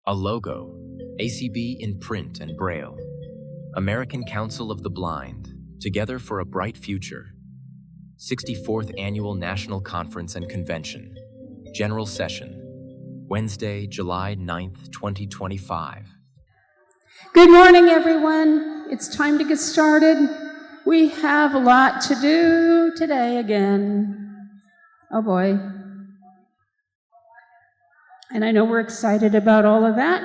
a logo, ACB in print and braille, American Council of the Blind, Together for a Bright Future, 64th Annual National Conference and Convention, General Session, Wednesday, July 9th, 2025. Good morning, everyone. It's time to get started. We have a lot to do today again. Oh boy. And I know we're excited about all of that.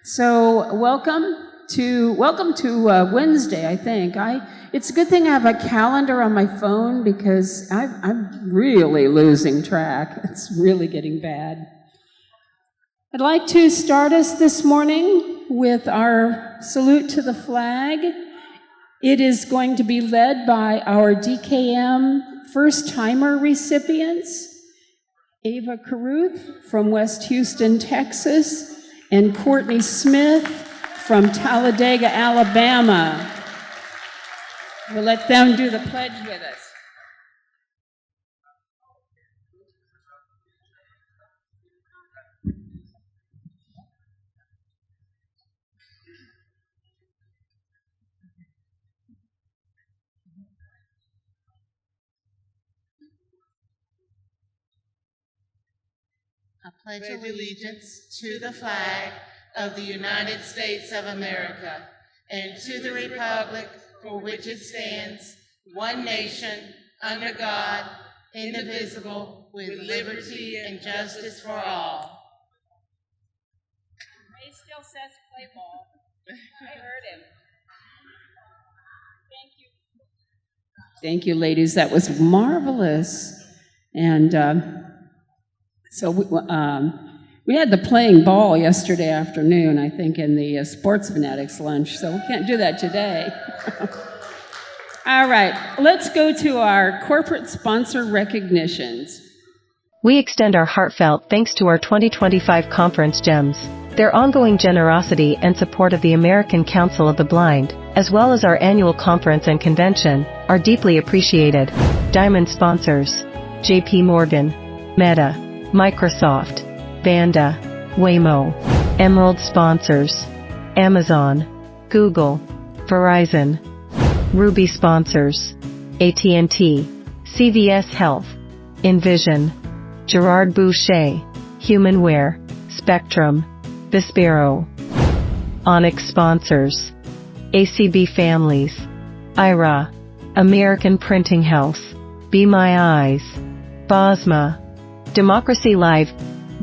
So welcome to Wednesday, I think. It's a good thing I have a calendar on my phone because I'm really losing track. It's really getting bad. I'd like to start us this morning with our salute to the flag. It is going to be led by our DKM first-timer recipients, Ava Caruth from West Houston, Texas, and Courtney Smith from Talladega, Alabama. We'll let them do the pledge with us. I pledge allegiance to the flag of the United States of America and to the republic for which it stands, one nation, under God, indivisible, with liberty and justice for all. Ray still says play ball. I heard him. Thank you. Thank you, ladies. That was marvelous. And So we had the playing ball yesterday afternoon, I think, in the Sports Fanatics lunch, so we can't do that today. All right, let's go to our corporate sponsor recognitions. We extend our heartfelt thanks to our 2025 conference gems. Their ongoing generosity and support of the American Council of the Blind, as well as our annual conference and convention, are deeply appreciated. Diamond sponsors: JP Morgan, Meta, Microsoft, Vanda, Waymo. Emerald sponsors: Amazon, Google, Verizon. Ruby sponsors: AT&T, CVS Health, Envision, Gerard Boucher, Humanware, Spectrum, Vispero. Onyx sponsors: ACB Families, IRA, American Printing House, Be My Eyes, Bosma, Democracy Live,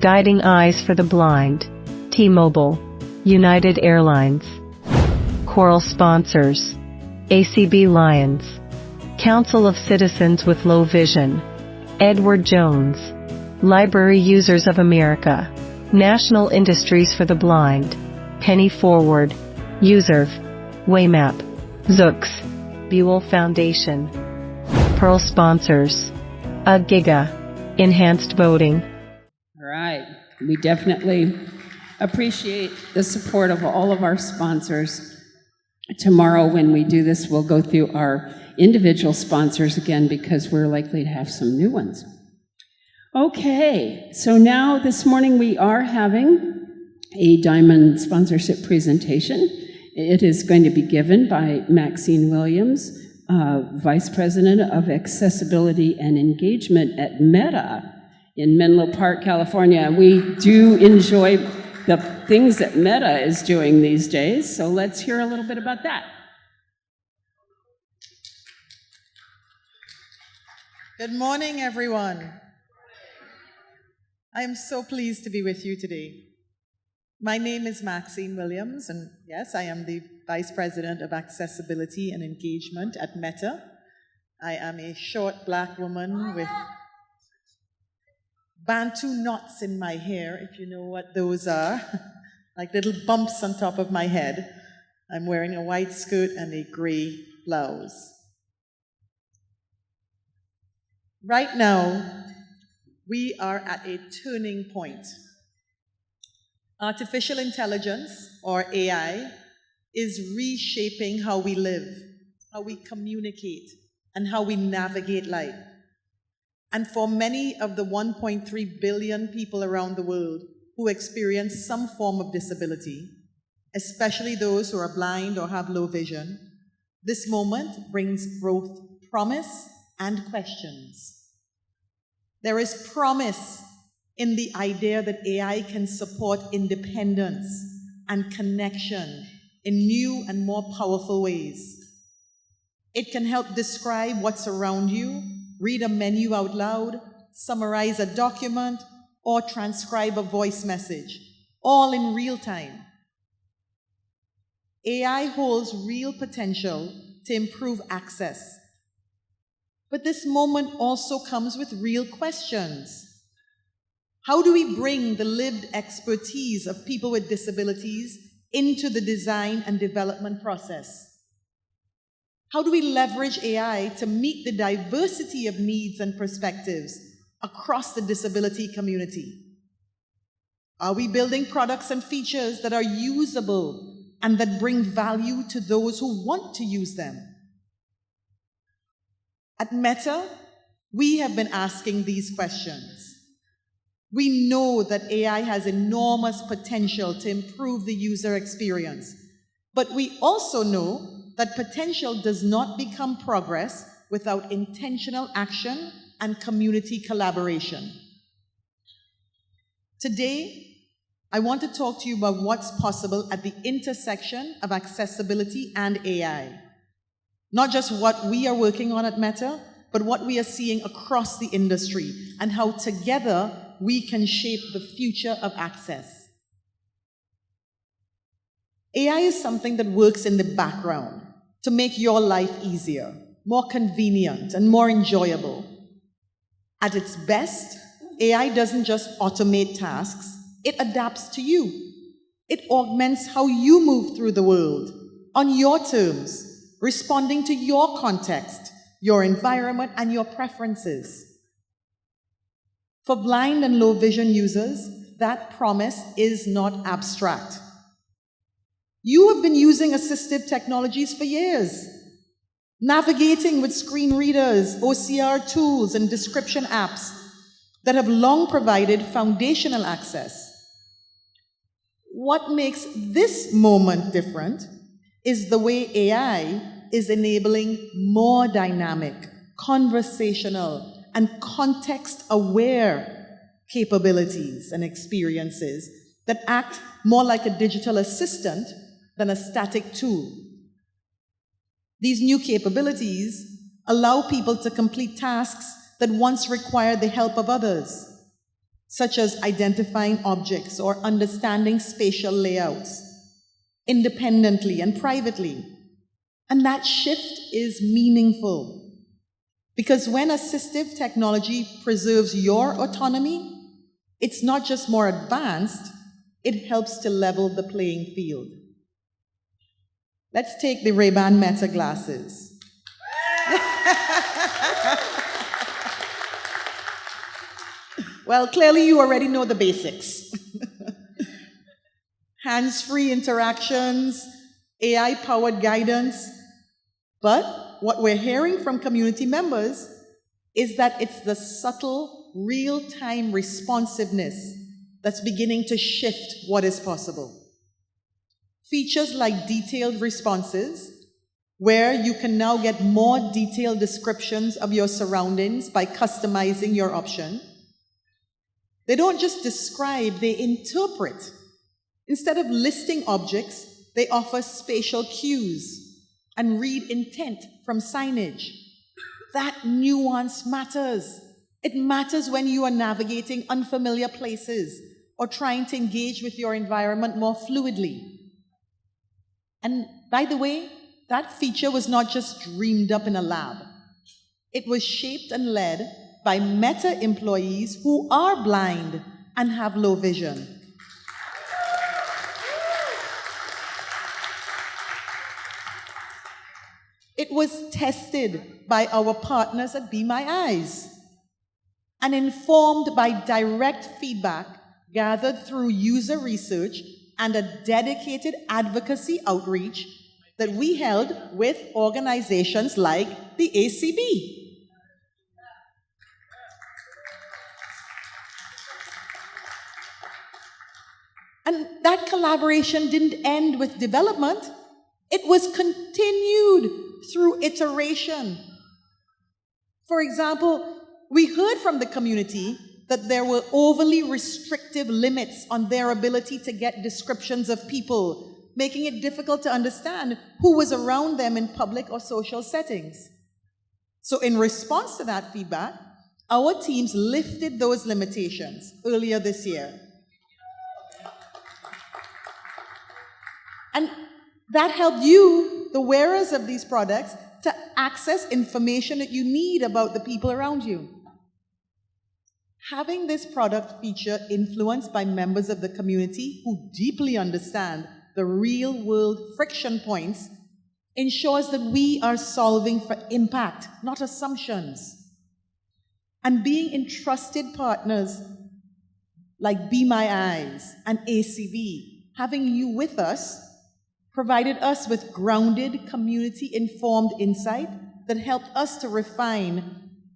Guiding Eyes for the Blind, T-Mobile, United Airlines. Choral sponsors: ACB Lions, Council of Citizens with Low Vision, Edward Jones, Library Users of America, National Industries for the Blind, Penny Forward, Userv, Waymap, Zooks, Buell Foundation. Pearl sponsors: Giga, Enhanced Voting. All right, we definitely appreciate the support of all of our sponsors. Tomorrow when we do this, we'll go through our individual sponsors again because we're likely to have some new ones. Okay, so now this morning we are having a Diamond sponsorship presentation. It is going to be given by Maxine Williams, Vice President of Accessibility and Engagement at Meta in Menlo Park, California. We do enjoy the things that Meta is doing these days, so let's hear a little bit about that. Good morning, everyone. I am so pleased to be with you today. My name is Maxine Williams, and yes, I am the Vice President of Accessibility and Engagement at Meta. I am a short black woman with Bantu knots in my hair, if you know what those are, like little bumps on top of my head. I'm wearing a white skirt and a gray blouse. Right now, we are at a turning point. Artificial intelligence, or AI, is reshaping how we live, how we communicate, and how we navigate life. And for many of the 1.3 billion people around the world, who experience some form of disability, especially those who are blind or have low vision, this moment brings both promise and questions. There is promise in the idea that AI can support independence and connection in new and more powerful ways. It can help describe what's around you, read a menu out loud, summarize a document, or transcribe a voice message, all in real time. AI holds real potential to improve access. But this moment also comes with real questions. How do we bring the lived expertise of people with disabilities into the design and development process? How do we leverage AI to meet the diversity of needs and perspectives across the disability community? Are we building products and features that are usable and that bring value to those who want to use them? At Meta, we have been asking these questions. We know that AI has enormous potential to improve the user experience, but we also know that potential does not become progress without intentional action and community collaboration. Today, I want to talk to you about what's possible at the intersection of accessibility and AI. Not just what we are working on at Meta, but what we are seeing across the industry and how together we can shape the future of access. AI is something that works in the background to make your life easier, more convenient, and more enjoyable. At its best, AI doesn't just automate tasks, it adapts to you. It augments how you move through the world, on your terms, responding to your context, your environment, and your preferences. For blind and low vision users, that promise is not abstract. You have been using assistive technologies for years, navigating with screen readers, OCR tools, and description apps that have long provided foundational access. What makes this moment different is the way AI is enabling more dynamic, conversational, and context-aware capabilities and experiences that act more like a digital assistant than a static tool. These new capabilities allow people to complete tasks that once required the help of others, such as identifying objects or understanding spatial layouts, independently and privately. And that shift is meaningful, because when assistive technology preserves your autonomy, it's not just more advanced, it helps to level the playing field. Let's take the Ray-Ban Meta glasses. Well, clearly you already know the basics. Hands-free interactions, AI-powered guidance. But what we're hearing from community members is that it's the subtle, real-time responsiveness that's beginning to shift what is possible. Features like detailed responses, where you can now get more detailed descriptions of your surroundings by customizing your option. They don't just describe, they interpret. Instead of listing objects, they offer spatial cues and read intent from signage. That nuance matters. It matters when you are navigating unfamiliar places or trying to engage with your environment more fluidly. And by the way, that feature was not just dreamed up in a lab. It was shaped and led by Meta employees who are blind and have low vision. It was tested by our partners at Be My Eyes and informed by direct feedback gathered through user research and a dedicated advocacy outreach that we held with organizations like the ACB. And that collaboration didn't end with development. It was continued through iteration. For example, we heard from the community that there were overly restrictive limits on their ability to get descriptions of people, making it difficult to understand who was around them in public or social settings. So in response to that feedback, our teams lifted those limitations earlier this year. And that helped you, the wearers of these products, to access information that you need about the people around you. Having this product feature influenced by members of the community who deeply understand the real-world friction points ensures that we are solving for impact, not assumptions. And being in trusted partners like Be My Eyes and ACB, having you with us provided us with grounded, community-informed insight that helped us to refine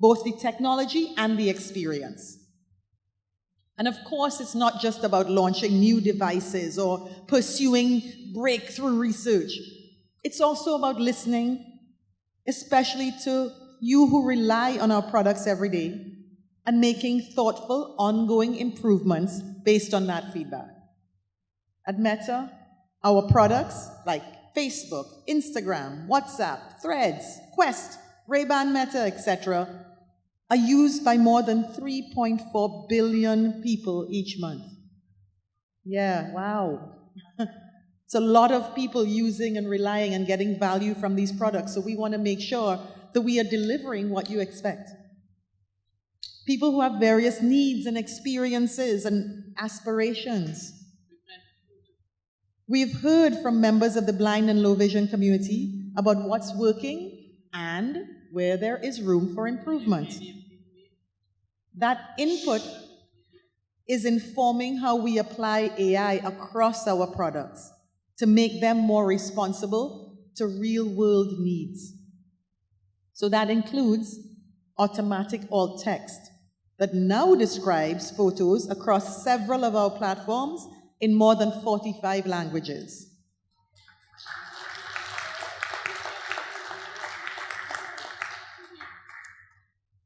both the technology and the experience. And of course, it's not just about launching new devices or pursuing breakthrough research. It's also about listening, especially to you who rely on our products every day, and making thoughtful, ongoing improvements based on that feedback. At Meta, our products like Facebook, Instagram, WhatsApp, Threads, Quest, Ray-Ban Meta, etc., are used by more than 3.4 billion people each month. Yeah, wow. It's a lot of people using and relying and getting value from these products, so we want to make sure that we are delivering what you expect. People who have various needs and experiences and aspirations. We've heard from members of the blind and low vision community about what's working and where there is room for improvement. That input is informing how we apply AI across our products to make them more responsive to real-world needs. So that includes automatic alt text that now describes photos across several of our platforms in more than 45 languages.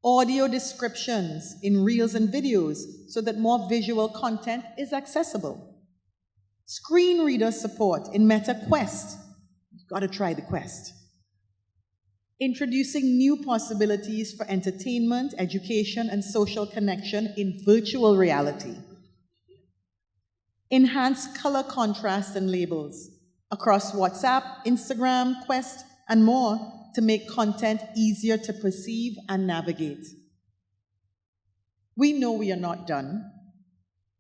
Audio descriptions in reels and videos so that more visual content is accessible. Screen reader support in Meta Quest. You've got to try the Quest. Introducing new possibilities for entertainment, education, and social connection in virtual reality. Enhanced color contrast and labels across WhatsApp, Instagram, Quest, and more to make content easier to perceive and navigate. We know we are not done.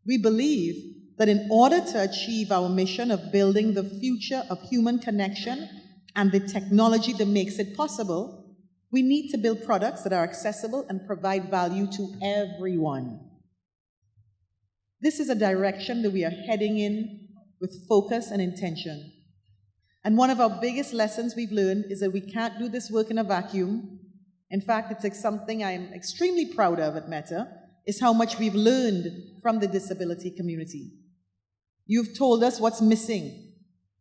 We believe that in order to achieve our mission of building the future of human connection and the technology that makes it possible, we need to build products that are accessible and provide value to everyone. This is a direction that we are heading in with focus and intention. And one of our biggest lessons we've learned is that we can't do this work in a vacuum. In fact, it's something I'm extremely proud of at Meta, is how much we've learned from the disability community. You've told us what's missing.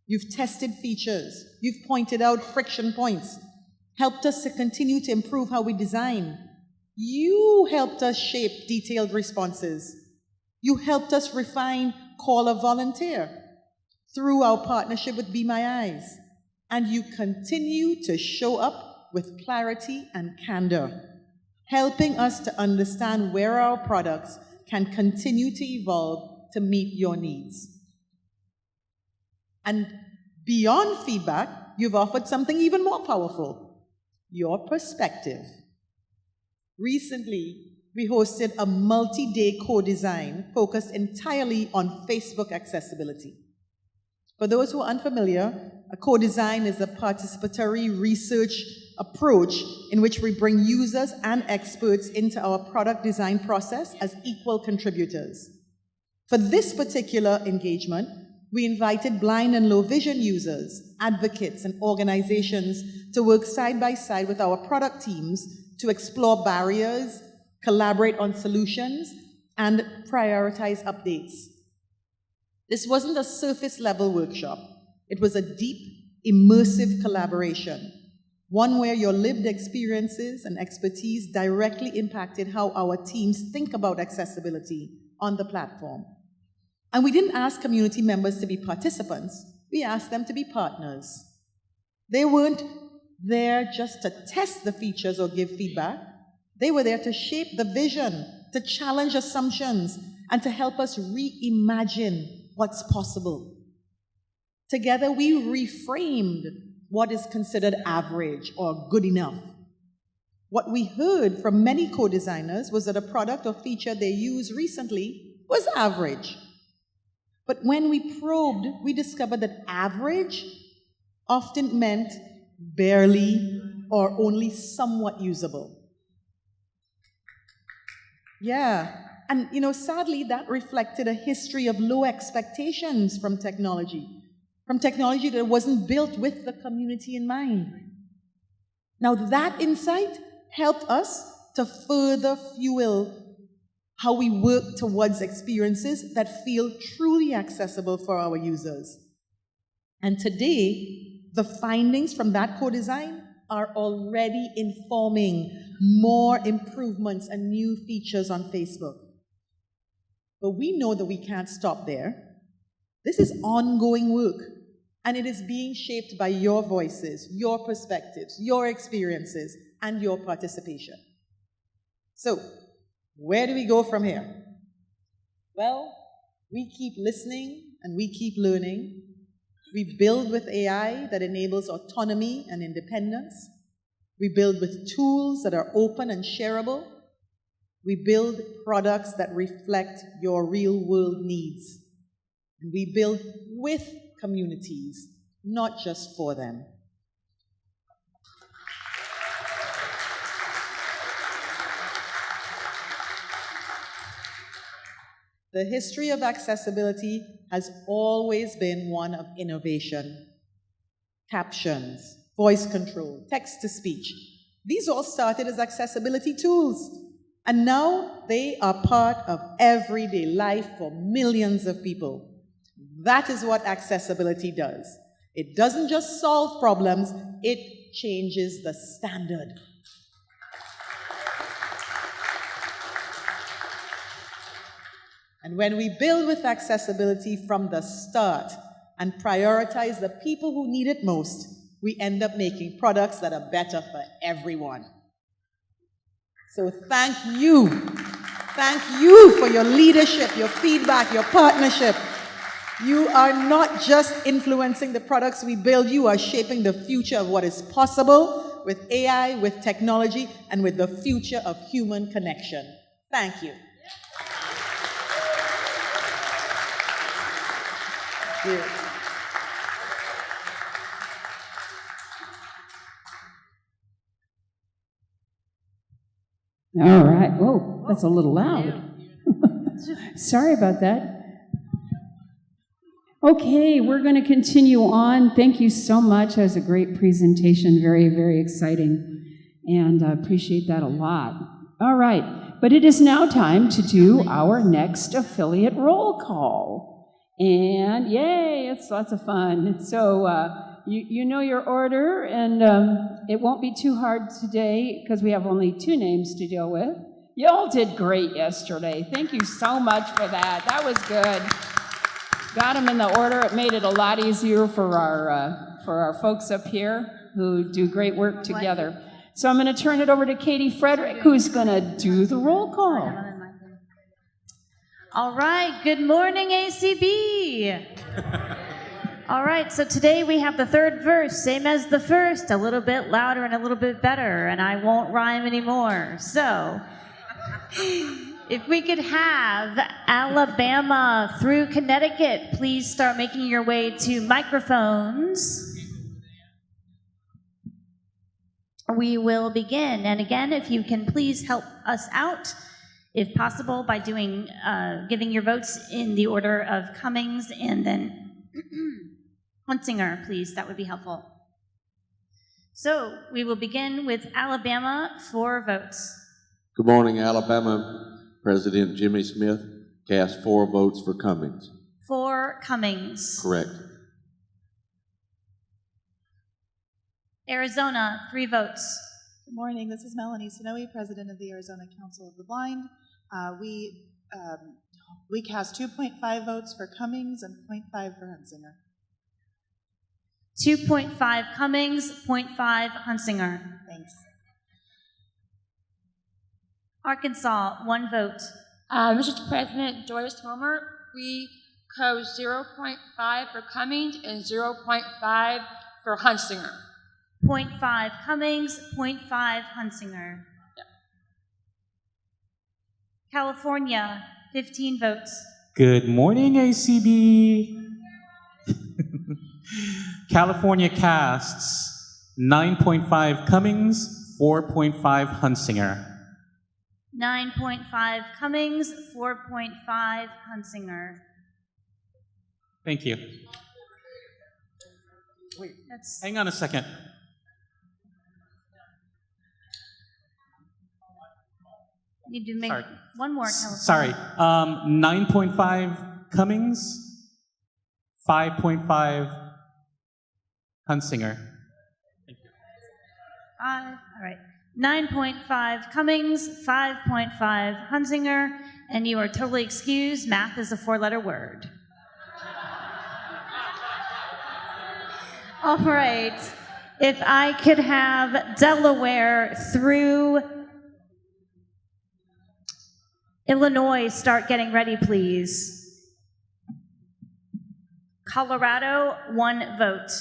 You've tested features. You've pointed out friction points, helped us to continue to improve how we design. You helped us shape detailed responses. You helped us refine Call a Volunteer through our partnership with Be My Eyes. And you continue to show up with clarity and candor, helping us to understand where our products can continue to evolve to meet your needs. And beyond feedback, you've offered something even more powerful, your perspective. Recently, we hosted a multi-day co-design focused entirely on Facebook accessibility. For those who are unfamiliar, a co-design is a participatory research approach in which we bring users and experts into our product design process as equal contributors. For this particular engagement, we invited blind and low vision users, advocates, and organizations to work side by side with our product teams to explore barriers, collaborate on solutions, and prioritize updates. This wasn't a surface level workshop. It was a deep, immersive collaboration, one where your lived experiences and expertise directly impacted how our teams think about accessibility on the platform. And we didn't ask community members to be participants, we asked them to be partners. They weren't there just to test the features or give feedback. They were there to shape the vision, to challenge assumptions, and to help us reimagine what's possible. Together, we reframed what is considered average or good enough. What we heard from many co-designers was that a product or feature they used recently was average. But when we probed, we discovered that average often meant barely or only somewhat usable. Yeah, and sadly, that reflected a history of low expectations from technology that wasn't built with the community in mind. Now, that insight helped us to further fuel how we work towards experiences that feel truly accessible for our users. And today, the findings from that co-design are already informing more improvements and new features on Facebook. But we know that we can't stop there. This is ongoing work, and it is being shaped by your voices, your perspectives, your experiences, and your participation. So, where do we go from here? Well, we keep listening and we keep learning. We build with AI that enables autonomy and independence. We build with tools that are open and shareable. We build products that reflect your real-world needs. And we build with communities, not just for them. The history of accessibility has always been one of innovation. Captions, voice control, text-to-speech. These all started as accessibility tools, and now they are part of everyday life for millions of people. That is what accessibility does. It doesn't just solve problems, it changes the standard. And when we build with accessibility from the start and prioritize the people who need it most, we end up making products that are better for everyone. So thank you. Thank you for your leadership, your feedback, your partnership. You are not just influencing the products we build, you are shaping the future of what is possible with AI, with technology, and with the future of human connection. Thank you. Thank you. All right. Whoa, that's a little loud. Sorry about that. Okay, we're going to continue on. Thank you so much. That was a great presentation. Very, very exciting. And I appreciate that a lot. All right. But it is now time to do our next affiliate roll call. And yay, it's lots of fun. So you know your order, and it won't be too hard today because we have only 2 names to deal with. You all did great yesterday. Thank you so much for that. That was good. Got them in the order. It made it a lot easier for our folks up here who do great work together. So I'm going to turn it over to Katie Frederick, who's going to do the roll call. All right, good morning, ACB. All right, so today we have the 3rd verse, same as the first, a little bit louder and a little bit better, and I won't rhyme anymore. So, if we could have Alabama through Connecticut, please start making your way to microphones. We will begin, and again, if you can please help us out, if possible, by doing giving your votes in the order of Cummings and then Hunsinger, please. That would be helpful. So we will begin with Alabama, 4 votes. Good morning, Alabama. President Jimmy Smith cast 4 votes for Cummings. 4 Cummings. Correct. Arizona, 3 votes. Good morning. This is Melanie Sonoe, President of the Arizona Council of the Blind. We cast 2.5 votes for Cummings and 0.5 for Hunsinger. 2.5 Cummings, 0.5 Hunsinger. Thanks. Arkansas, 1 vote. Mr. President, Joyce Homer, we cast 0.5 for Cummings and 0.5 for Hunsinger. 0.5 Cummings, 0.5 Hunsinger. Yep. California, 15 votes. Good morning, ACB. California casts 9.5 Cummings, 4.5 Hunsinger. 9.5 Cummings, 4.5 Hunsinger. Thank you. Wait, hang on a second. Need to make one more California. Sorry, 9.5 Cummings, 5.5 Hunsinger. Thank you. All right. 9.5 Cummings, 5.5 Hunsinger, and you are totally excused. Math is a 4-letter word. All right. If I could have Delaware through Illinois start getting ready, please. Colorado, 1 vote.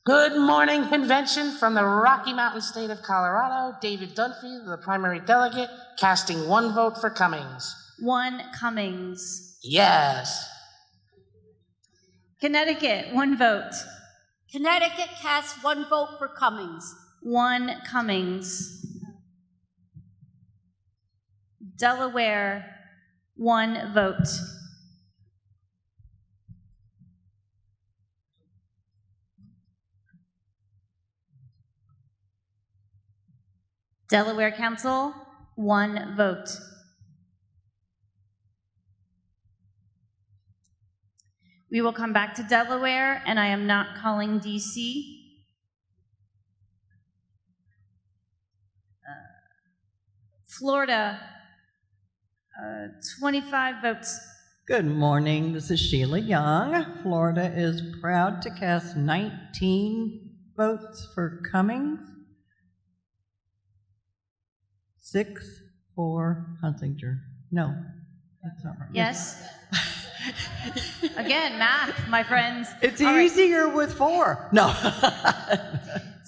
Good morning, convention from the Rocky Mountain state of Colorado. David Dunphy, the primary delegate, casting 1 vote for Cummings. 1 Cummings. Yes. Connecticut, 1 vote. Connecticut casts 1 vote for Cummings. 1 Cummings. Delaware, 1 vote. Delaware Council, 1 vote. We will come back to Delaware, and I am not calling DC. Florida, 25 votes. Good morning. This is Sheila Young. Florida is proud to cast 19 votes for Cummings, 6 for Hunsinger. No, that's not right. Yes. Again, math, my friends. It's All easier with 4. No.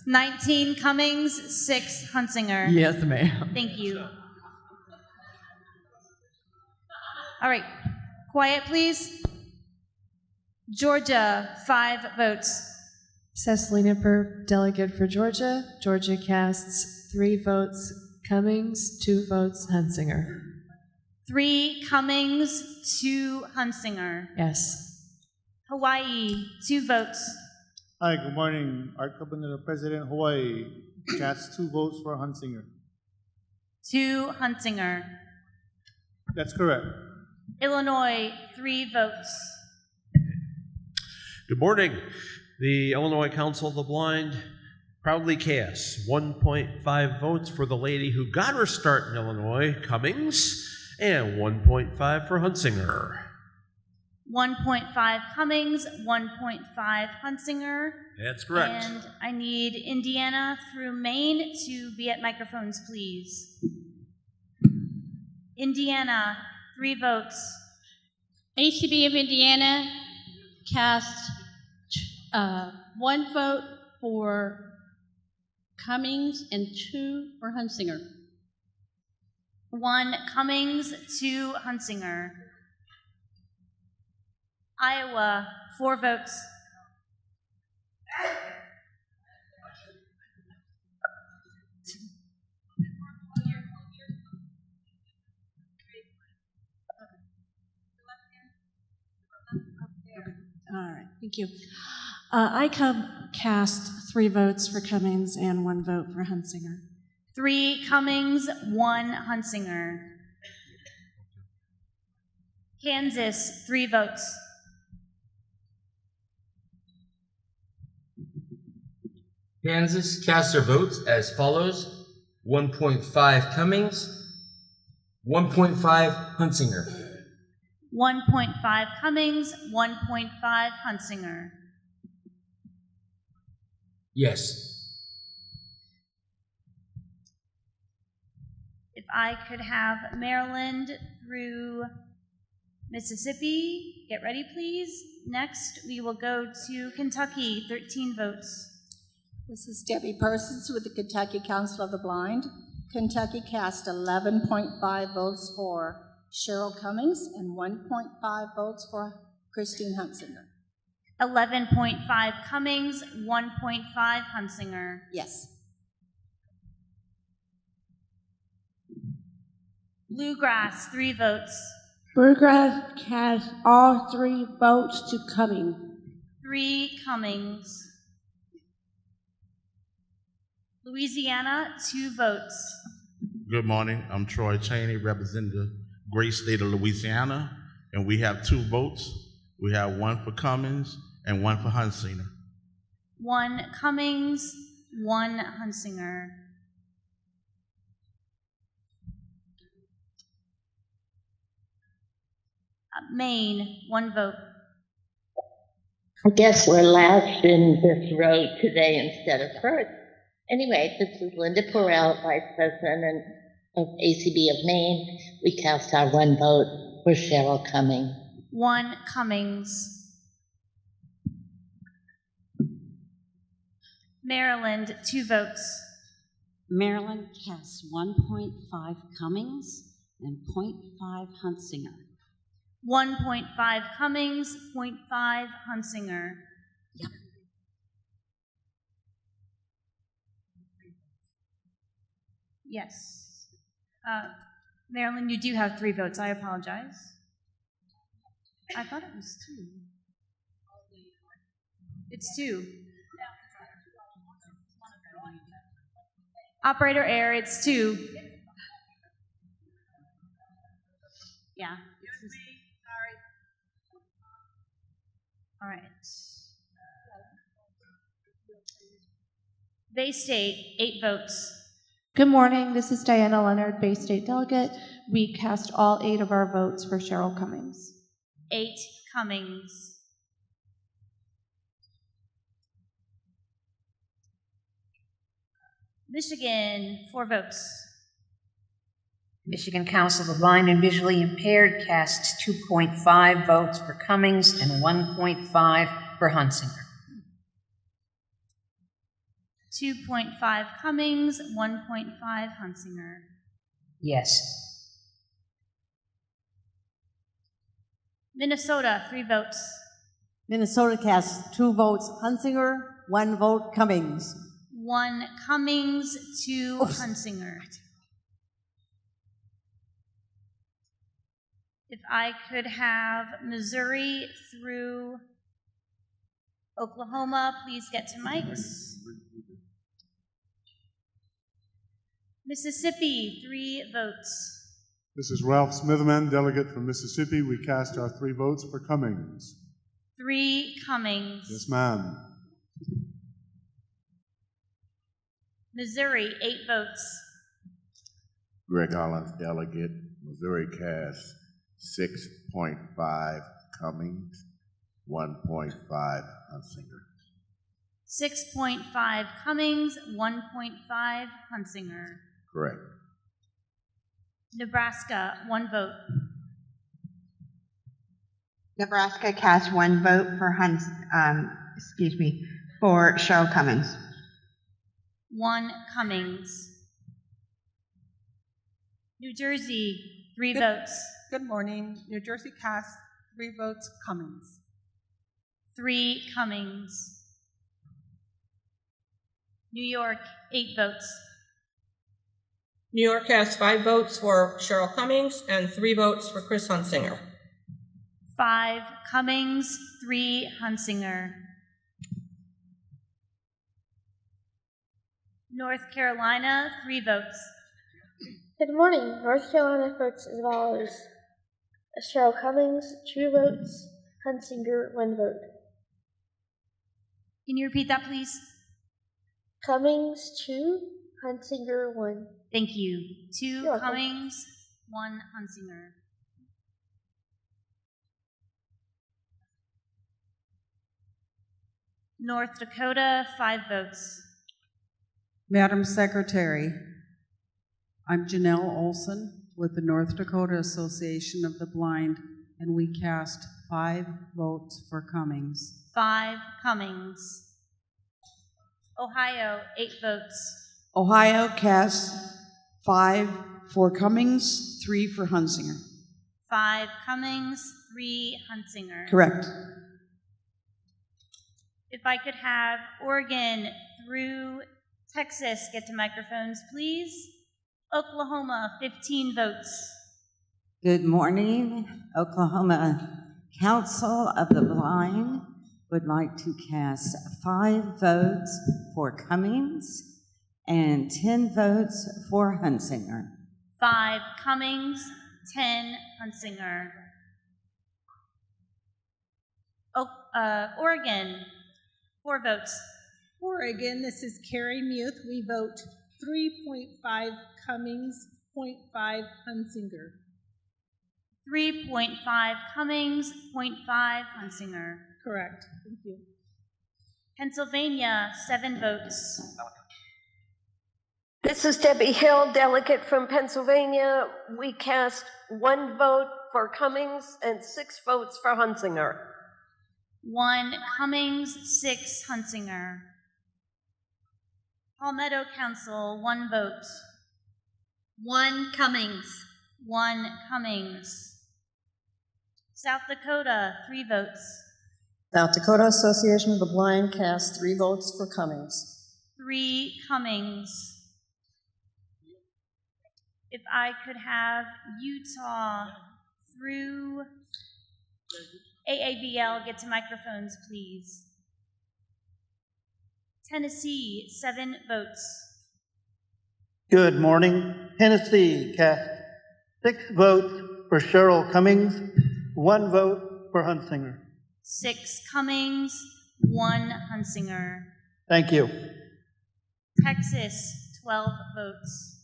19 Cummings, 6 Hunsinger. Yes, ma'am. Thank you. All right, quiet, please. Georgia, 5 votes. Cecily Nipper, delegate for Georgia. Georgia casts 3 votes Cummings, 2 votes Hunsinger. 3 Cummings, 2 Hunsinger. Yes. Hawaii, 2 votes. Hi, good morning. Art Cabanera, President, Hawaii. Cast 2 votes for Hunsinger. 2 Hunsinger. That's correct. Illinois, 3 votes. Good morning. The Illinois Council of the Blind proudly casts 1.5 votes for the lady who got her start in Illinois, Cummings, and 1.5 for Hunsinger. 1.5 Cummings, 1.5 Hunsinger. That's correct. And I need Indiana through Maine to be at microphones, please. Indiana, 3 votes. ACB of Indiana cast 1 vote for Cummings and 2 for Hunsinger. 1 Cummings, 2 Hunsinger. Iowa, 4 votes. All right, thank you. I cast 3 votes for Cummings and 1 vote for Hunsinger. 3 Cummings, 1 Hunsinger. Kansas, 3 votes. Kansas cast their votes as follows: 1.5 Cummings, 1.5 Hunsinger. 1.5 Cummings, 1.5 Hunsinger. Yes. If I could have Maryland through Mississippi, get ready please. Next, we will go to Kentucky, 13 votes. This is Debbie Persons with the Kentucky Council of the Blind. Kentucky cast 11.5 votes for Cheryl Cummings and 1.5 votes for Christine Hunsinger. 11.5 Cummings, 1.5 Hunsinger. Yes. Bluegrass, 3 votes. Bluegrass cast all 3 votes to Cummings. 3 Cummings. Louisiana, 2 votes. Good morning. I'm Troy Cheney, representing the great state of Louisiana, and we have 2 votes. We have 1 for Cummings and 1 for Hunsinger. 1 Cummings, 1 Hunsinger. Maine, 1 vote. I guess we're last in this row today instead of first. Anyway, this is Linda Porrell, Vice President of ACB of Maine. We cast our 1 vote for Cheryl Cummings. 1 Cummings. Maryland, 2 votes. Maryland casts 1.5 Cummings and 0.5 Hunsinger. 1.5 Cummings, 0.5 Hunsinger. Yep. Yes. Marilyn, you do have 3 votes. I apologize. I thought it was 2. It's 2. Operator error, it's 2. Yeah. All right. Bay State, 8 votes. Good morning. This is Diana Leonard, Bay State delegate. We cast all 8 of our votes for Cheryl Cummings. 8 Cummings. Michigan, 4 votes. Michigan Council of the Blind and Visually Impaired casts 2.5 votes for Cummings and 1.5 for Hunsinger. 2.5 Cummings, 1.5 Hunsinger. Yes. Minnesota, 3 votes. Minnesota casts 2 votes Hunsinger, 1 vote Cummings. 1 Cummings, 2 Hunsinger. If I could have Missouri through Oklahoma, please get to mics. Mississippi, 3 votes. This is Ralph Smitherman, delegate from Mississippi. We cast our 3 votes for Cummings. 3 Cummings. Yes, ma'am. Missouri, 8 votes. Greg Hollins, delegate. Missouri cast 6.5 Cummings, 1.5 Hunsinger. 6.5 Cummings, 1.5 Hunsinger. Correct. Nebraska, 1 vote. Nebraska cast 1 vote for for Cheryl Cummings. 1 Cummings. New Jersey, 3 votes. Good morning. New Jersey cast 3 votes Cummings. 3 Cummings. New York, 8 votes. New York cast 5 votes for Cheryl Cummings and 3 votes for Chris Hunsinger. 5 Cummings, 3 Hunsinger. North Carolina, 3 votes. Good morning. North Carolina votes as follows: Cheryl Cummings, 2 votes, Hunsinger, 1 vote. Can you repeat that, please? Cummings, 2. Hunsinger, 1. Thank you. 2 You're welcome. Cummings, 1 Hunsinger. North Dakota, 5 votes. Madam Secretary, I'm Janelle Olson with the North Dakota Association of the Blind, and we cast 5 votes for Cummings. 5 Cummings. Ohio, 8 votes. Ohio cast 5 for Cummings, 3 for Hunsinger. 5 Cummings, 3 Hunsinger. Correct. If I could have Oregon through Texas get to microphones, please. Oklahoma, 15 votes. Good morning. Oklahoma Council of the Blind would like to cast 5 votes for Cummings and 10 votes for Hunsinger. 5 Cummings, 10 Hunsinger. Oregon, 4 votes. Oregon, this is Carrie Muth. We vote 3.5 Cummings, 0.5 Hunsinger. 3.5 Cummings, 0.5 Hunsinger. Correct. Thank you. Pennsylvania, 7 votes. This is Debbie Hill, delegate from Pennsylvania. We cast 1 vote for Cummings and 6 votes for Hunsinger. 1 Cummings, 6 Hunsinger. Palmetto Council, 1 vote. 1 Cummings. 1 Cummings. South Dakota, 3 votes. South Dakota Association of the Blind cast 3 votes for Cummings. 3 Cummings. If I could have Utah through AABL get to microphones, please. Tennessee, 7 votes. Good morning. Tennessee cast 6 votes for Cheryl Cummings, 1 vote for Hunsinger. 6 Cummings, 1 Hunsinger. Thank you. Texas, 12 votes.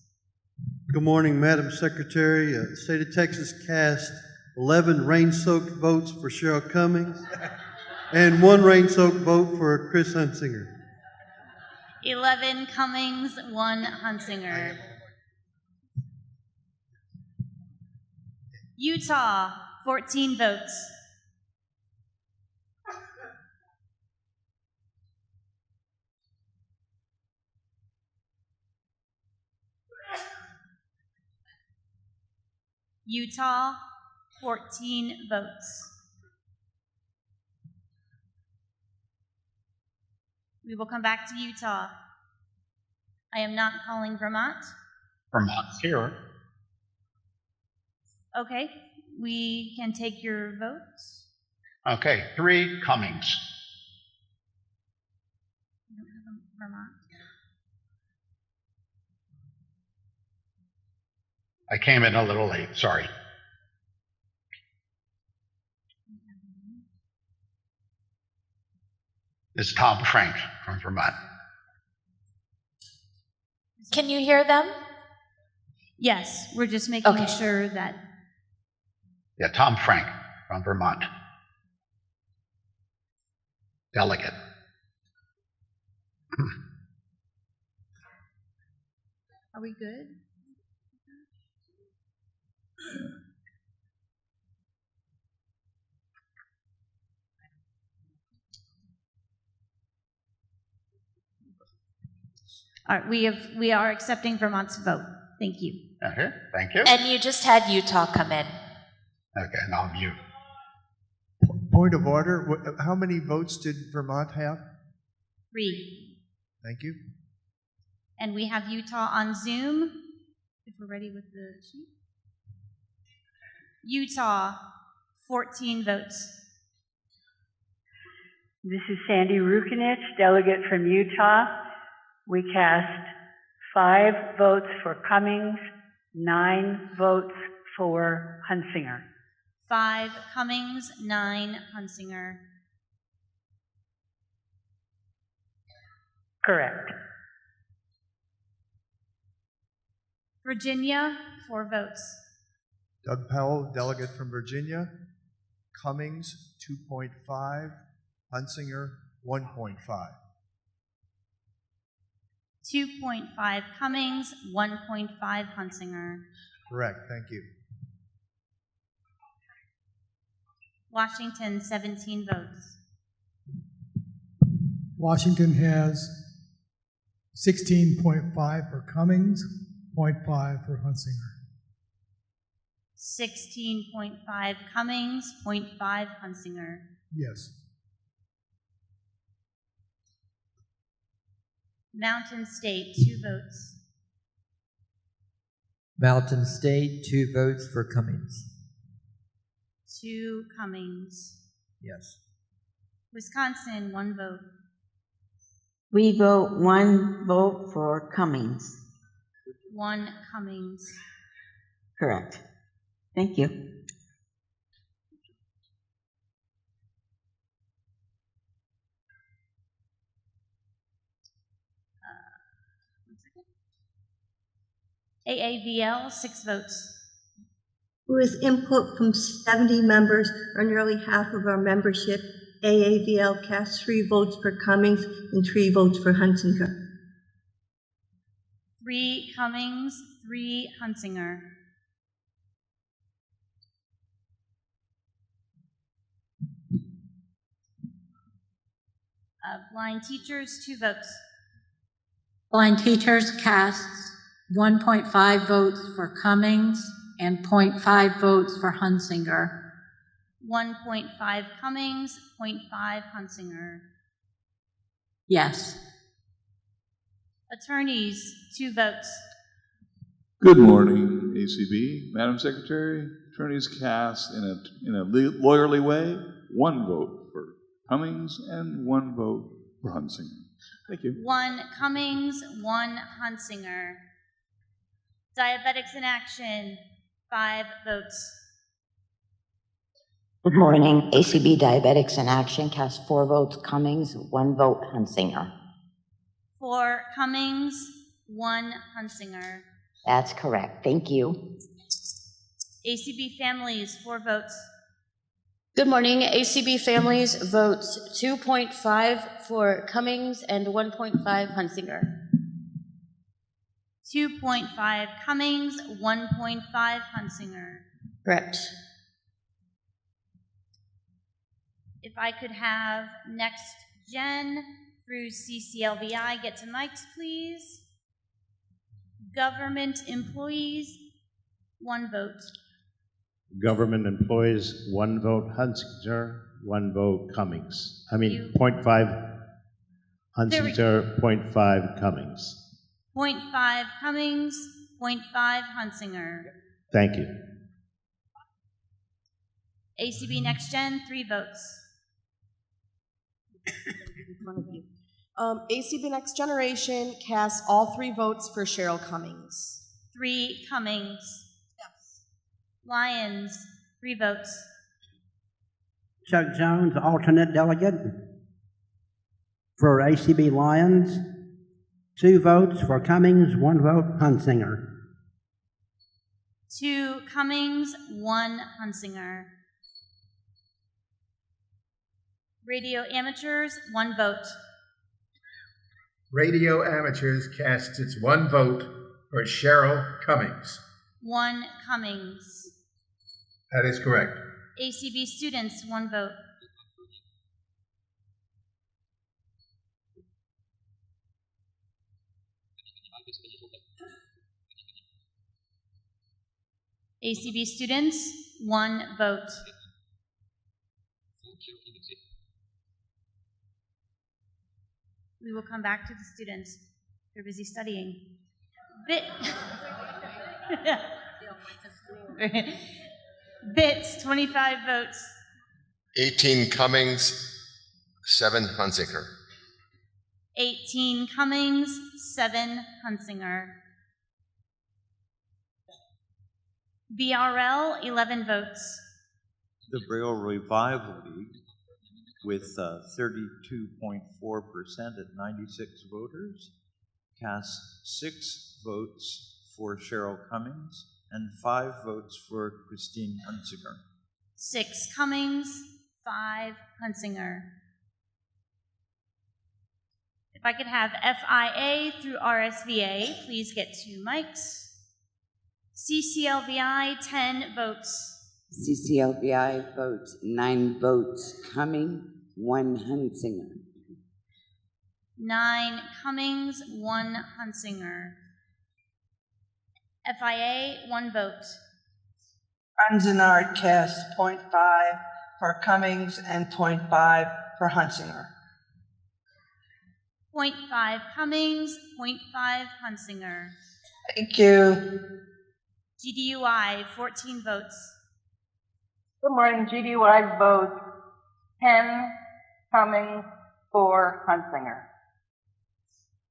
Good morning, Madam Secretary. The state of Texas cast 11 rain-soaked votes for Cheryl Cummings and 1 rain-soaked vote for Chris Hunsinger. 11 Cummings, 1 Hunsinger. Utah, 14 votes. Utah, 14 votes. We will come back to Utah. I am not calling Vermont. Vermont's here. Okay, we can take your votes. Okay, 3 Cummings. We don't have Vermont. I came in a little late, sorry. This is Tom Frank from Vermont. Can you hear them? Yes, we're just making sure that. Yeah, Tom Frank from Vermont. Delegate. Are we good? All right, we are accepting Vermont's vote. Thank you. Okay, thank you. And you just had Utah come in. Okay, now mute. Point of order, how many votes did Vermont have? 3. Thank you. And we have Utah on Zoom, if we're ready with the sheet. Utah, 14 votes. This is Sandy Rukinich, delegate from Utah. We cast 5 votes for Cummings, 9 votes for Hunsinger. 5 Cummings, 9 Hunsinger. Correct. Virginia, 4 votes. Doug Powell, delegate from Virginia. Cummings, 2.5. Hunsinger, 1.5. 2.5 Cummings, 1.5 Hunsinger. Correct, thank you. Washington, 17 votes. Washington has 16.5 for Cummings, 0.5 for Hunsinger. 16.5 Cummings, 0.5 Hunsinger. Yes. Mountain State, 2 votes. Mountain State, 2 votes for Cummings. 2 Cummings. Yes. Wisconsin, 1 vote. We vote 1 vote for Cummings. 1 Cummings. Correct. Thank you. AAVL, 6 votes. With input from 70 members, or nearly half of our membership, AAVL cast 3 votes for Cummings and 3 votes for Hunsinger. 3 Cummings, 3 Hunsinger. Blind teachers, 2 votes. Blind teachers casts 1.5 votes for Cummings and 0.5 votes for Hunsinger. 1.5 Cummings, 0.5 Hunsinger. Yes. Attorneys, 2 votes. Good morning, ACB. Madam Secretary, attorneys cast in a lawyerly way 1 vote for Cummings and 1 vote for Hunsinger. Thank you. 1 Cummings, 1 Hunsinger. Diabetics in Action, 5 votes. Good morning. ACB Diabetics in Action cast 4 votes Cummings, 1 vote Hunsinger. 4 Cummings, 1 Hunsinger. That's correct. Thank you. ACB Families, 4 votes. Good morning. ACB Families votes 2.5 for Cummings and 1.5 Hunsinger. 2.5 Cummings, 1.5 Hunsinger. Correct. If I could have Next Gen through CCLVI get to mics, please. Government employees, 1 vote. Government employees, 1 vote Hunsinger, 1 vote Cummings. 0.5 Hunsinger, 0.5 Cummings. 0.5 Cummings, 0.5 Hunsinger. Thank you. ACB Next Gen, 3 votes. In front of you. ACB Next Generation casts all 3 votes for Cheryl Cummings. 3 Cummings. Yes. Lions, 3 votes. Chuck Jones, alternate delegate for ACB Lions. 2 votes for Cummings, 1 vote Hunsinger. 2 Cummings, 1 Hunsinger. Radio Amateurs, 1 vote. Radio Amateurs casts its 1 vote for Cheryl Cummings. 1 Cummings. That is correct. ACB Students, 1 vote. ACB Students, 1 vote. We will come back to the students. They're busy studying. BITS, 25 votes. 18 Cummings, 7 Hunsinger. 18 Cummings, 7 Hunsinger. BRL, 11 votes. The Braille Revival League, with 32.4% at 96 voters, cast 6 votes for Cheryl Cummings and 5 votes for Christine Hunsinger. 6 Cummings, 5 Hunsinger. If I could have FIA through RSVA, please get 2 mics. CCLVI, 10 votes. CCLVI votes 9 votes Cummings, 1 Hunsinger. 9 Cummings, 1 Hunsinger. FIA, 1 vote. Arnzenard cast 0.5 for Cummings and 0.5 for Hunsinger. 0.5 Cummings, 0.5 Hunsinger. Thank you. GDUI, 14 votes. Good morning. GDUI votes 10 Cummings, 4 Hunsinger.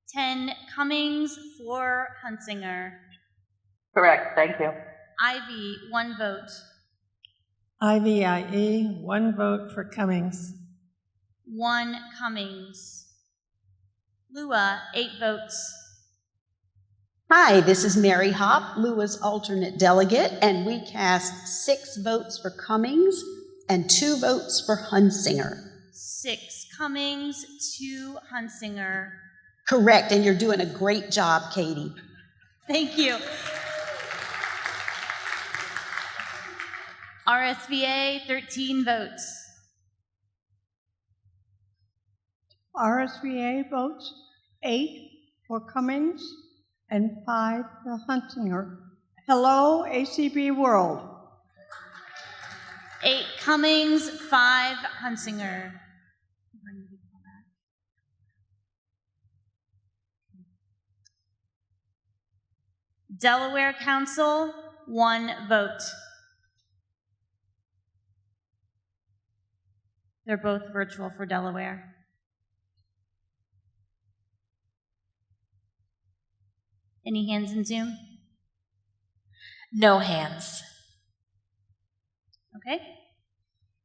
10 Cummings, 4 Hunsinger. Correct. Thank you. Ivy, 1 vote. IVIE, 1 vote for Cummings. 1 Cummings. Lua, 8 votes. Hi, this is Mary Hopp, Lua's alternate delegate, and we cast 6 votes for Cummings and 2 votes for Hunsinger. 6 Cummings, 2 Hunsinger. Correct, and you're doing a great job, Katie. Thank you. RSVA, 13 votes. RSVA votes 8 for Cummings and 5 for Hunsinger. Hello, ACB world. 8 Cummings, 5 Hunsinger. Delaware Council, 1 vote. They're both virtual for Delaware. Any hands in Zoom? No hands. Okay.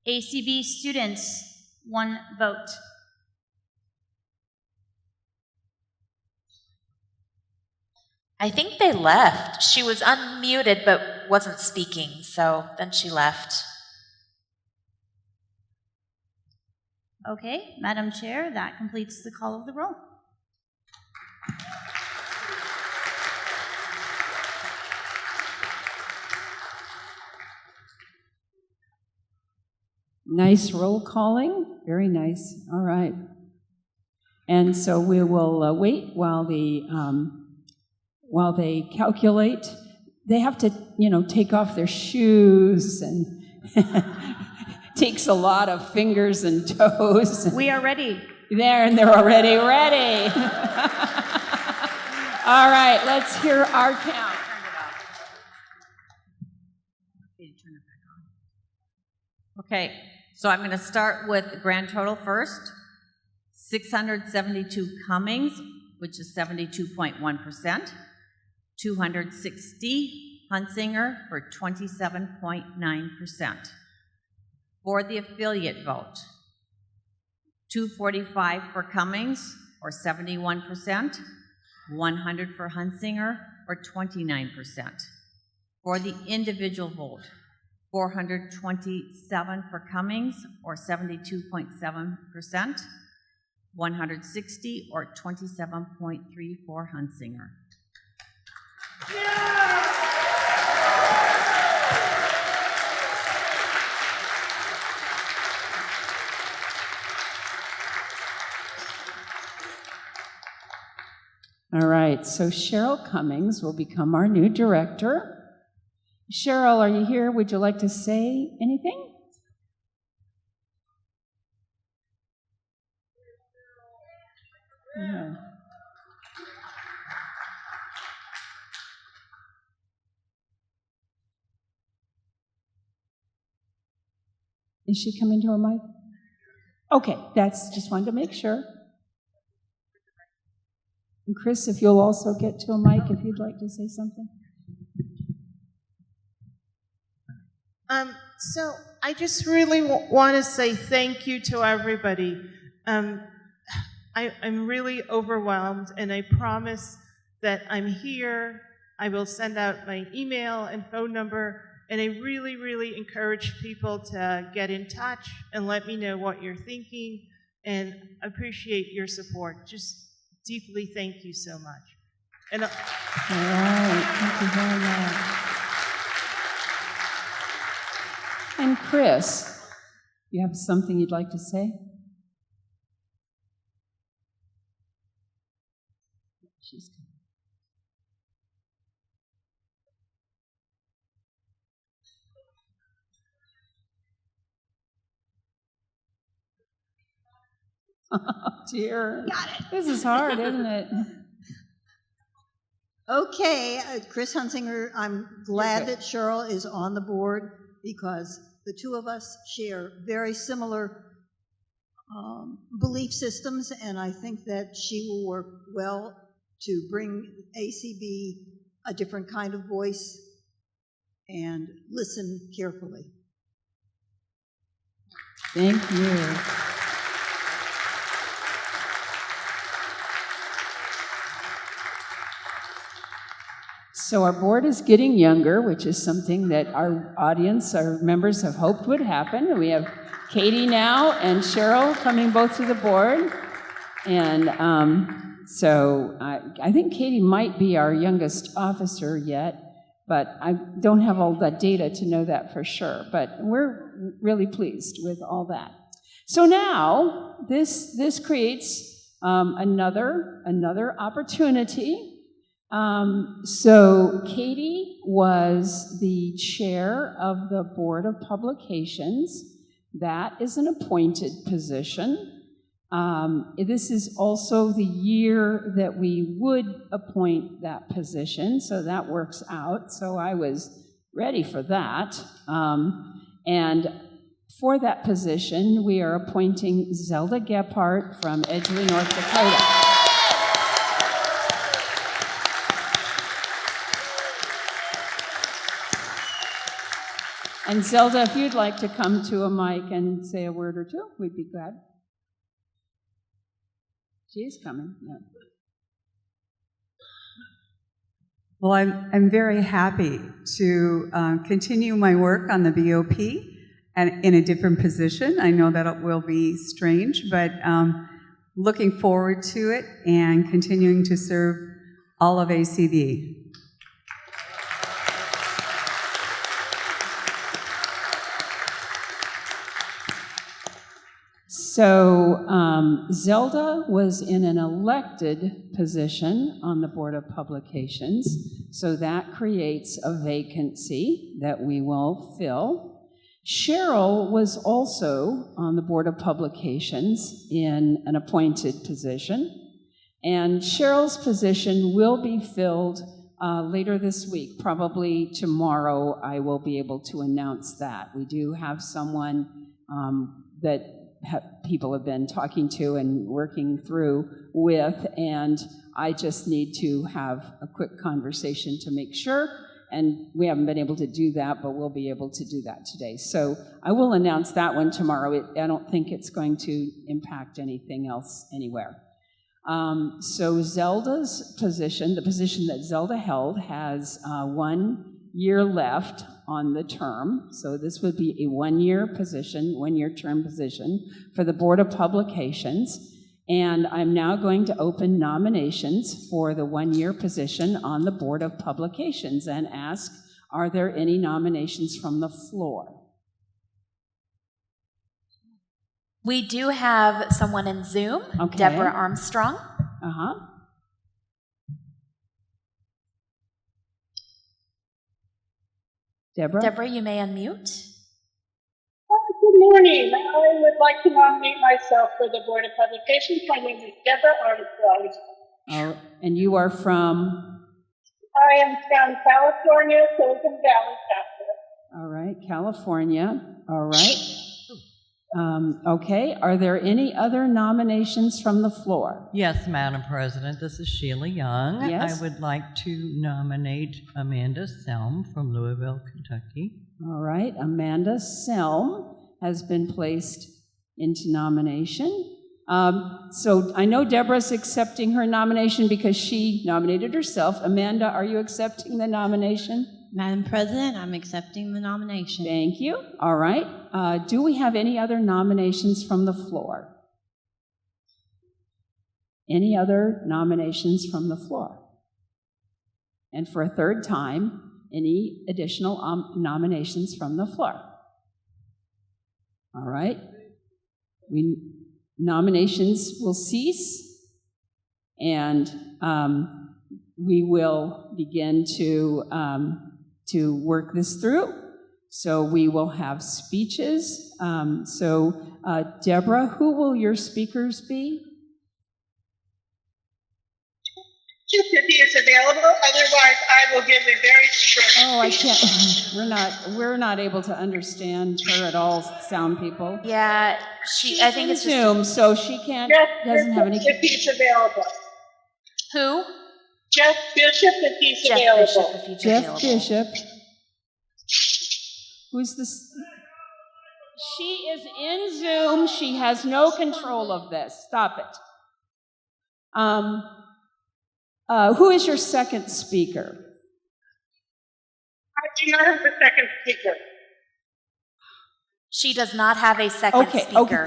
ACB students, 1 vote. I think they left. She was unmuted but wasn't speaking, so then she left. Okay, Madam Chair, that completes the call of the roll. Nice roll calling, very nice. All right. And so we will wait while they calculate. They have to, take off their shoes, and takes a lot of fingers and toes. We are ready. There, and they're already ready. All right, let's hear our count. Okay, so I'm going to start with the grand total first. 672 Cummings, which is 72.1%. 260 Hunsinger for 27.9%. For the affiliate vote, 245 for Cummings, or 71%, 100 for Hunsinger, or 29%. For the individual vote, 427 for Cummings, or 72.7%, 160, or 27.3 for Hunsinger. All right, so Cheryl Cummings will become our new director. Cheryl, are you here? Would you like to say anything? Yeah. Is she coming to a mic? Okay, just wanted to make sure. And Chris, if you'll also get to a mic if you'd like to say something. So I just really want to say thank you to everybody. I'm really overwhelmed, and I promise that I'm here I will send out my email and phone number, and I really, really encourage people to get in touch and let me know what you're thinking, and appreciate your support. Just deeply thank you so much. And All right, thank you very much. And Chris, you have something you'd like to say? She's oh dear. Got it. This is hard, isn't it? Okay, Chris Hunsinger, I'm glad that Cheryl is on the board because the two of us share very similar belief systems, and I think that she will work well to bring ACB a different kind of voice and listen carefully. Thank you. So our board is getting younger, which is something that our audience, our members have hoped would happen. We have Katie now and Cheryl coming both to the board. And so I think Katie might be our youngest officer yet, but I don't have all the data to know that for sure. But we're really pleased with all that. So now this creates another opportunity. So Katie was the chair of the Board of Publications. That is an appointed position. This is also the year that we would appoint that position, so that works out. So I was ready for that. And for that position, we are appointing Zelda Gephardt from Edgewood, North Dakota. And Zelda, if you'd like to come to a mic and say a word or two, we'd be glad. She is coming. Yeah. Well, I'm very happy to continue my work on the BOP and in a different position. I know that it will be strange, but looking forward to it and continuing to serve all of ACB. So Zelda was in an elected position on the Board of Publications, so that creates a vacancy that we will fill. Cheryl was also on the Board of Publications in an appointed position, and Cheryl's position will be filled later this week. Probably tomorrow I will be able to announce that. We do have someone that people have been talking to and working through with, and I just need to have a quick conversation to make sure, and we haven't been able to do that, but we'll be able to do that today. So I will announce that one tomorrow. I don't think it's going to impact anything else anywhere. So Zelda's position, the position that Zelda held, has 1 year left on the term. So this would be a one-year term position for the Board of Publications. And I'm now going to open nominations for the one-year position on the Board of Publications and ask, are there any nominations from the floor? We do have someone in Zoom, Okay. Deborah Armstrong. Uh-huh. Deborah, you may unmute. Good morning. I would like to nominate myself for the Board of Publications. My name is Deborah Armstrong. And you are from? I am from California, Silicon Valley, Texas. All right, California. All right. Okay, are there any other nominations from the floor? Yes, Madam President, this is Sheila Young. Yes. I would like to nominate Amanda Selm from Louisville, Kentucky. All right, Amanda Selm has been placed into nomination. So I know Deborah's accepting her nomination because she nominated herself. Amanda, are you accepting the nomination? Madam President, I'm accepting the nomination. Thank you. All right. Do we have any other nominations from the floor? Any other nominations from the floor? And for a third time, any additional nominations from the floor? All right. Nominations will cease, and we will begin to work this through. So we will have speeches. Deborah, who will your speakers be? Just if he is available, otherwise I will give a very short speech. Oh, I can't. We're not able to understand her at all, sound people. Yeah, I think it's Zoom, so she can't. Doesn't have any. If he's available. Who? Jeff Bishop, if he's available. Jeff Bishop. Who's this? She is in Zoom. She has no control of this. Stop it. Who is your second speaker? I do not have the second speaker. She does not have a second speaker. Okay,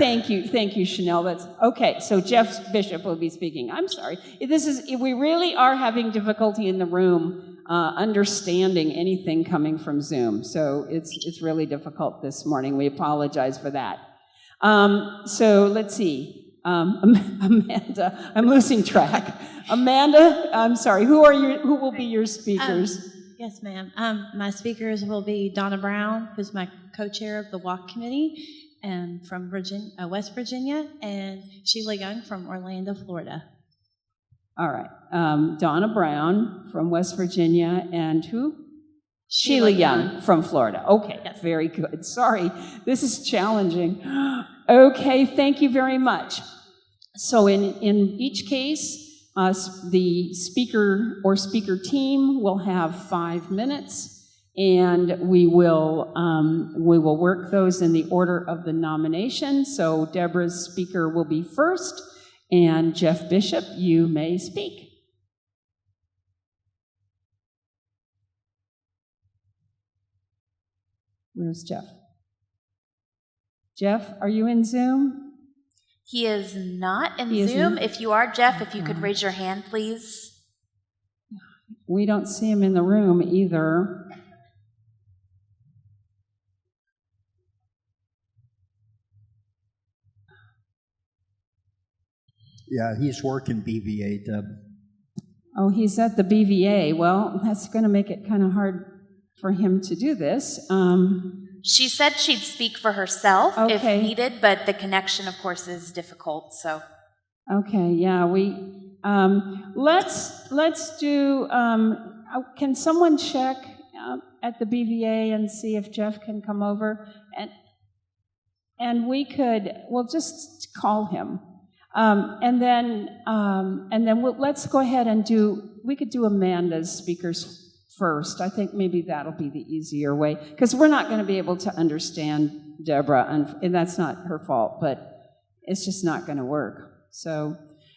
thank you, Chanel. That's okay. So Jeff Bishop will be speaking. I'm sorry. We really are having difficulty in the room understanding anything coming from Zoom. So it's really difficult this morning. We apologize for that. So let's see. Amanda, I'm losing track. Amanda, I'm sorry. Who will be your speakers? Yes, ma'am. My speakers will be Donna Brown, who's my co-chair of the Walk Committee, and from West Virginia, and Sheila Young from Orlando, Florida. All right. Donna Brown from West Virginia, and who? Sheila Young from Florida. Okay, yes. Very good. Sorry, this is challenging. Okay, thank you very much. So in each case, the speaker or speaker team will have 5 minutes, and we will work those in the order of the nomination. So Deborah's speaker will be first, and Jeff Bishop, you may speak. Where's Jeff? Jeff, are you in Zoom? He is not in Zoom. If you are, Jeff, if you could raise your hand, please. We don't see him in the room either. Yeah, he's working BVA, Deb. Oh, he's at the BVA. Well, that's going to make it kind of hard for him to do this. She said she'd speak for herself if needed, but the connection, of course, is difficult. So. Okay. Yeah. Let's do. Can someone check at the BVA and see if Jeff can come over, and we'll just call him, and then let's go ahead and we could do Amanda's speakers first. I think maybe that'll be the easier way, because we're not going to be able to understand Deborah, and that's not her fault, but it's just not going to work. So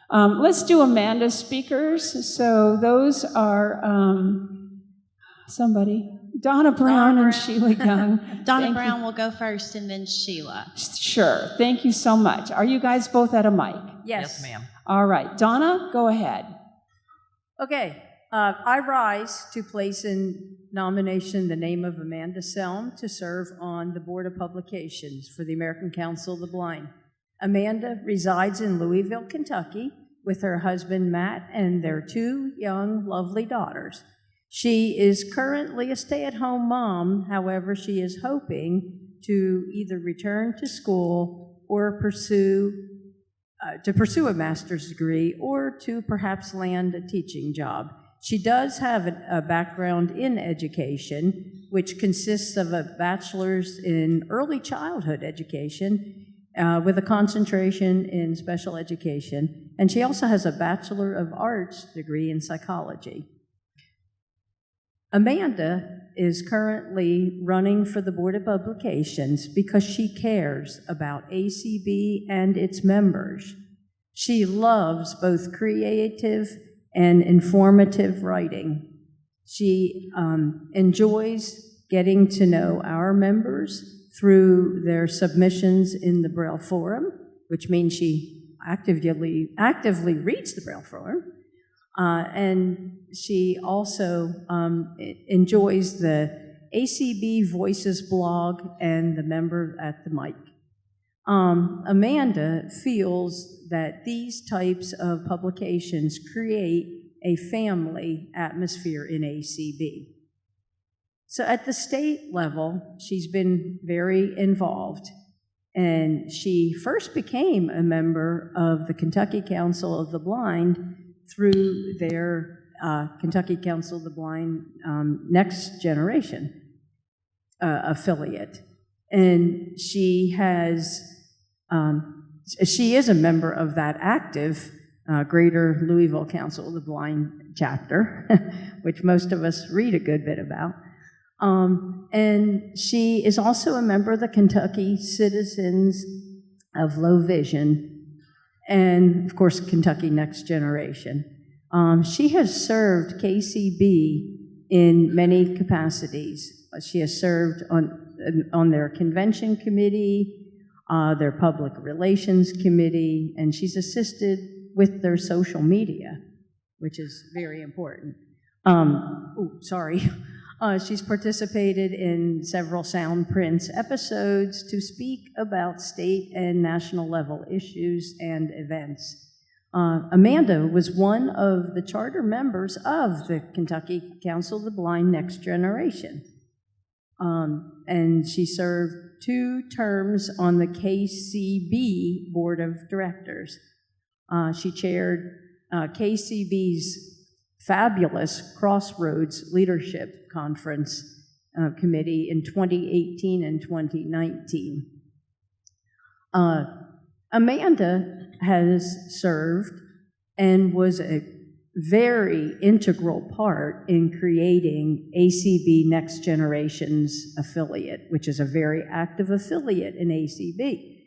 let's do Amanda's speakers. So those are Donna Brown and Sheila Young. Donna Brown will go first, and then Sheila. Sure. Thank you so much. Are you guys both at a mic? Yes, ma'am. All right. Donna, go ahead. Okay. I rise to place in nomination the name of Amanda Selm to serve on the Board of Publications for the American Council of the Blind. Amanda resides in Louisville, Kentucky, with her husband, Matt, and their 2 young, lovely daughters. She is currently a stay-at-home mom. However, she is hoping to either return to school or pursue a master's degree, or to perhaps land a teaching job. She does have a background in education, which consists of a bachelor's in early childhood education with a concentration in special education, and she also has a Bachelor of Arts degree in psychology. Amanda is currently running for the Board of Publications because she cares about ACB and its members. She loves both creative and informative writing. She enjoys getting to know our members through their submissions in the Braille Forum, which means she actively reads the Braille Forum. And she also enjoys the ACB Voices blog and the Member at the Mic. Amanda feels that these types of publications create a family atmosphere in ACB. So at the state level, she's been very involved, and she first became a member of the Kentucky Council of the Blind through their Kentucky Council of the Blind Next Generation affiliate. And she is a member of that active Greater Louisville Council of the Blind chapter, which most of us read a good bit about. And she is also a member of the Kentucky Citizens of Low Vision, and of course, Kentucky Next Generation. She has served KCB in many capacities. She has served on their convention committee, their public relations committee, and she's assisted with their social media, which is very important. She's participated in several Soundprints episodes to speak about state and national level issues and events. Amanda was one of the charter members of the Kentucky Council of the Blind Next Generation. And she served 2 terms on the KCB Board of Directors. She chaired KCB's fabulous Crossroads Leadership Conference committee in 2018 and 2019. Amanda has served and was a very integral part in creating ACB Next Generation's affiliate, which is a very active affiliate in ACB.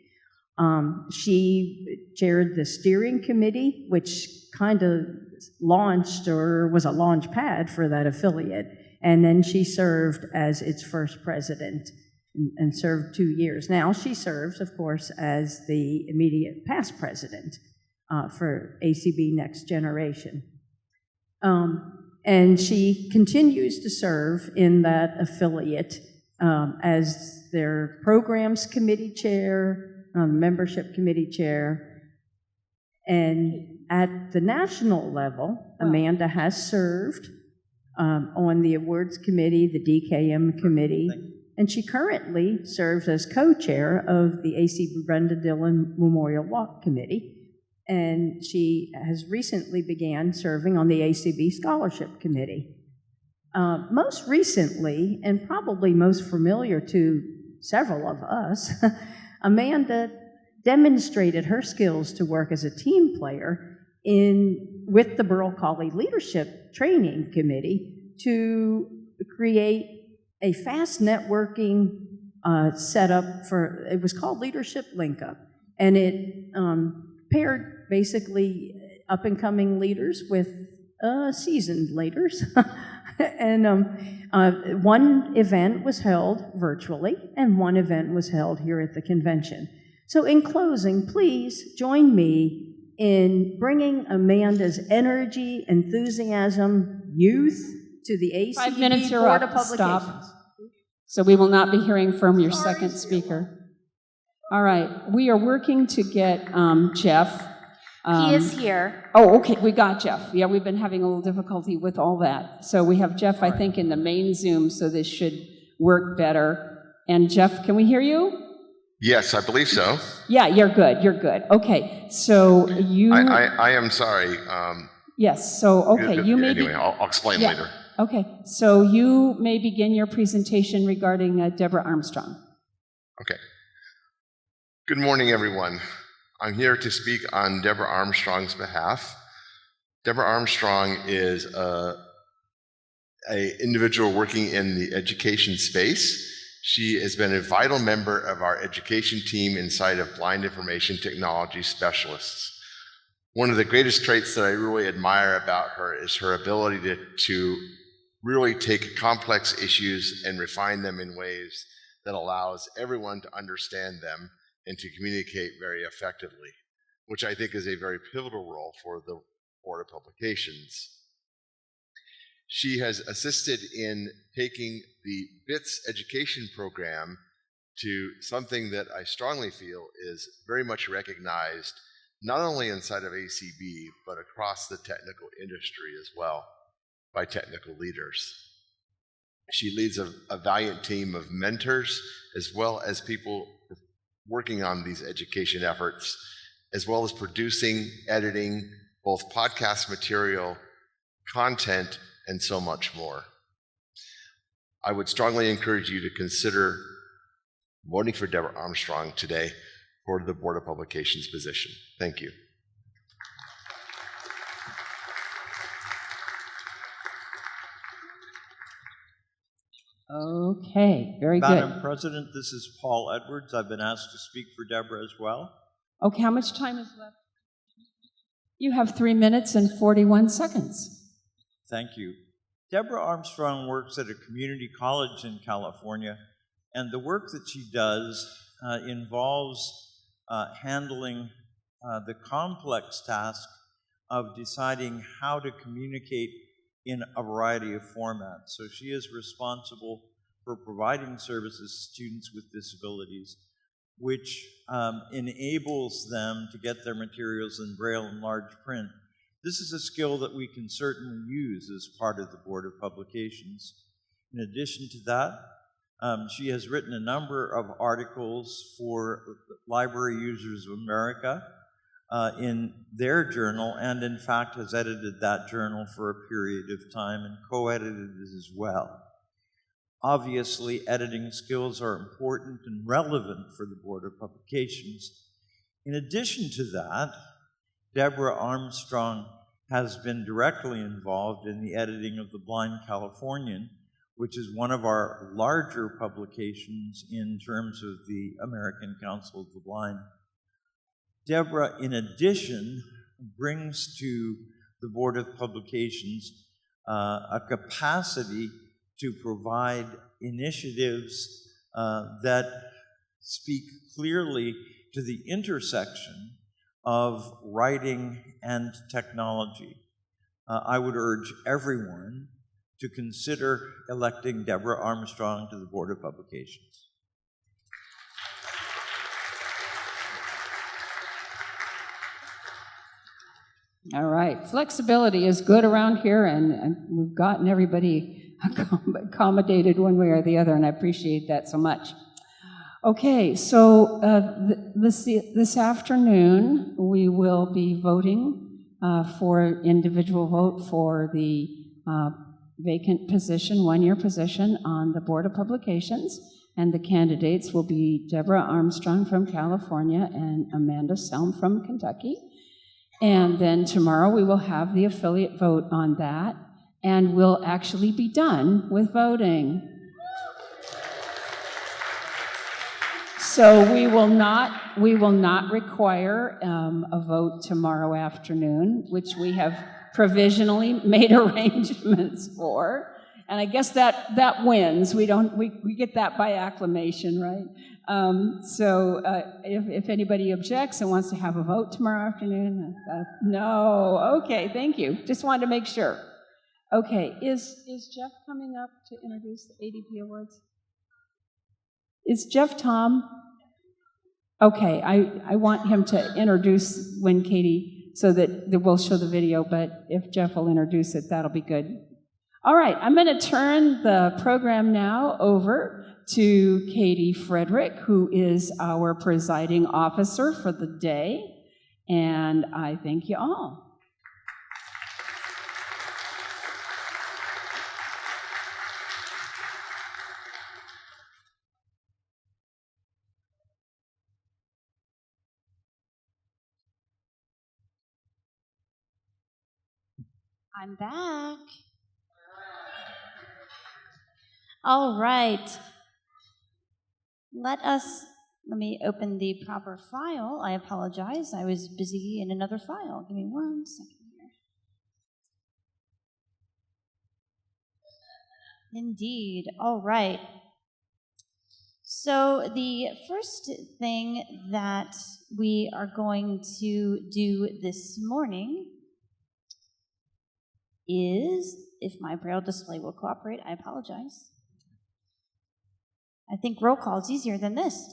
She chaired the steering committee, which kind of launched or was a launch pad for that affiliate, and then she served as its first president and served 2 years. Now she serves, of course, as the immediate past president for ACB Next Generation. And she continues to serve in that affiliate as their programs committee chair, membership committee chair. And at the national level, Amanda has served on the awards committee, the DKM committee, and she currently serves as co-chair of the ACB Brenda Dillon Memorial Walk Committee. And she has recently began serving on the ACB Scholarship Committee. Most recently, and probably most familiar to several of us, Amanda demonstrated her skills to work as a team player with the Burl Colley Leadership Training Committee to create a fast networking setup it was called Leadership Link Up, and it paired basically up-and-coming leaders with seasoned leaders. And one event was held virtually, and one event was held here at the convention. So in closing, please join me in bringing Amanda's energy, enthusiasm, youth to the ACB 5 minutes are Board up. of Publications. Stop. So we will not be hearing from your second speaker. All right, we are working to get Jeff. He is here. Oh, okay, we got Jeff. Yeah, we've been having a little difficulty with all that. So we have Jeff, I think, in the main Zoom, so this should work better. And Jeff, can we hear you? Yes, I believe so. Yeah, you're good, you're good. Okay, so you... I am sorry. Yes, so, okay, you may... Anyway, I'll explain later. Okay, so you may begin your presentation regarding Deborah Armstrong. Okay. Good morning, everyone. I'm here to speak on Deborah Armstrong's behalf. Deborah Armstrong is an individual working in the education space. She has been a vital member of our education team inside of Blind Information Technology Specialists. One of the greatest traits that I really admire about her is her ability to really take complex issues and refine them in ways that allows everyone to understand them and to communicate very effectively, which I think is a very pivotal role for the Board of Publications. She has assisted in taking the BITS education program to something that I strongly feel is very much recognized, not only inside of ACB, but across the technical industry as well, by technical leaders. She leads a valiant team of mentors, as well as people working on these education efforts, as well as producing, editing, both podcast material, content, and so much more. I would strongly encourage you to consider voting for Deborah Armstrong today for the Board of Publications position. Thank you. Okay, very good. Madam President, this is Paul Edwards. I've been asked to speak for Deborah as well. Okay, how much time is left? You have 3 minutes and 41 seconds. Thank you. Deborah Armstrong works at a community college in California, and the work that she does involves handling the complex task of deciding how to communicate in a variety of formats. So she is responsible for providing services to students with disabilities, which enables them to get their materials in Braille and large print. This is a skill that we can certainly use as part of the Board of Publications. In addition to that, she has written a number of articles for Library Users of America in their journal, and in fact has edited that journal for a period of time and co-edited it as well. Obviously, editing skills are important and relevant for the Board of Publications. In addition to that, Deborah Armstrong has been directly involved in the editing of The Blind Californian, which is one of our larger publications in terms of the American Council of the Blind. Deborah, in addition, brings to the Board of Publications a capacity to provide initiatives that speak clearly to the intersection of writing and technology. I would urge everyone to consider electing Deborah Armstrong to the Board of Publications. All right, flexibility is good around here, and we've gotten everybody accommodated one way or the other, and I appreciate that so much. Okay, so this afternoon we will be voting for individual vote for the vacant position, one-year position on the Board of Publications, and the candidates will be Deborah Armstrong from California and Amanda Selm from Kentucky. And then tomorrow we will have the affiliate vote on that, and we'll actually be done with voting. So we will not require a vote tomorrow afternoon, which we have provisionally made arrangements for. And I guess that wins. We get that by acclamation, right? If anybody objects and wants to have a vote tomorrow afternoon, no. Okay, thank you. Just wanted to make sure. Okay, is Jeff coming up to introduce the ADP Awards? Is Jeff Tom? Okay, I want him to introduce when Katie, so that we'll show the video, but if Jeff will introduce it, that'll be good. All right, I'm going to turn the program now over to Katie Frederick, who is our presiding officer for the day, and I thank you all. I'm back. All right. Let us Let me open the proper file. I apologize. I was busy in another file. Give me 1 second here. Indeed. All right. So the first thing that we are going to do this morning is, if my Braille display will cooperate, I apologize. I think roll call is easier than this.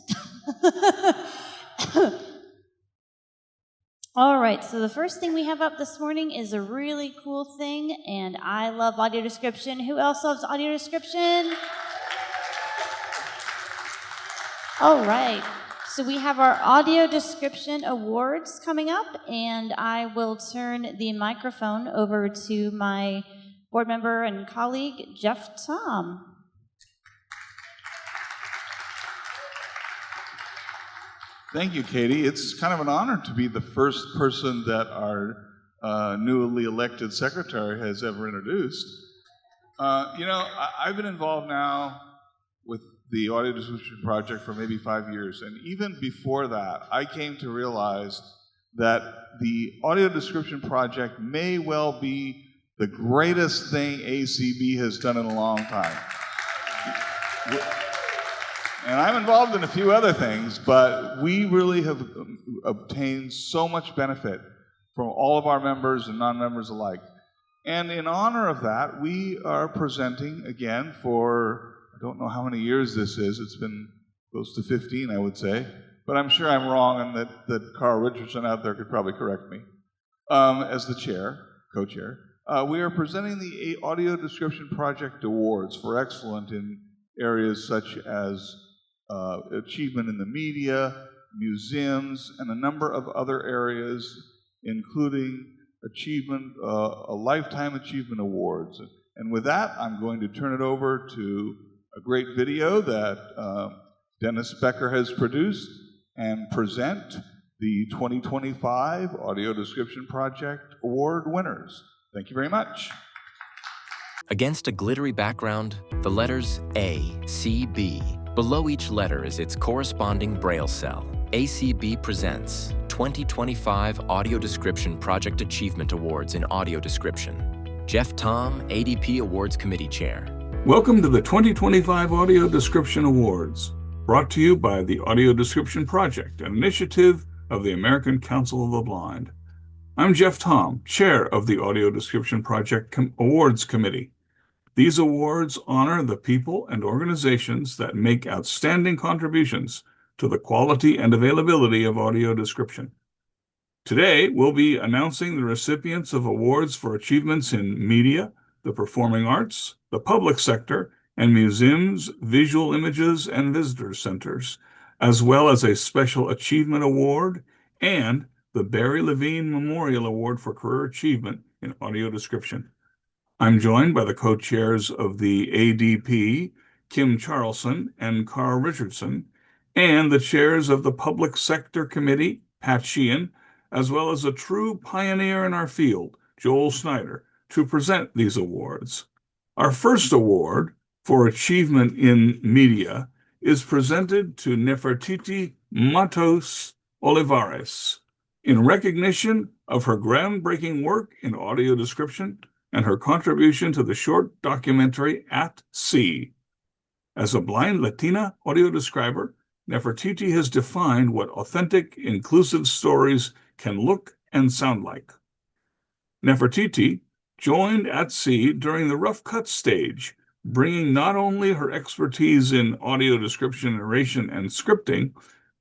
All right, so the first thing we have up this morning is a really cool thing, and I love audio description. Who else loves audio description? All right, so we have our audio description awards coming up, and I will turn the microphone over to my board member and colleague, Jeff Tom. Thank you, Katie. It's kind of an honor to be the first person that our newly elected secretary has ever introduced. I've been involved now with the Audio Description Project for maybe 5 years, and even before that, I came to realize that the Audio Description Project may well be the greatest thing ACB has done in a long time. And I'm involved in a few other things, but we really have obtained so much benefit from all of our members and non-members alike. And in honor of that, we are presenting again for, I don't know how many years this is, it's been close to 15, I would say, but I'm sure I'm wrong and that Carl Richardson out there could probably correct me. As the co-chair, we are presenting the Audio Description Project Awards for excellence in areas such as achievement in the media, museums, and a number of other areas, including achievement, a Lifetime Achievement Awards. And with that, I'm going to turn it over to a great video that Dennis Becker has produced and present the 2025 Audio Description Project Award winners. Thank you very much. Against a glittery background, the letters A, C, B. Below each letter is its corresponding Braille cell. ACB presents 2025 Audio Description Project Achievement Awards in Audio Description. Jeff Tom, ADP Awards Committee Chair. Welcome to the 2025 Audio Description Awards, brought to you by the Audio Description Project, an initiative of the American Council of the Blind. I'm Jeff Tom, Chair of the Audio Description Project Awards Committee. These awards honor the people and organizations that make outstanding contributions to the quality and availability of audio description. Today, we'll be announcing the recipients of awards for achievements in media, the performing arts, the public sector, and museums, visual images, and visitor centers, as well as a Special Achievement Award and the Barry Levine Memorial Award for Career Achievement in Audio Description. I'm joined by the co-chairs of the ADP, Kim Charlson and Carl Richardson, and the chairs of the Public Sector Committee, Pat Sheehan, as well as a true pioneer in our field, Joel Snyder, to present these awards. Our first award for achievement in media is presented to Nefertiti Matos Olivares in recognition of her groundbreaking work in audio description and her contribution to the short documentary At Sea. As a blind Latina audio describer, Nefertiti has defined what authentic, inclusive stories can look and sound like. Nefertiti joined At Sea during the rough cut stage, bringing not only her expertise in audio description, narration, and scripting,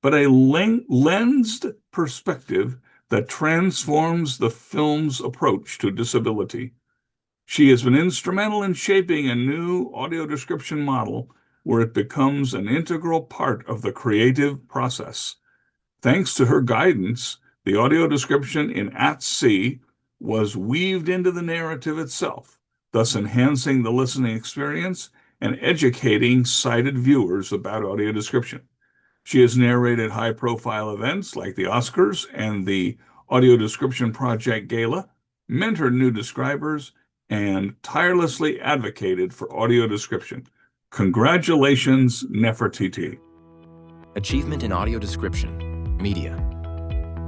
but a lensed perspective that transforms the film's approach to disability. She has been instrumental in shaping a new audio description model where it becomes an integral part of the creative process. Thanks to her guidance, the audio description in At Sea was weaved into the narrative itself, thus enhancing the listening experience and educating sighted viewers about audio description. She has narrated high-profile events like the Oscars and the Audio Description Project Gala, mentored new describers, and tirelessly advocated for audio description. Congratulations, Nefertiti. Achievement in Audio Description, Media.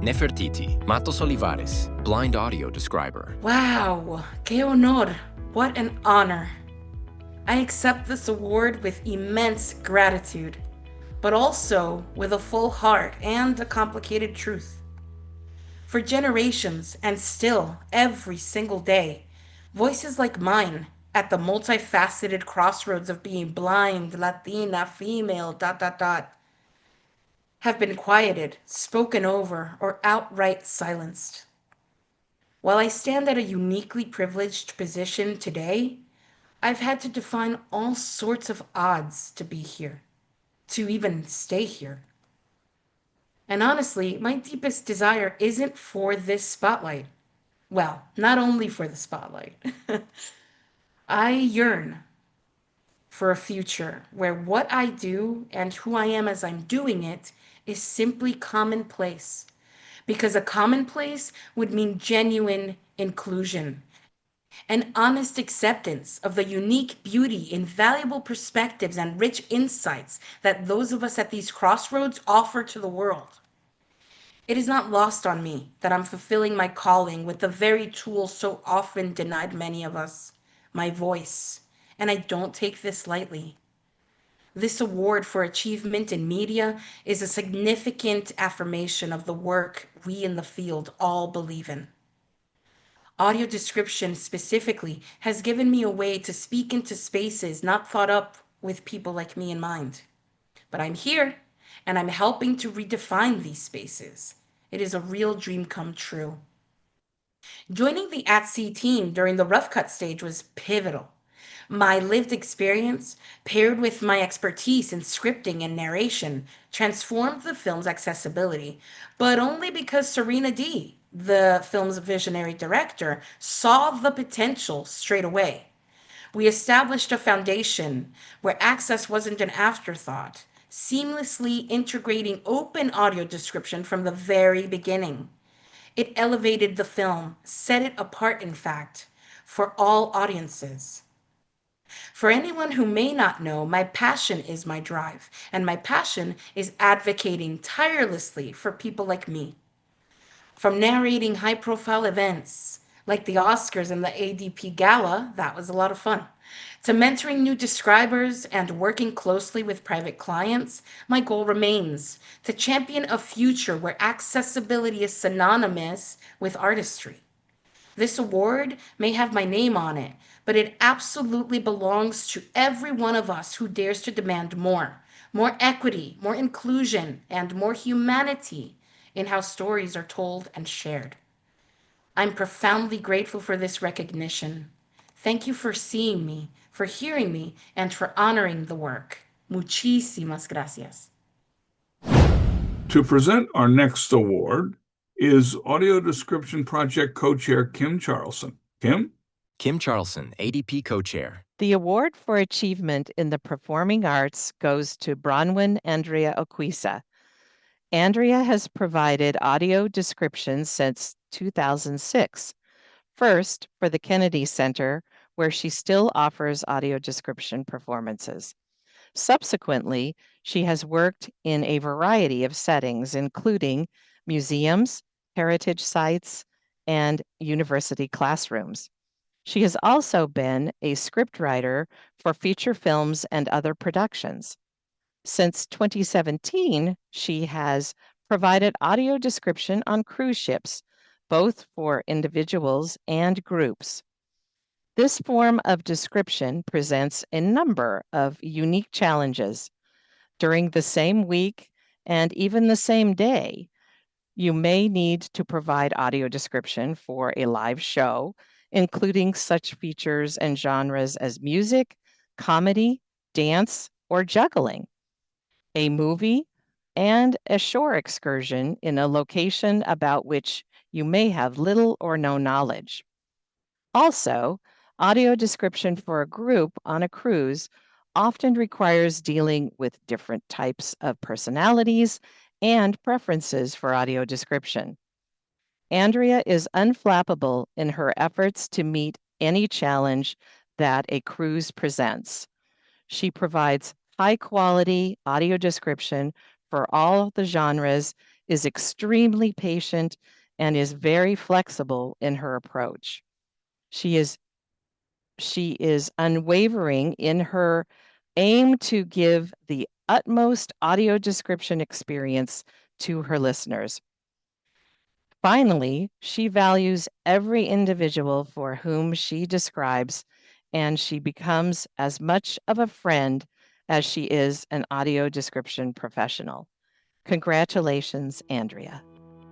Nefertiti, Matos Olivares, Blind Audio Describer. Wow, qué honor. What an honor. I accept this award with immense gratitude, but also with a full heart and a complicated truth. For generations, and still every single day, voices like mine, at the multifaceted crossroads of being blind, Latina, female, ... have been quieted, spoken over, or outright silenced. While I stand at a uniquely privileged position today, I've had to define all sorts of odds to be here, to even stay here. And honestly, my deepest desire isn't for this spotlight. Well, not only for the spotlight. I yearn for a future where what I do and who I am as I'm doing it is simply commonplace. Because a commonplace would mean genuine inclusion, an honest acceptance of the unique beauty, invaluable perspectives, and rich insights that those of us at these crossroads offer to the world. It is not lost on me that I'm fulfilling my calling with the very tool so often denied many of us, my voice, and I don't take this lightly. This award for achievement in media is a significant affirmation of the work we in the field all believe in. Audio description specifically has given me a way to speak into spaces not thought up with people like me in mind. But I'm here, and I'm helping to redefine these spaces. It is a real dream come true. Joining the ACB team during the rough cut stage was pivotal. My lived experience, paired with my expertise in scripting and narration, transformed the film's accessibility, but only because Serena D., the film's visionary director, saw the potential straight away. We established a foundation where access wasn't an afterthought, seamlessly integrating open audio description from the very beginning. It elevated the film, set it apart, in fact, for all audiences. For anyone who may not know, my passion is my drive, and my passion is advocating tirelessly for people like me. From narrating high-profile events, like the Oscars and the ADP Gala, that was a lot of fun, to mentoring new describers and working closely with private clients, my goal remains to champion a future where accessibility is synonymous with artistry. This award may have my name on it, but it absolutely belongs to every one of us who dares to demand more equity, more inclusion, and more humanity in how stories are told and shared. I'm profoundly grateful for this recognition. Thank you for seeing me, for hearing me, and for honoring the work. Muchísimas gracias. To present our next award is Audio Description Project Co-Chair Kim Charlson. Kim? Kim Charlson, ADP Co-Chair. The award for achievement in the performing arts goes to Bronwyn Andrea Oquisa. Andrea has provided audio description since 2006. First, for the Kennedy Center, where she still offers audio description performances. Subsequently, she has worked in a variety of settings, including museums, heritage sites, and university classrooms. She has also been a scriptwriter for feature films and other productions. Since 2017, she has provided audio description on cruise ships, both for individuals and groups. This form of description presents a number of unique challenges. During the same week and even the same day, you may need to provide audio description for a live show, including such features and genres as music, comedy, dance, or juggling, a movie, and a shore excursion in a location about which you may have little or no knowledge. Also, audio description for a group on a cruise often requires dealing with different types of personalities and preferences for audio description. Andrea is unflappable in her efforts to meet any challenge that a cruise presents. She provides high-quality audio description for all the genres, is extremely patient, and is very flexible in her approach. She is unwavering in her aim to give the utmost audio description experience to her listeners. Finally, she values every individual for whom she describes, and she becomes as much of a friend as she is an audio description professional. Congratulations, Andrea.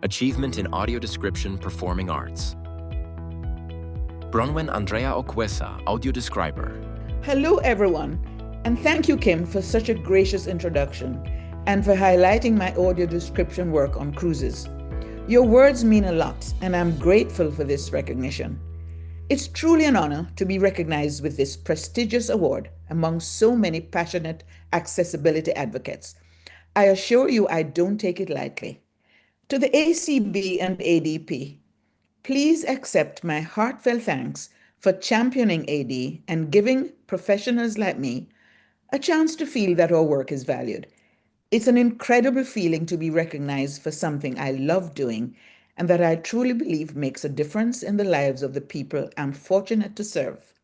Achievement in Audio Description Performing Arts. Bronwyn Andrea Okwesa, Audio Describer. Hello, everyone, and thank you, Kim, for such a gracious introduction and for highlighting my audio description work on cruises. Your words mean a lot, and I'm grateful for this recognition. It's truly an honor to be recognized with this prestigious award among so many passionate accessibility advocates. I assure you I don't take it lightly. To the ACB and ADP, please accept my heartfelt thanks for championing AD and giving professionals like me a chance to feel that our work is valued. It's an incredible feeling to be recognized for something I love doing and that I truly believe makes a difference in the lives of the people I'm fortunate to serve.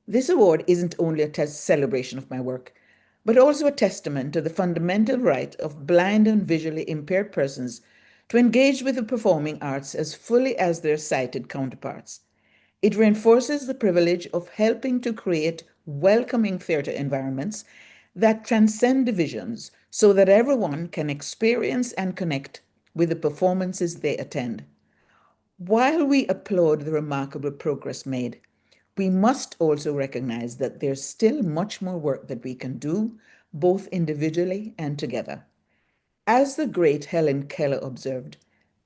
This award isn't only a celebration of my work, but also a testament to the fundamental right of blind and visually impaired persons to engage with the performing arts as fully as their sighted counterparts. It reinforces the privilege of helping to create welcoming theater environments that transcend divisions so that everyone can experience and connect with the performances they attend. While we applaud the remarkable progress made, we must also recognize that there's still much more work that we can do, both individually and together. As the great Helen Keller observed,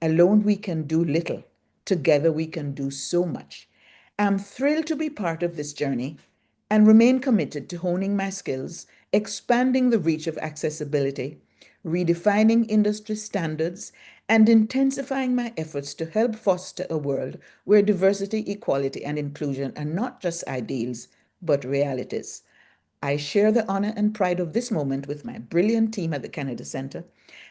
alone we can do little, together we can do so much. I'm thrilled to be part of this journey and remain committed to honing my skills, expanding the reach of accessibility, redefining industry standards, and intensifying my efforts to help foster a world where diversity, equality, and inclusion are not just ideals, but realities. I share the honor and pride of this moment with my brilliant team at the Kennedy Center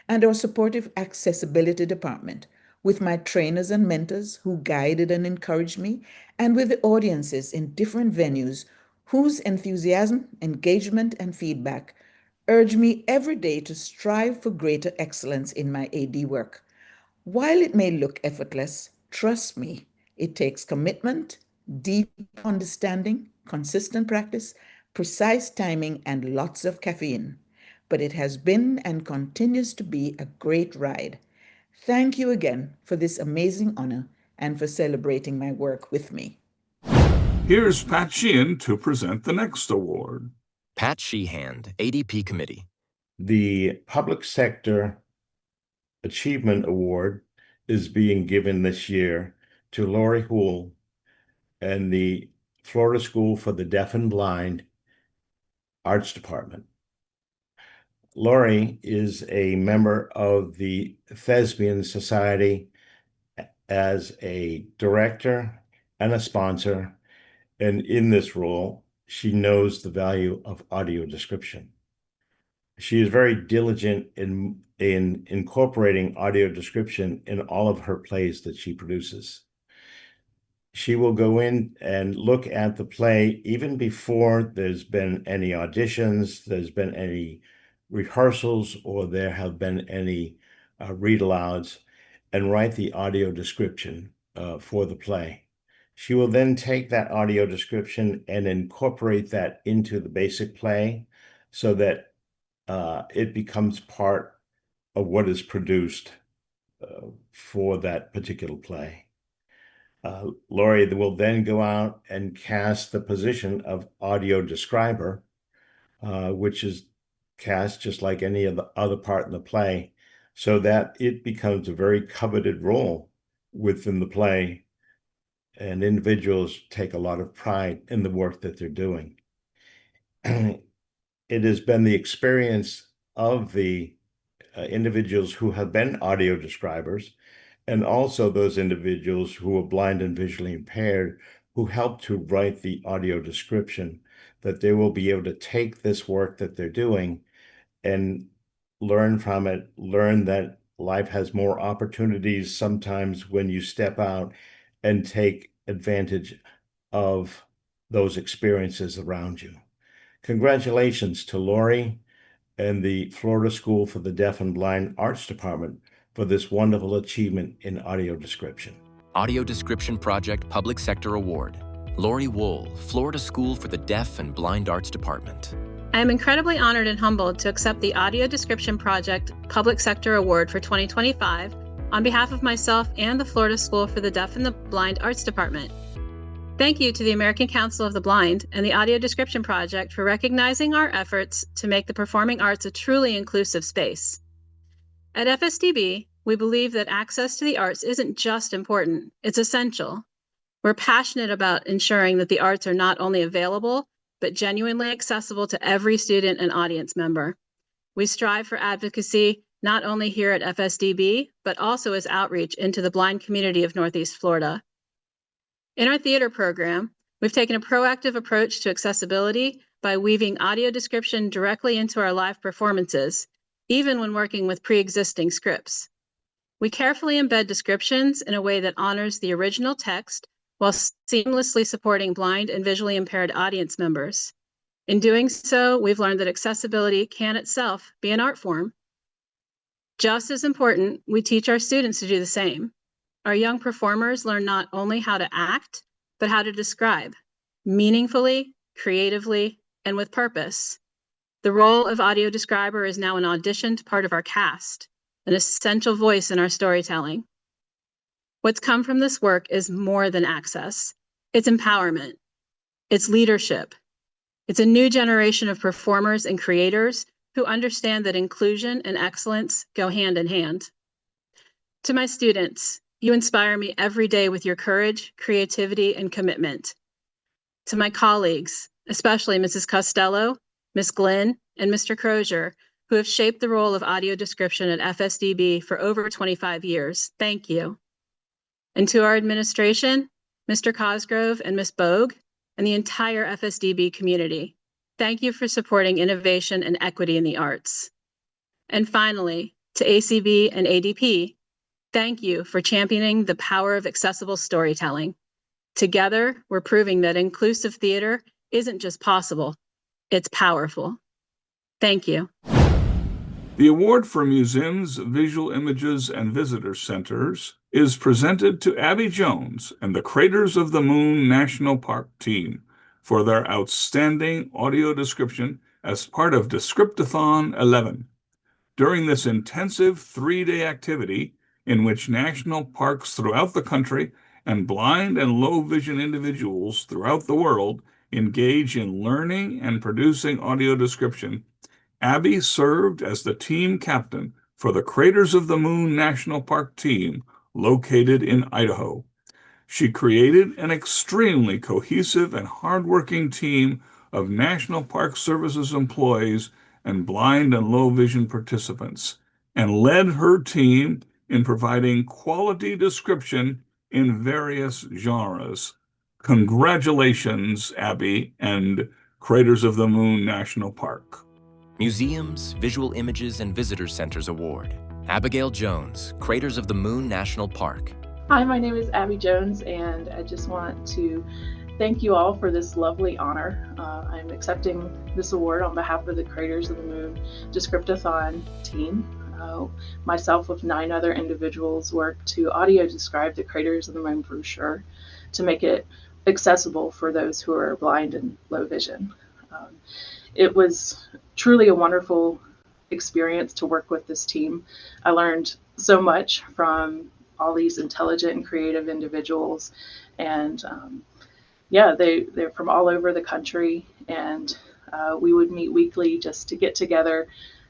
and our supportive accessibility department, with my trainers and mentors who guided and encouraged me, and with the audiences in different venues whose enthusiasm, engagement, and feedback urge me every day to strive for greater excellence in my AD work. While it may look effortless, trust me, it takes commitment, deep understanding, consistent practice, precise timing, and lots of caffeine. But it has been and continues to be a great ride. Thank you again for this amazing honor and for celebrating my work with me. Here's Pat Sheehan to present the next award. Pat Sheehan, ADP Committee. The Public Sector Achievement Award is being given this year to Lori Houle and the Florida School for the Deaf and Blind Arts Department. Lori is a member of the Thespian Society as a director and a sponsor, and in this role, she knows the value of audio description. She is very diligent in incorporating audio description in all of her plays that she produces. She will go in and look at the play even before there's been any auditions, there's been any rehearsals, or there have been any read-alouds, and write the audio description for the play. She will then take that audio description and incorporate that into the basic play so that it becomes part of what is produced for that particular play. Lori will then go out and cast the position of audio describer, which is cast just like any of the other part in the play, so that it becomes a very coveted role within the play, and individuals take a lot of pride in the work that they're doing. It has been the experience of the individuals who have been audio describers, and also those individuals who are blind and visually impaired, who help to write the audio description, that they will be able to take this work that they're doing and learn from it, learn that life has more opportunities sometimes when you step out and take advantage of those experiences around you. Congratulations to Lori and the Florida School for the Deaf and Blind Arts Department for this wonderful achievement in audio description. Audio Description Project Public Sector Award. Lori Wool, Florida School for the Deaf and Blind Arts Department. I am incredibly honored and humbled to accept the Audio Description Project Public Sector Award for 2025 on behalf of myself and the Florida School for the Deaf and the Blind Arts Department. Thank you to the American Council of the Blind and the Audio Description Project for recognizing our efforts to make the performing arts a truly inclusive space. At FSDB, we believe that access to the arts isn't just important, it's essential. We're passionate about ensuring that the arts are not only available, but genuinely accessible to every student and audience member. We strive for advocacy not only here at FSDB, but also as outreach into the blind community of Northeast Florida. In our theater program, we've taken a proactive approach to accessibility by weaving audio description directly into our live performances, even when working with pre-existing scripts. We carefully embed descriptions in a way that honors the original text while seamlessly supporting blind and visually impaired audience members. In doing so, we've learned that accessibility can itself be an art form. Just as important, we teach our students to do the same. Our young performers learn not only how to act, but how to describe, meaningfully, creatively, and with purpose. The role of audio describer is now an auditioned part of our cast, an essential voice in our storytelling. What's come from this work is more than access. It's empowerment. It's leadership. It's a new generation of performers and creators who understand that inclusion and excellence go hand in hand. To my students, you inspire me every day with your courage, creativity, and commitment. To my colleagues, especially Mrs. Costello, Ms. Glenn, and Mr. Crozier, who have shaped the role of audio description at FSDB for over 25 years, thank you. And to our administration, Mr. Cosgrove and Ms. Bogue, and the entire FSDB community, thank you for supporting innovation and equity in the arts. And finally, to ACB and ADP, thank you for championing the power of accessible storytelling. Together, we're proving that inclusive theater isn't just possible, it's powerful. Thank you. The award for museums, visual images, and visitor centers is presented to Abby Jones and the Craters of the Moon National Park team for their outstanding audio description as part of Descriptathon 11. During this intensive 3-day activity, in which national parks throughout the country and blind and low vision individuals throughout the world engage in learning and producing audio description, Abby served as the team captain for the Craters of the Moon National Park team located in Idaho. She created an extremely cohesive and hardworking team of National Park Services employees and blind and low vision participants, and led her team in providing quality description in various genres. Congratulations, Abby and Craters of the Moon National Park. Museums, Visual Images, and Visitor Centers Award. Abigail Jones, Craters of the Moon National Park. Hi, my name is Abby Jones, and I just want to thank you all for this lovely honor. I'm accepting this award on behalf of the Craters of the Moon Descriptathon team. Myself with 9 other individuals worked to audio describe the Craters of the Moon brochure to make it accessible for those who are blind and low vision. It was truly a wonderful experience to work with this team. I learned so much from all these intelligent and creative individuals, and they're from all over the country, and we would meet weekly just to get together,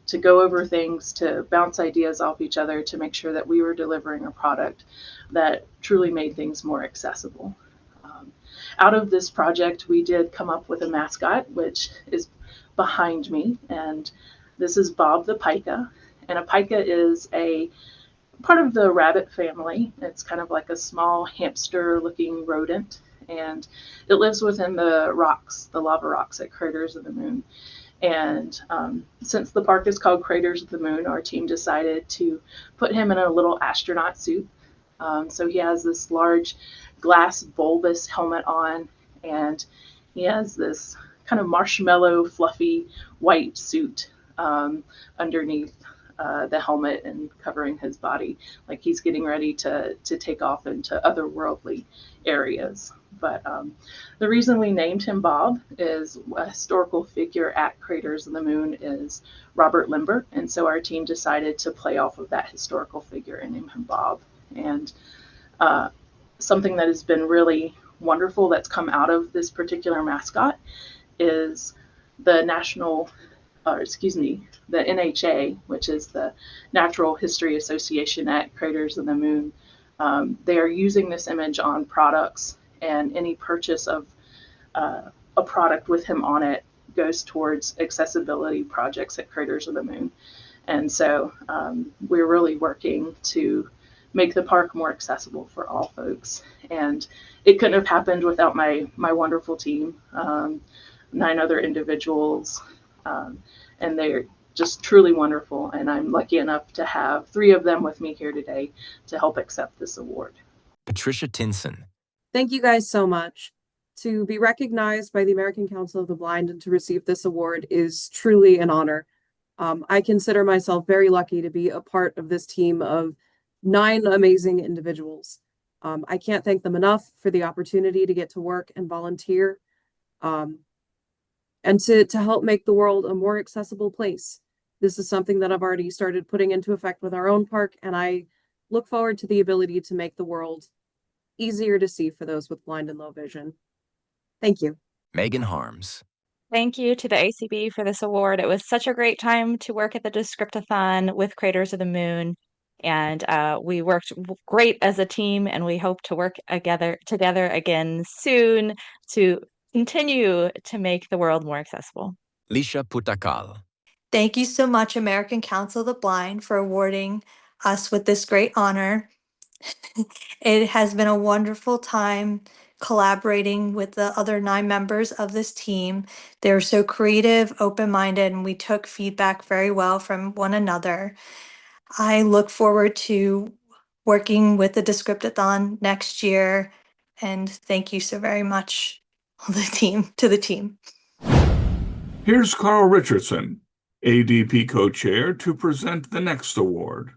to go over things, to bounce ideas off each other, to make sure that we were delivering a product that truly made things more accessible. Out of this project, we did come up with a mascot, which is behind me, and this is Bob the Pika. And a pika is a part of the rabbit family. It's kind of like a small hamster-looking rodent, and it lives within the rocks, the lava rocks at Craters of the Moon. And since the park is called Craters of the Moon, our team decided to put him in a little astronaut suit. So he has this large glass bulbous helmet on, and he has this kind of marshmallow, fluffy white suit underneath the helmet and covering his body, like he's getting ready to take off into otherworldly areas. But the reason we named him Bob is a historical figure at Craters of the Moon is Robert Limber, and so our team decided to play off of that historical figure and name him Bob. And something that has been really wonderful that's come out of this particular mascot is the the NHA, which is the Natural History Association at Craters of the Moon. They are using this image on products, and any purchase of a product with him on it goes towards accessibility projects at Craters of the Moon. And so we're really working to make the park more accessible for all folks. And it couldn't have happened without my wonderful team, 9 other individuals, and they're just truly wonderful. And I'm lucky enough to have 3 of them with me here today to help accept this award. Patricia Tinson. Thank you guys so much. To be recognized by the American Council of the Blind and to receive this award is truly an honor. I consider myself very lucky to be a part of this team of 9 amazing individuals. I can't thank them enough for the opportunity to get to work and volunteer, and to help make the world a more accessible place. This is something that I've already started putting into effect with our own park, and I look forward to the ability to make the world easier to see for those with blind and low vision. Thank you. Megan Harms. Thank you to the ACB for this award. It was such a great time to work at the Descriptathon with Craters of the Moon, and we worked great as a team, and we hope to work together again soon to continue to make the world more accessible. Lisha Putakal. Thank you so much, American Council of the Blind, for awarding us with this great honor. It has been a wonderful time collaborating with the other 9 members of this team. They were so creative, open-minded, and we took feedback very well from one another. I look forward to working with the Descriptathon next year, and thank you so very much to the team. Here's Carl Richardson, ADP co-chair, to present the next award.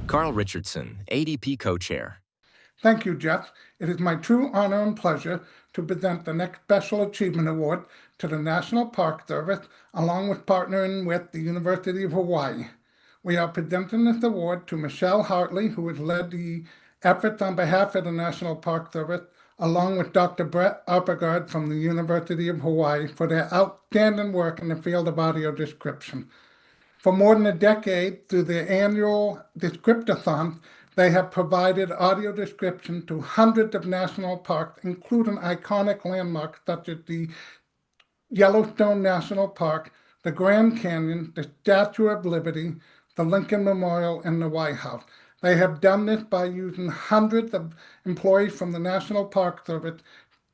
Carl Richardson, ADP co-chair. Thank you, Jeff. It is my true honor and pleasure to present the next Special Achievement Award to the National Park Service, along with partnering with the University of Hawaii. We are presenting this award to Michelle Hartley, who has led the efforts on behalf of the National Park Service, along with Dr. Brett Oppergard from the University of Hawaii, for their outstanding work in the field of audio description. For more than a decade, through the annual Descriptathon, they have provided audio description to hundreds of national parks, including iconic landmarks such as the Yellowstone National Park, the Grand Canyon, the Statue of Liberty, the Lincoln Memorial, and the White House. They have done this by using hundreds of employees from the National Park Service,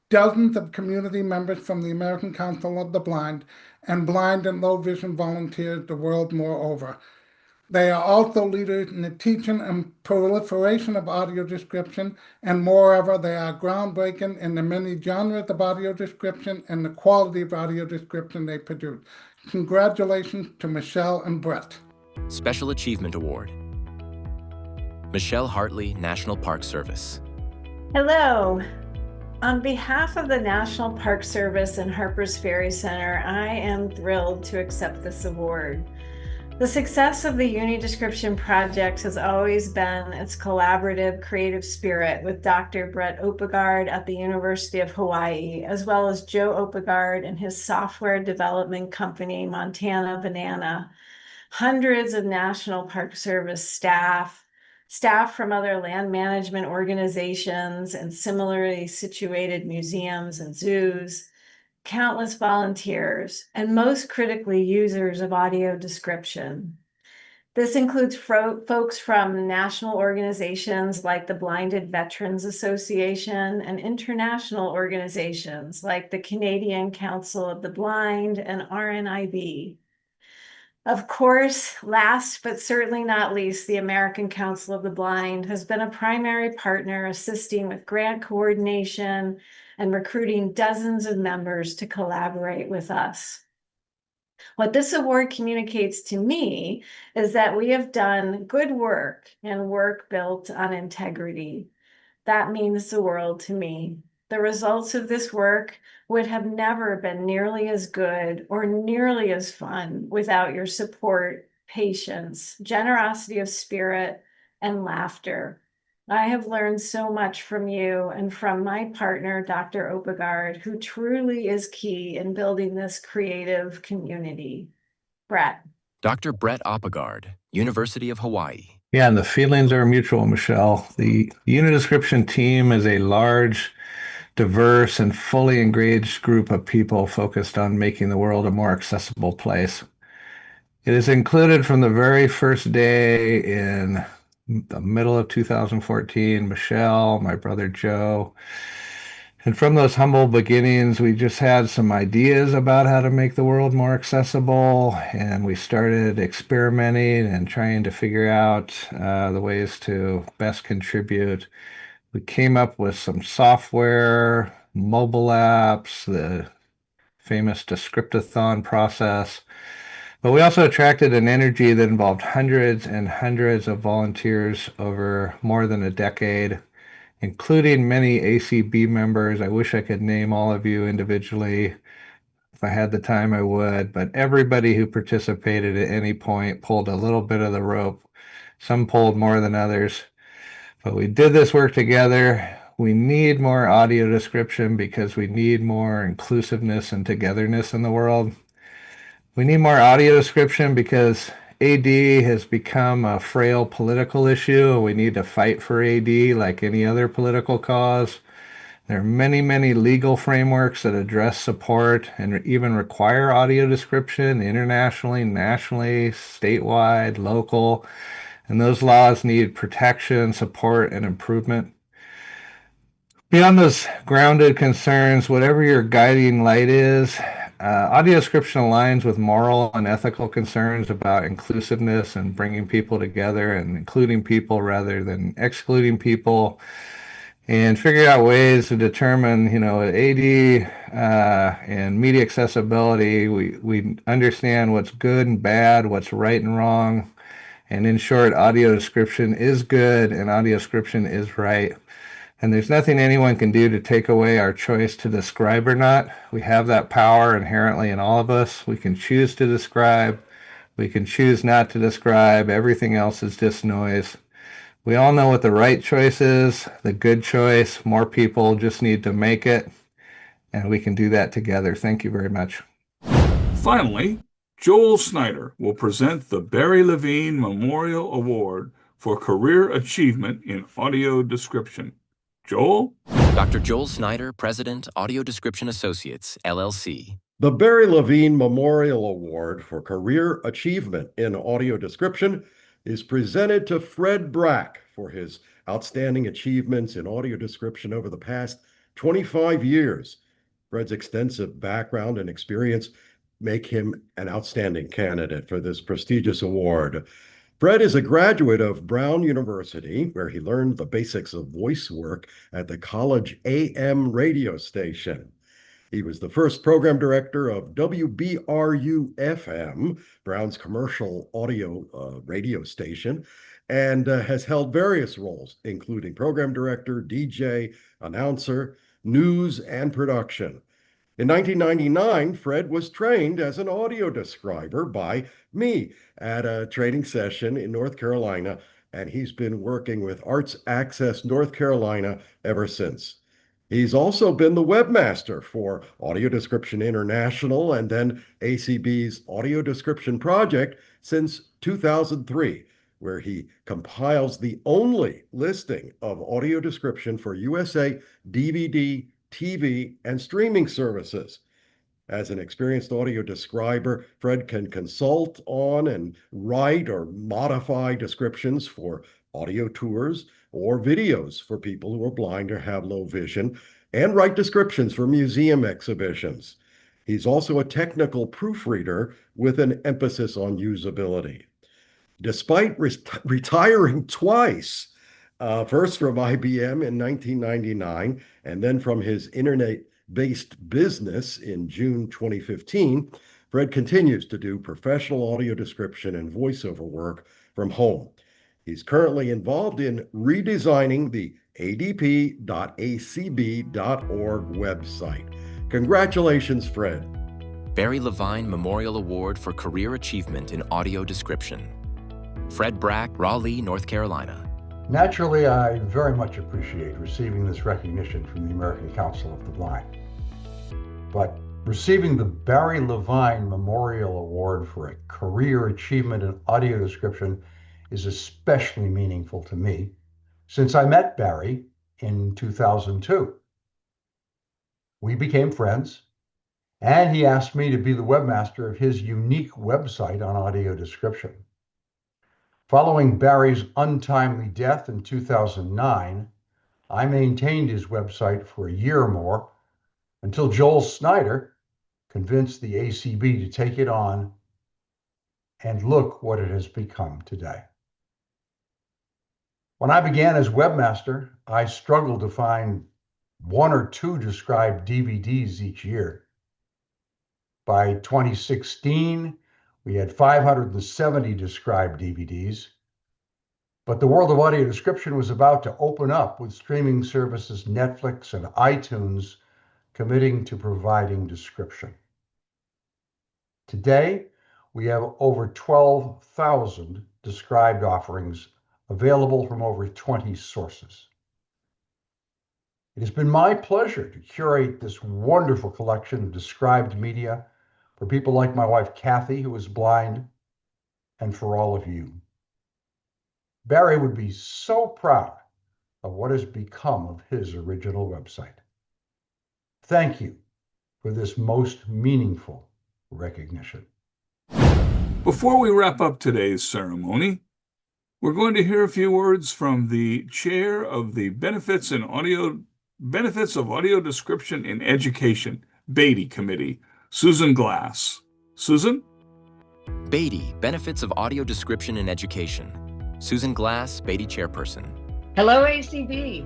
dozens of community members from the American Council of the Blind, and blind and low vision volunteers the world over. They are also leaders in the teaching and proliferation of audio description, and moreover, they are groundbreaking in the many genres of audio description and the quality of audio description they produce. Congratulations to Michelle and Brett. Special Achievement Award. Michelle Hartley, National Park Service. Hello. On behalf of the National Park Service and Harpers Ferry Center, I am thrilled to accept this award. The success of the Uni Description Project has always been its collaborative, creative spirit with Dr. Brett Oppergard at the University of Hawaii, as well as Joe Oppergard and his software development company, Montana Banana, hundreds of National Park Service staff from other land management organizations and similarly situated museums and zoos, countless volunteers, and most critically, users of audio description. This includes folks from national organizations like the Blinded Veterans Association and international organizations like the Canadian Council of the Blind and RNIB. Of course, last but certainly not least, the American Council of the Blind has been a primary partner assisting with grant coordination and recruiting dozens of members to collaborate with us. What this award communicates to me is that we have done good work and work built on integrity. That means the world to me. The results of this work would have never been nearly as good or nearly as fun without your support, patience, generosity of spirit, and laughter. I have learned so much from you and from my partner, Dr. Opegard, who truly is key in building this creative community. Brett. Dr. Brett Opegard, University of Hawaii. Yeah, and the feelings are mutual, Michelle. The unit description team is a large, diverse, and fully engaged group of people focused on making the world a more accessible place. It is included from the very first day in the middle of 2014, Michelle, my brother Joe. And from those humble beginnings, we just had some ideas about how to make the world more accessible, and we started experimenting and trying to figure out the ways to best contribute. We came up with some software, mobile apps, the famous Descriptathon process. But we also attracted an energy that involved hundreds and hundreds of volunteers over more than a decade, including many ACB members. I wish I could name all of you individually. If I had the time, I would. But everybody who participated at any point pulled a little bit of the rope. Some pulled more than others. But we did this work together. We need more audio description because we need more inclusiveness and togetherness in the world. We need more audio description because AD has become a frail political issue, and we need to fight for AD like any other political cause. There are many, many legal frameworks that address support and even require audio description internationally, nationally, statewide, local, and those laws need protection, support, and improvement. Beyond those grounded concerns, whatever your guiding light is, audio description aligns with moral and ethical concerns about inclusiveness and bringing people together and including people rather than excluding people, and figure out ways to determine, AD and media accessibility. We understand what's good and bad, what's right and wrong, and in short, audio description is good and audio description is right. And there's nothing anyone can do to take away our choice to describe or not. We have that power inherently in all of us. We can choose to describe. We can choose not to describe. Everything else is just noise. We all know what the right choice is, the good choice. More people just need to make it, and we can do that together. Thank you very much. Finally, Joel Snyder will present the Barry Levine Memorial Award for Career Achievement in Audio Description. Joel? Dr. Joel Snyder, President, Audio Description Associates, LLC. The Barry Levine Memorial Award for Career Achievement in Audio Description is presented to Fred Brack for his outstanding achievements in audio description over the past 25 years. Fred's extensive background and experience make him an outstanding candidate for this prestigious award. Fred is a graduate of Brown University, where he learned the basics of voice work at the college AM radio station. He was the first program director of WBRU-FM, Brown's commercial audio radio station, and has held various roles, including program director, DJ, announcer, news, and production. In 1999, Fred was trained as an audio describer by me at a training session in North Carolina, and he's been working with Arts Access North Carolina ever since. He's also been the webmaster for Audio Description International and then ACB's Audio Description Project since 2003, where he compiles the only listing of audio description for USA DVD, TV, and streaming services. As an experienced audio describer, Fred can consult on and write or modify descriptions for audio tours or videos for people who are blind or have low vision, and write descriptions for museum exhibitions. He's also a technical proofreader with an emphasis on usability. Despite retiring twice, first from IBM in 1999 and then from his internet-based business in June 2015, Fred continues to do professional audio description and voiceover work from home. He's currently involved in redesigning the adp.acb.org website. Congratulations, Fred. Barry Levine Memorial Award for Career Achievement in Audio Description. Fred Brack, Raleigh, North Carolina. Naturally, I very much appreciate receiving this recognition from the American Council of the Blind. But receiving the Barry Levine Memorial Award for a Career Achievement in Audio Description is especially meaningful to me, since I met Barry in 2002. We became friends, and he asked me to be the webmaster of his unique website on audio description. Following Barry's untimely death in 2009, I maintained his website for a year or more until Joel Snyder convinced the ACB to take it on, and look what it has become today. When I began as webmaster, I struggled to find 1 or 2 described DVDs each year. By 2016, we had 570 described DVDs, but the world of audio description was about to open up with streaming services Netflix and iTunes committing to providing description. Today, we have over 12,000 described offerings available from over 20 sources. It has been my pleasure to curate this wonderful collection of described media for people like my wife, Kathy, who is blind, and for all of you. Barry would be so proud of what has become of his original website. Thank you for this most meaningful recognition. Before we wrap up today's ceremony, we're going to hear a few words from the chair of the Benefits of Audio Description in Education, Beatty Committee, Susan Glass. Susan? Beatty, Benefits of Audio Description in Education. Susan Glass, Beatty Chairperson. Hello, ACB.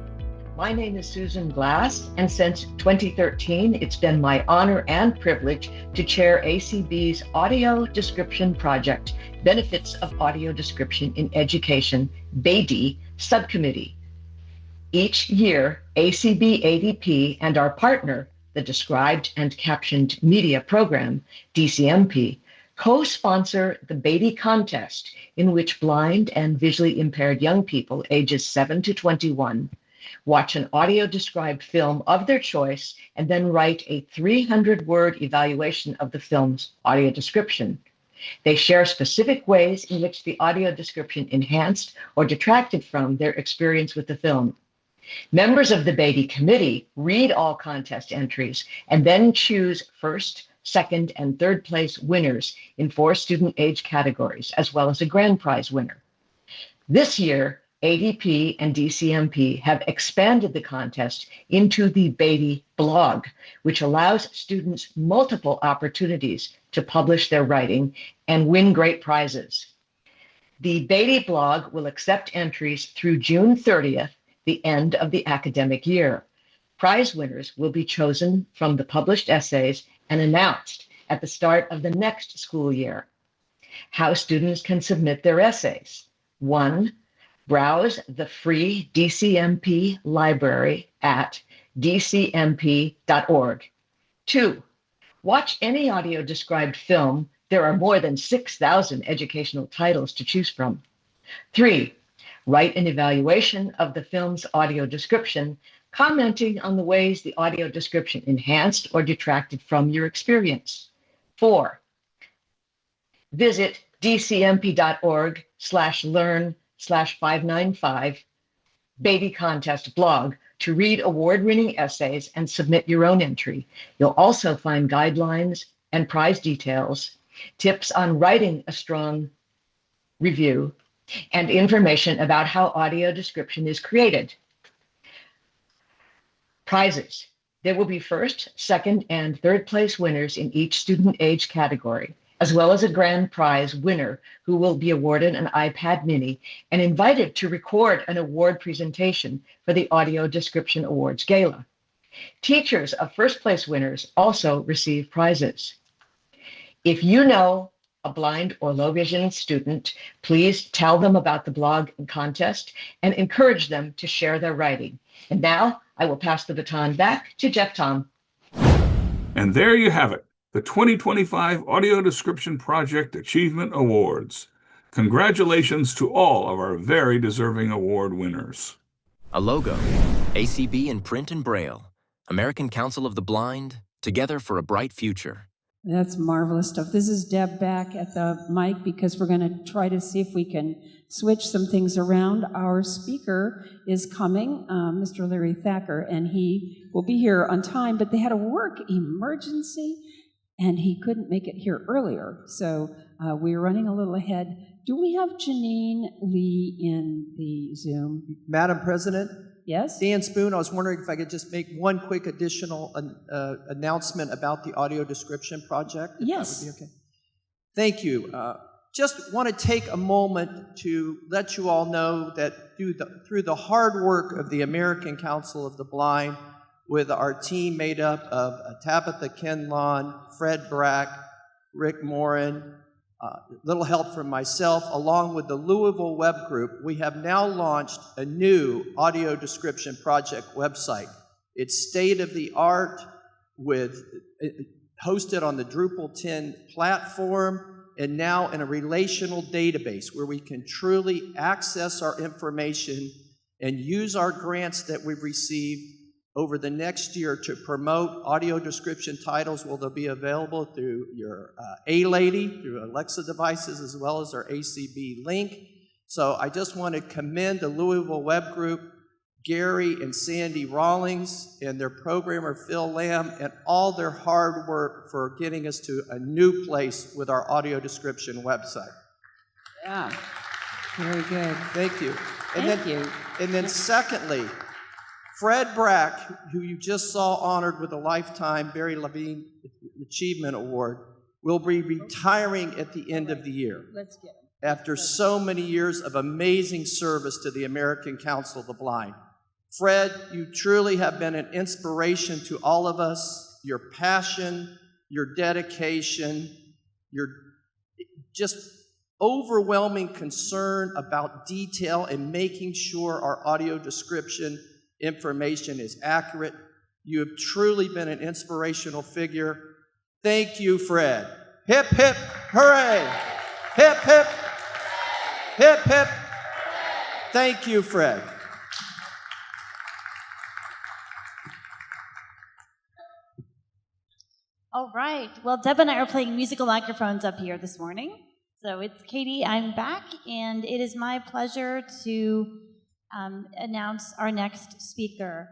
My name is Susan Glass, and since 2013, it's been my honor and privilege to chair ACB's Audio Description Project, Benefits of Audio Description in Education, Beatty Subcommittee. Each year, ACB ADP and our partner, the Described and Captioned Media Program, DCMP, co-sponsor the Beatty Contest, in which blind and visually impaired young people ages 7 to 21 watch an audio-described film of their choice and then write a 300-word evaluation of the film's audio description. They share specific ways in which the audio description enhanced or detracted from their experience with the film. Members of the Beatty Committee read all contest entries and then choose first, second, and third place winners in 4 student age categories, as well as a grand prize winner. This year, ADP and DCMP have expanded the contest into the Beatty blog, which allows students multiple opportunities to publish their writing and win great prizes. The Beatty blog will accept entries through June 30th, the end of the academic year. Prize winners will be chosen from the published essays and announced at the start of the next school year. How students can submit their essays. 1. Browse the free DCMP library at dcmp.org. 2. Watch any audio described film. There are more than 6,000 educational titles to choose from. 3. Write an evaluation of the film's audio description, commenting on the ways the audio description enhanced or detracted from your experience. 4. Visit dcmp.org/learn/595 Beatty Contest blog to read award-winning essays and submit your own entry. You'll also find guidelines and prize details, tips on writing a strong review, and information about how audio description is created. Prizes. There will be first, second, and third place winners in each student age category, as well as a grand prize winner who will be awarded an iPad mini and invited to record an award presentation for the Audio Description Awards Gala. Teachers of first place winners also receive prizes. If you know a blind or low vision student, please tell them about the blog and contest and encourage them to share their writing. And now I will pass the baton back to Jeff Tom. And there you have it, the 2025 Audio Description Project Achievement Awards. Congratulations to all of our very deserving award winners. A logo, ACB in print and braille, American Council of the Blind, together for a bright future. That's marvelous stuff. This is Deb back at the mic because we're going to try to see if we can switch some things around. Our speaker is coming, Mr. Larry Thacker, and he will be here on time, but they had a work emergency and he couldn't make it here earlier. So we're running a little ahead. Do we have Janine Lee in the Zoom? Madam President? Yes? Dan Spoon, I was wondering if I could just make one quick additional announcement about the audio description project. Yes. That would be okay. Thank you. Just want to take a moment to let you all know that through the hard work of the American Council of the Blind, with our team made up of Tabitha Kenlon, Fred Brack, Rick Morin, little help from myself, along with the Louisville Web Group, we have now launched a new audio description project website. It's state-of-the-art, hosted on the Drupal 10 platform, and now in a relational database where we can truly access our information and use our grants that we've received over the next year to promote audio description titles. Will they'll be available through your A-Lady, through Alexa devices, as well as our ACB link. So I just want to commend the Louisville Web Group, Gary and Sandy Rawlings, and their programmer Phil Lamb, and all their hard work for getting us to a new place with our audio description website. Yeah, very good. Thank you. Thank you. And then secondly, Fred Brack, who you just saw honored with a Lifetime Barry Levine Achievement Award, will be retiring at the end of the year. Let's get him. After so many years of amazing service to the American Council of the Blind. Fred, you truly have been an inspiration to all of us. Your passion, your dedication, your just overwhelming concern about detail and making sure our audio description information is accurate. You have truly been an inspirational figure. Thank you, Fred. Hip, hip, hooray! Hip, hip, hip, hip. Thank you, Fred. All right. Well, Deb and I are playing musical microphones up here this morning. So it's Katie, I'm back, and it is my pleasure to announce our next speaker.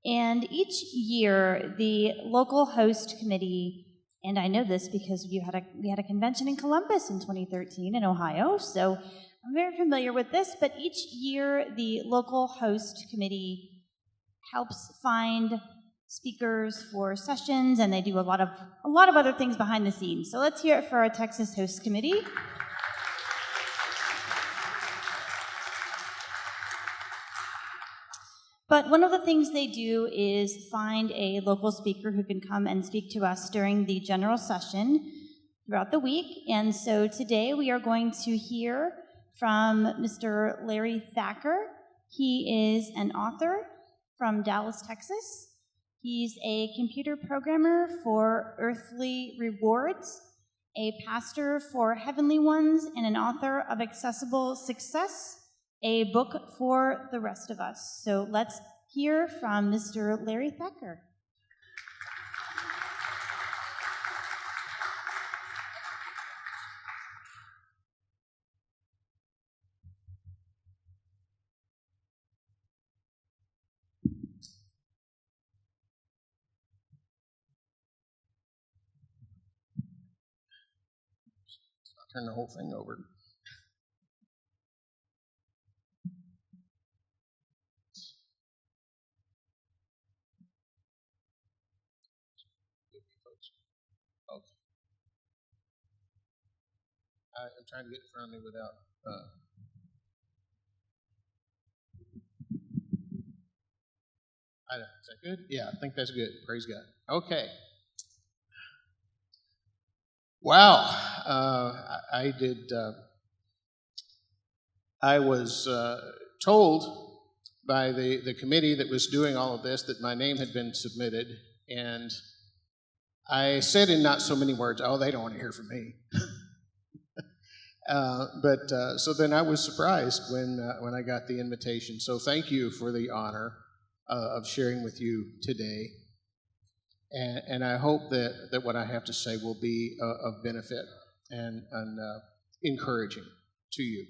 And each year, the local host committee, and I know this because we had a convention in Columbus in 2013 in Ohio, so I'm very familiar with this, but each year the local host committee helps find speakers for sessions, and they do a lot of other things behind the scenes. So let's hear it for our Texas Host Committee. But one of the things they do is find a local speaker who can come and speak to us during the general session throughout the week. And so today we are going to hear from Mr. Larry Thacker. He is an author from Dallas, Texas. He's a computer programmer for Earthly Rewards, a pastor for Heavenly Ones, and an author of Accessible Success, a book for the rest of us. So let's hear from Mr. Larry Thacker. turn the whole thing over. Okay. I'm trying to get in front of me without. Is that good? Yeah, I think that's good. Praise God. Okay. Wow. I was told by the committee that was doing all of this that my name had been submitted, and I said in not so many words, "Oh, they don't want to hear from me." So then I was surprised when I got the invitation. So thank you for the honor of sharing with you today. And I hope that what I have to say will be of benefit and encouraging to you.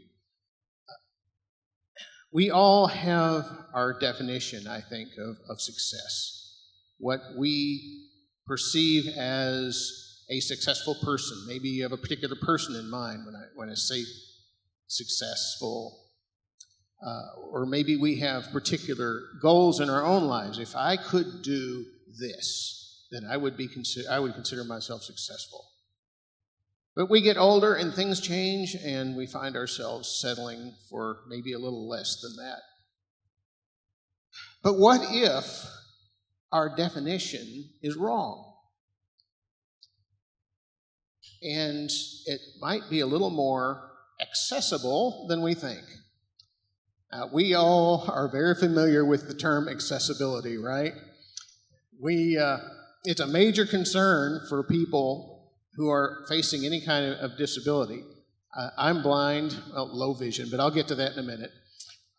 We all have our definition, I think, of success. What we perceive as a successful person. Maybe you have a particular person in mind when I say successful. Or maybe we have particular goals in our own lives. If I could do this, then I would consider myself successful. But we get older and things change, and we find ourselves settling for maybe a little less than that. But what if our definition is wrong? And it might be a little more accessible than we think. We all are very familiar with the term accessibility, right? It's a major concern for people who are facing any kind of disability. I'm blind, well, low vision, but I'll get to that in a minute.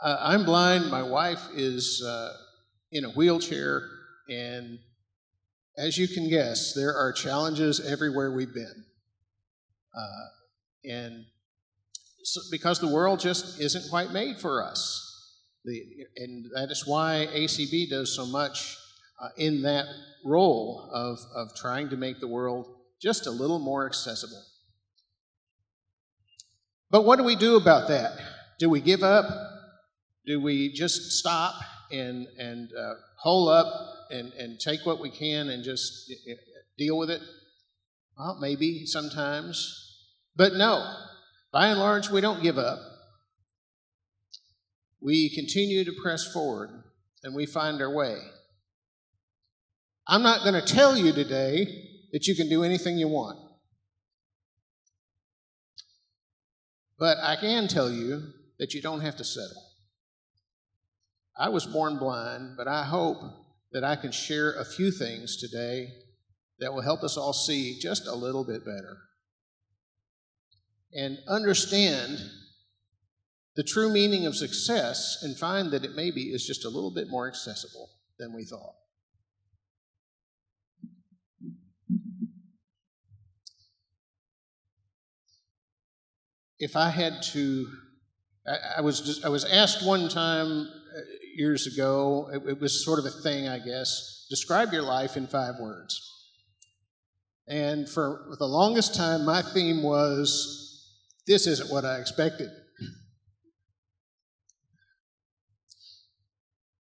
I'm blind. My wife is in a wheelchair, and as you can guess, there are challenges everywhere we've been. Because the world just isn't quite made for us. And that is why ACB does so much in that role of trying to make the world just a little more accessible. But what do we do about that? Do we give up? Do we just stop and hole up and take what we can and just deal with it? Well, maybe sometimes. But no, by and large, we don't give up. We continue to press forward, and we find our way. I'm not going to tell you today that you can do anything you want. But I can tell you that you don't have to settle. I was born blind, but I hope that I can share a few things today that will help us all see just a little bit better and understand the true meaning of success and find that it maybe is just a little bit more accessible than we thought. If I had to, I was asked one time years ago, it was sort of a thing, I guess, describe your life in 5 words. And for the longest time, my theme was, this isn't what I expected.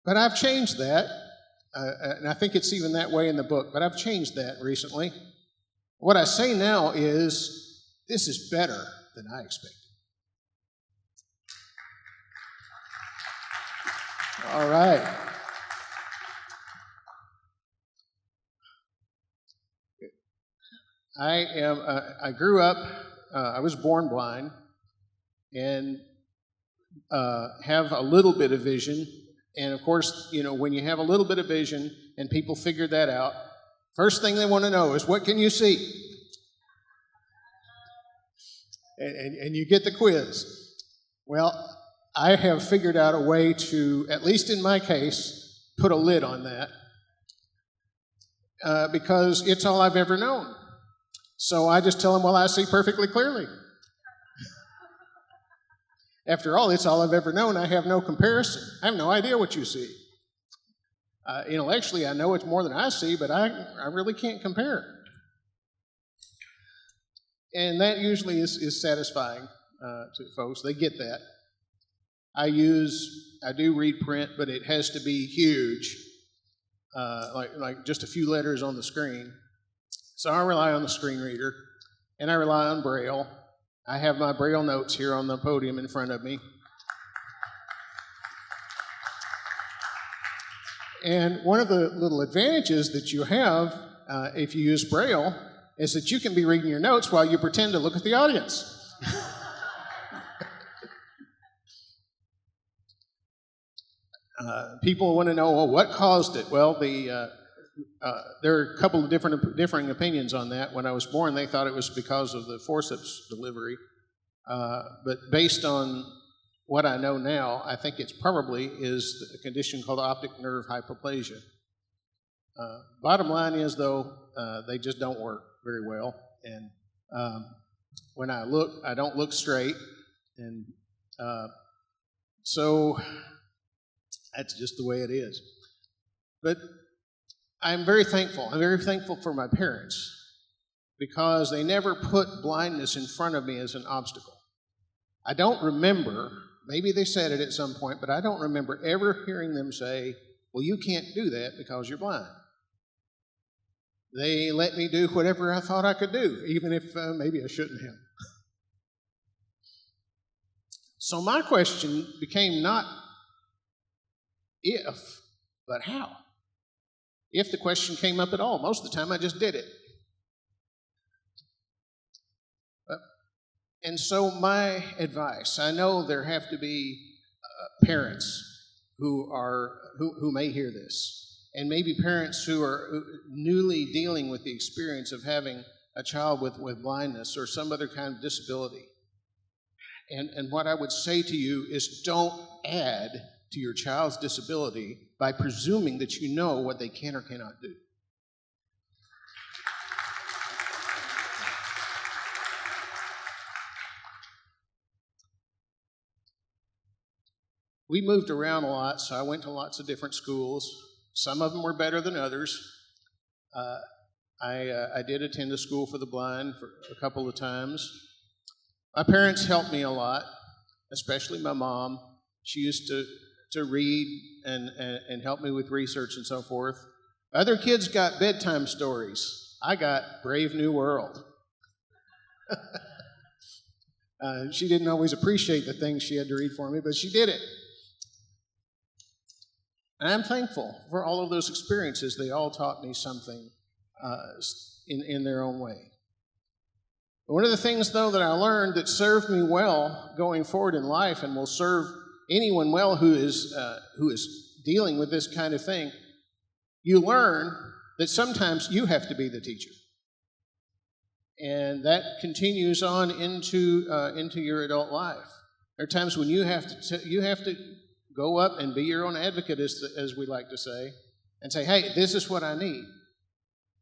But I've changed that, and I think it's even that way in the book, but I've changed that recently. What I say now is, this is better than I expected. All right. I grew up, I was born blind, and have a little bit of vision. And of course, when you have a little bit of vision and people figure that out, first thing they want to know is, what can you see? And you get the quiz. Well, I have figured out a way to, at least in my case, put a lid on that because it's all I've ever known. So I just tell them, well, I see perfectly clearly. After all, it's all I've ever known. I have no comparison. I have no idea what you see. Intellectually, I know it's more than I see, but I really can't compare it. And that usually is satisfying to folks. They get that. I do read print, but it has to be huge, like just a few letters on the screen. So I rely on the screen reader, and I rely on Braille. I have my Braille notes here on the podium in front of me. And one of the little advantages that you have if you use Braille is that you can be reading your notes while you pretend to look at the audience. People want to know, well, what caused it? Well, there are a couple of differing opinions on that. When I was born, they thought it was because of the forceps delivery. But based on what I know now, I think it's probably is a condition called optic nerve hypoplasia. Bottom line is, though, they just don't work very well. And when I look, I don't look straight. And so that's just the way it is. But I'm very thankful. I'm very thankful for my parents because they never put blindness in front of me as an obstacle. I don't remember, maybe they said it at some point, but I don't remember ever hearing them say, well, you can't do that because you're blind. They let me do whatever I thought I could do, even if maybe I shouldn't have. So my question became not if, but how. If the question came up at all. Most of the time I just did it. And so my advice, I know there have to be parents who may hear this, and maybe parents who are newly dealing with the experience of having a child with blindness or some other kind of disability. And what I would say to you is don't add to your child's disability by presuming that you know what they can or cannot do. We moved around a lot, so I went to lots of different schools. Some of them were better than others. I did attend a school for the blind for a couple of times. My parents helped me a lot, especially my mom. She used to read and help me with research and so forth. Other kids got bedtime stories. I got Brave New World. She didn't always appreciate the things she had to read for me, but she did it. And I'm thankful for all of those experiences. They all taught me something in their own way. One of the things, though, that I learned that served me well going forward in life and will serve anyone well who is dealing with this kind of thing, you learn that sometimes you have to be the teacher. And that continues on into your adult life. There are times when you have to go up and be your own advocate, as we like to say, and say, hey, this is what I need.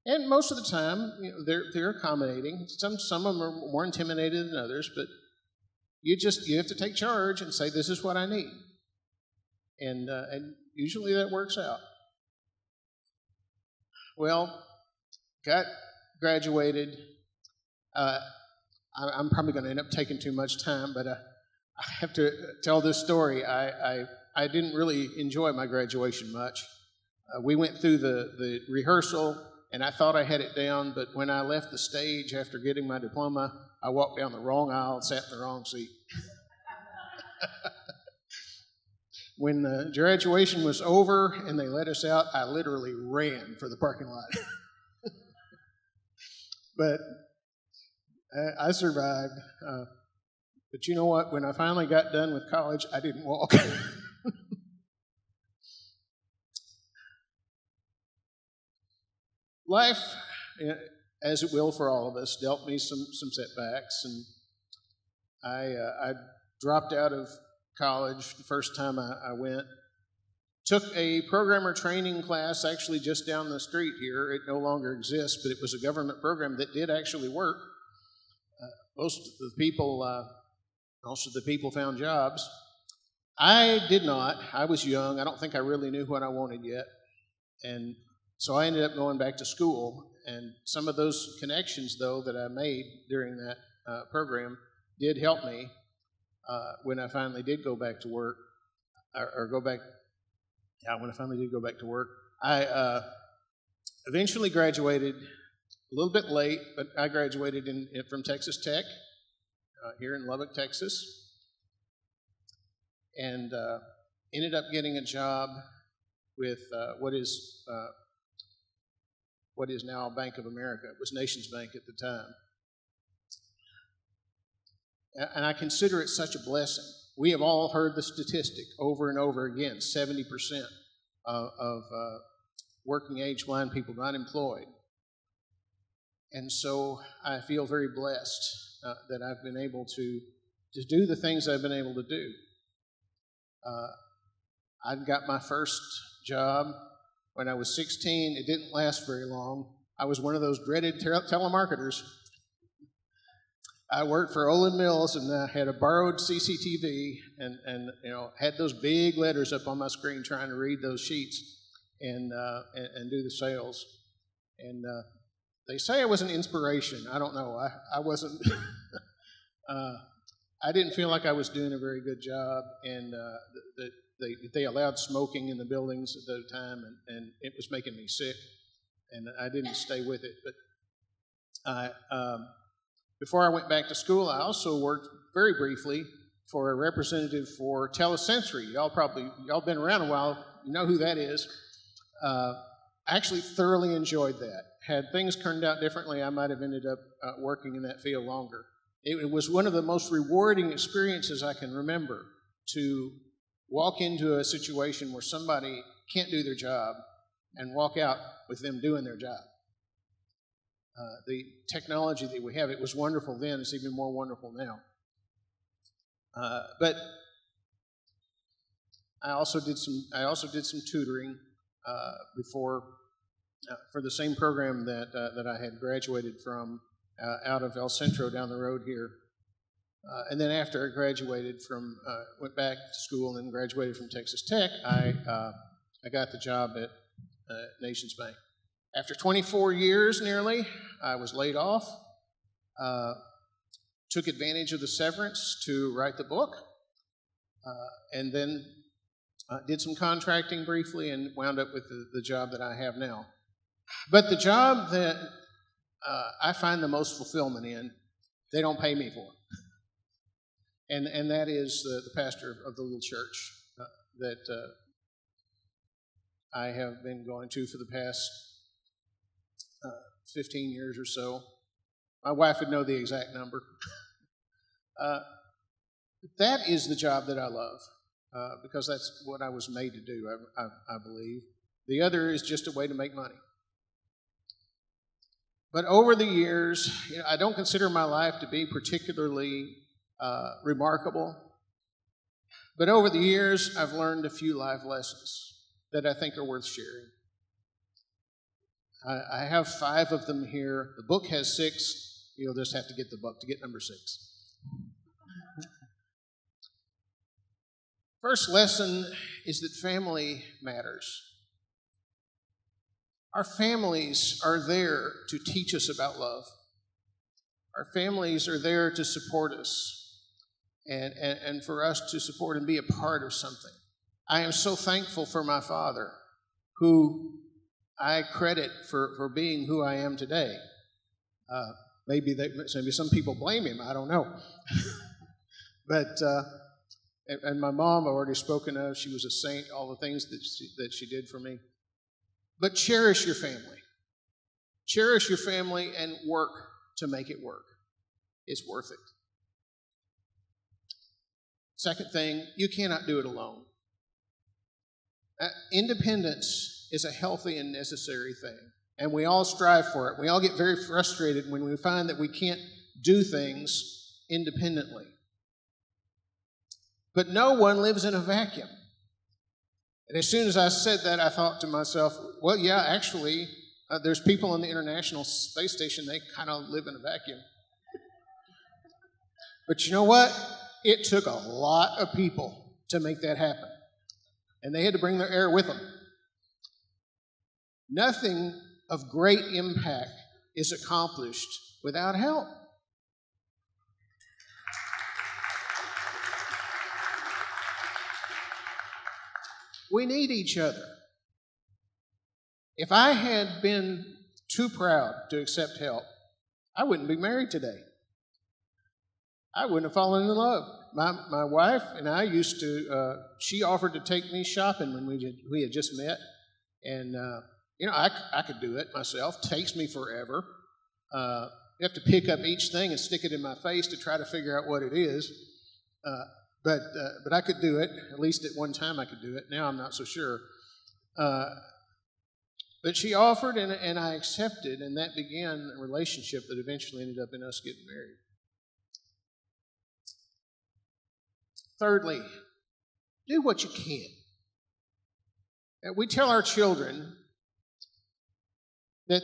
And most of the time, they're accommodating. Some of them are more intimidated than others, but you have to take charge and say, this is what I need. And usually that works out. Well, graduated. I'm probably going to end up taking too much time, but I have to tell this story. I didn't really enjoy my graduation much. We went through the rehearsal, and I thought I had it down, but when I left the stage after getting my diploma, I walked down the wrong aisle and sat in the wrong seat. When the graduation was over and they let us out, I literally ran for the parking lot. But I survived. But you know what? When I finally got done with college, I didn't walk. Life, as it will for all of us, dealt me some setbacks, and I dropped out of college the first time I went. Took a programmer training class actually just down the street here. It no longer exists, but it was a government program that did actually work. Most of the people found jobs. I did not. I was young. I don't think I really knew what I wanted yet. And so I ended up going back to school, And some of those connections, though, that I made during that program did help me when I finally did go back to work, when I finally did go back to work. I eventually graduated a little bit late, but I graduated from Texas Tech here in Lubbock, Texas, and ended up getting a job with what is now Bank of America. It was Nations Bank at the time. And I consider it such a blessing. We have all heard the statistic over and over again, 70% of working age blind people not employed. And so I feel very blessed that I've been able to do the things I've been able to do. I got my first job when I was 16. It didn't last very long. I was one of those dreaded telemarketers. I worked for Olin Mills, and I had a borrowed CCTV, and had those big letters up on my screen trying to read those sheets and do the sales. And they say I was an inspiration. I don't know. I wasn't. I didn't feel like I was doing a very good job, and they allowed smoking in the buildings at the time, and it was making me sick, and I didn't stay with it. But before I went back to school, I also worked very briefly for a representative for Telesensory. Y'all been around a while, you know who that is. I actually thoroughly enjoyed that. Had things turned out differently, I might have ended up working in that field longer. It was one of the most rewarding experiences I can remember, to walk into a situation where somebody can't do their job and walk out with them doing their job. The technology that we have, it was wonderful then, it's even more wonderful now. But I also did some tutoring before for the same program that I had graduated from out of El Centro down the road here. And then after I graduated went back to school and then graduated from Texas Tech, I got the job at Nations Bank. After 24 years nearly, I was laid off, took advantage of the severance to write the book, and then did some contracting briefly and wound up with the job that I have now. But the job that I find the most fulfillment in, they don't pay me for. And that is the pastor of the little church that I have been going to for the past 15 years or so. My wife would know the exact number. That is the job that I love, because that's what I was made to do, I believe. The other is just a way to make money. But over the years, I don't consider my life to be particularly remarkable. But over the years, I've learned a few life lessons that I think are worth sharing. I have 5 of them here. The book has 6. You'll just have to get the book to get number 6. First lesson is that family matters. Our families are there to teach us about love. Our families are there to support us and for us to support and be a part of something. I am so thankful for my father, who I credit for being who I am today. Maybe some people blame him, I don't know. But and my mom I've already spoken of. She was a saint, all the things that she did for me. But cherish your family. Cherish your family and work to make it work. It's worth it. Second thing, you cannot do it alone. Independence is a healthy and necessary thing, and we all strive for it. We all get very frustrated when we find that we can't do things independently. But no one lives in a vacuum. And as soon as I said that, I thought to myself, well, yeah, actually, there's people on the International Space Station, they kind of live in a vacuum. But you know what? It took a lot of people to make that happen. And they had to bring their air with them. Nothing of great impact is accomplished without help. We need each other. If I had been too proud to accept help, I wouldn't be married today. I wouldn't have fallen in love. My wife and I used to, she offered to take me shopping when we had just met. And, I could do it myself. Takes me forever. You have to pick up each thing and stick it in my face to try to figure out what it is. But I could do it. At least at one time I could do it. Now I'm not so sure. But she offered, and I accepted, and that began a relationship that eventually ended up in us getting married. Thirdly, do what you can. And we tell our children that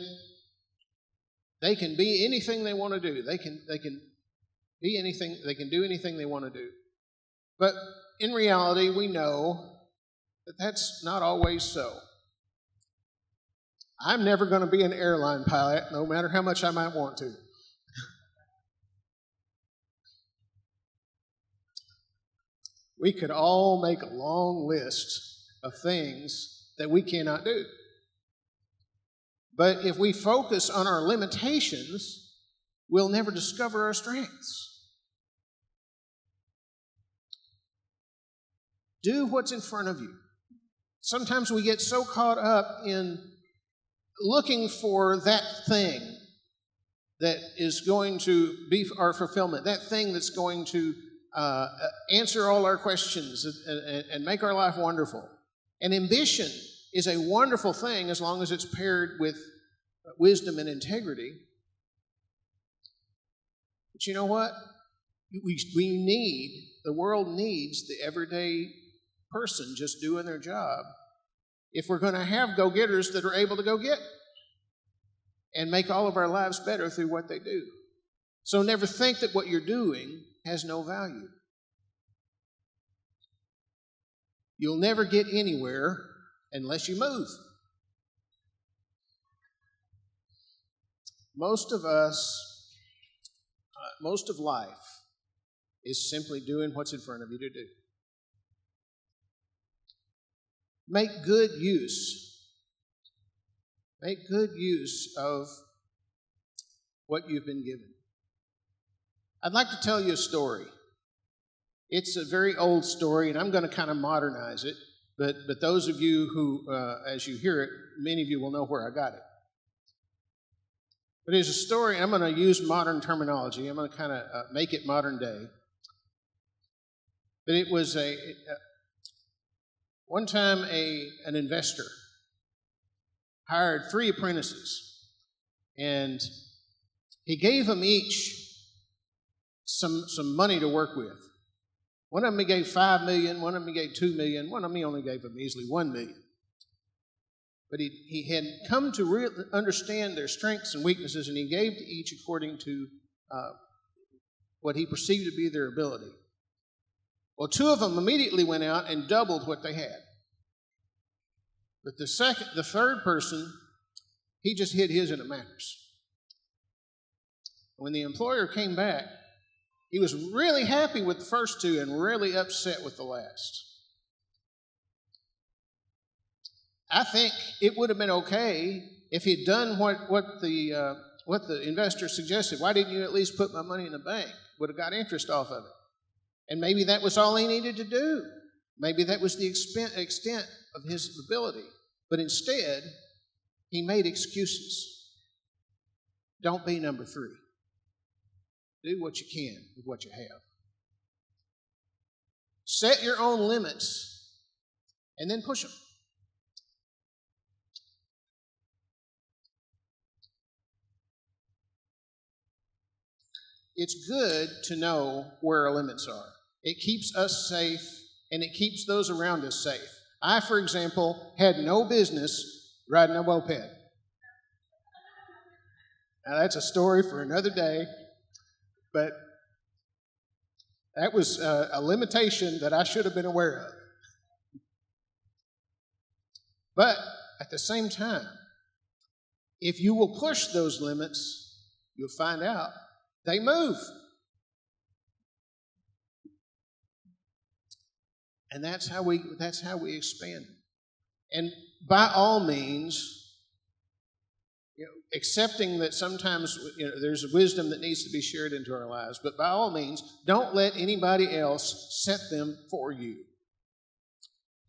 they can be anything they want to do. They can be anything. They can do anything they want to do. But in reality, we know that that's not always so. I'm never going to be an airline pilot, no matter how much I might want to. We could all make a long list of things that we cannot do. But if we focus on our limitations, we'll never discover our strengths. Do what's in front of you. Sometimes we get so caught up in looking for that thing that is going to be our fulfillment, that thing that's going to answer all our questions and make our life wonderful. And ambition is a wonderful thing as long as it's paired with wisdom and integrity. But you know what? The world needs the everyday person just doing their job if we're going to have go-getters that are able to go get and make all of our lives better through what they do. So never think that what you're doing has no value. You'll never get anywhere unless you move. Most of life is simply doing what's in front of you to do. Make good use of what you've been given. I'd like to tell you a story. It's a very old story, and I'm going to kind of modernize it, but those of you who, as you hear it, many of you will know where I got it. But it's a story, and I'm going to use modern terminology. I'm going to kind of make it modern day. But it was one time an investor hired 3 apprentices, and he gave them each some money to work with. One of them he gave $5 million, one of them he gave $2 million, one of them he only gave them easily $1 million. But he had come to really understand their strengths and weaknesses, and he gave to each according to what he perceived to be their ability. Well, 2 of them immediately went out and doubled what they had. But the third person, he just hid his in a mattress. When the employer came back, he was really happy with the first 2 and really upset with the last. I think it would have been okay if he'd done what the investor suggested. Why didn't you at least put my money in the bank? Would have got interest off of it. And maybe that was all he needed to do. Maybe that was the extent of his ability. But instead, he made excuses. Don't be number 3. Do what you can with what you have. Set your own limits and then push them. It's good to know where our limits are. It keeps us safe, and it keeps those around us safe. I, for example, had no business riding a moped. Now, that's a story for another day, but that was a limitation that I should have been aware of. But at the same time, If you will push those limits, you'll find out they move. And that's how we expand. And by all means, accepting that sometimes there's wisdom that needs to be shared into our lives, but by all means, don't let anybody else set them for you.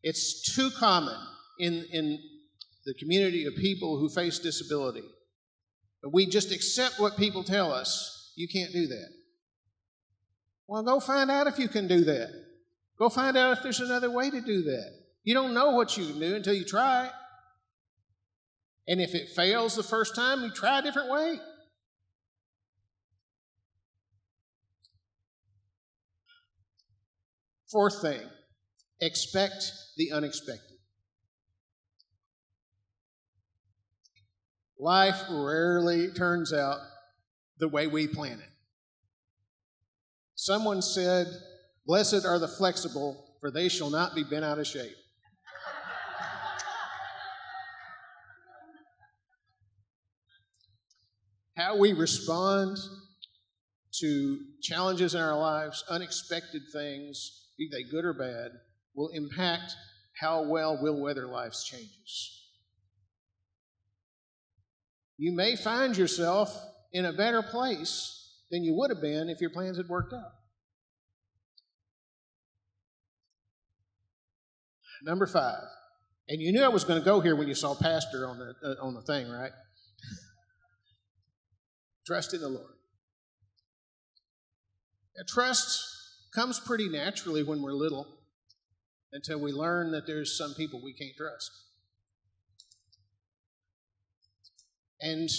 It's too common in the community of people who face disability. We just accept what people tell us. You can't do that. Well, go find out if you can do that. Go find out if there's another way to do that. You don't know what you can do until you try. And if it fails the first time, you try a different way. Fourth thing, expect the unexpected. Life rarely turns out the way we plan it. Someone said, "Blessed are the flexible, for they shall not be bent out of shape." How we respond to challenges in our lives, unexpected things, be they good or bad, will impact how well we'll weather life's changes. You may find yourself in a better place than you would have been if your plans had worked out. Number 5, and you knew I was going to go here when you saw Pastor on the thing, right? Trust in the Lord. Now, trust comes pretty naturally when we're little until we learn that there's some people we can't trust. And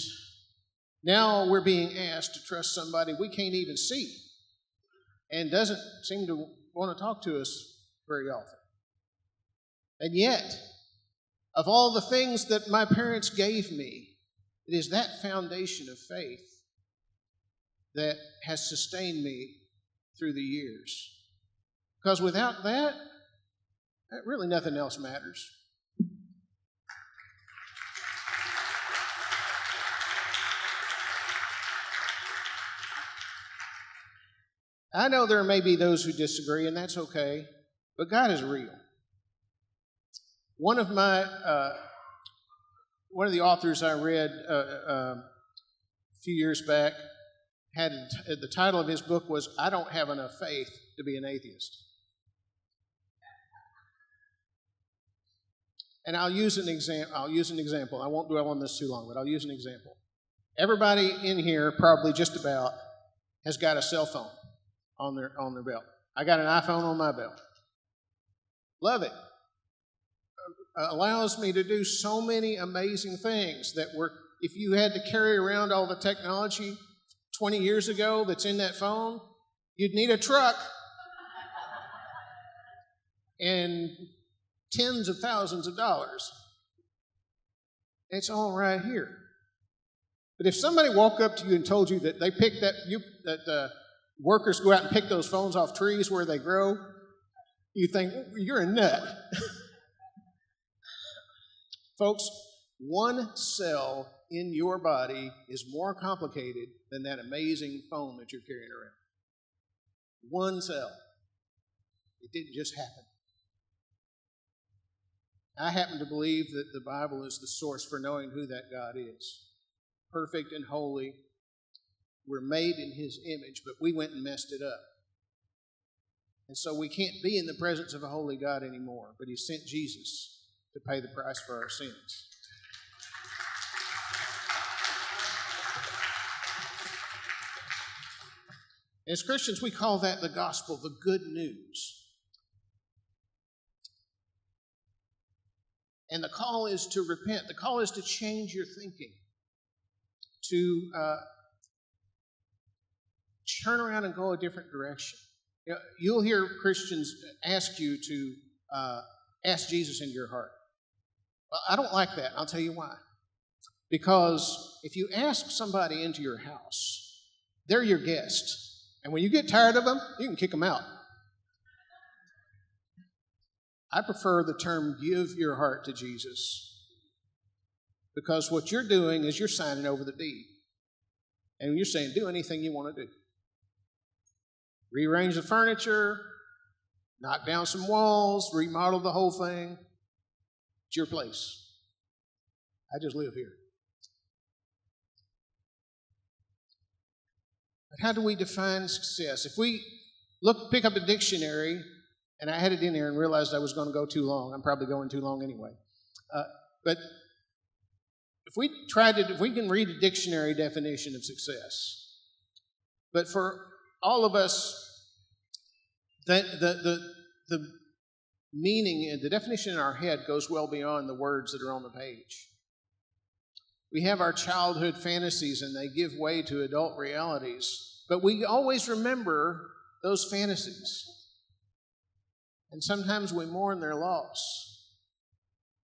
now we're being asked to trust somebody we can't even see and doesn't seem to want to talk to us very often. And yet, of all the things that my parents gave me, it is that foundation of faith that has sustained me through the years. Because without that, really nothing else matters. I know there may be those who disagree, and that's okay, but God is real. One of the authors I read a few years back had the title of his book was "I Don't Have Enough Faith to Be an Atheist." And I'll use an example. I won't dwell on this too long, but I'll use an example. Everybody in here, probably just about, has got a cell phone on their belt. I got an iPhone on my belt. Love it. Allows me to do so many amazing things that if you had to carry around all the technology 20 years ago that's in that phone, you'd need a truck and tens of thousands of dollars. It's all right here. But if somebody walked up to you and told you that they picked that workers go out and pick those phones off trees where they grow, you think, you're a nut. Folks, one cell in your body is more complicated than that amazing phone that you're carrying around. One cell. It didn't just happen. I happen to believe that the Bible is the source for knowing who that God is. Perfect and holy. We're made in His image, but we went and messed it up. And so we can't be in the presence of a holy God anymore, but He sent Jesus to pay the price for our sins. As Christians, we call that the gospel, the good news. And the call is to repent. The call is to change your thinking, to turn around and go a different direction. You'll hear Christians ask you to ask Jesus into your heart. Well, I don't like that. I'll tell you why. Because if you ask somebody into your house, they're your guest. And when you get tired of them, you can kick them out. I prefer the term give your heart to Jesus. because what you're doing is you're signing over the deed. And you're saying, do anything you want to do. Rearrange the furniture, knock down some walls, remodel the whole thing. It's your place. I just live here. But how do we define success? If we pick up a dictionary, and I had it in here and realized I was going to go too long. I'm probably going too long anyway. But if we can read a dictionary definition of success, but for all of us, the meaning, the definition in our head goes well beyond the words that are on the page. We have our childhood fantasies and they give way to adult realities, but we always remember those fantasies. And sometimes we mourn their loss.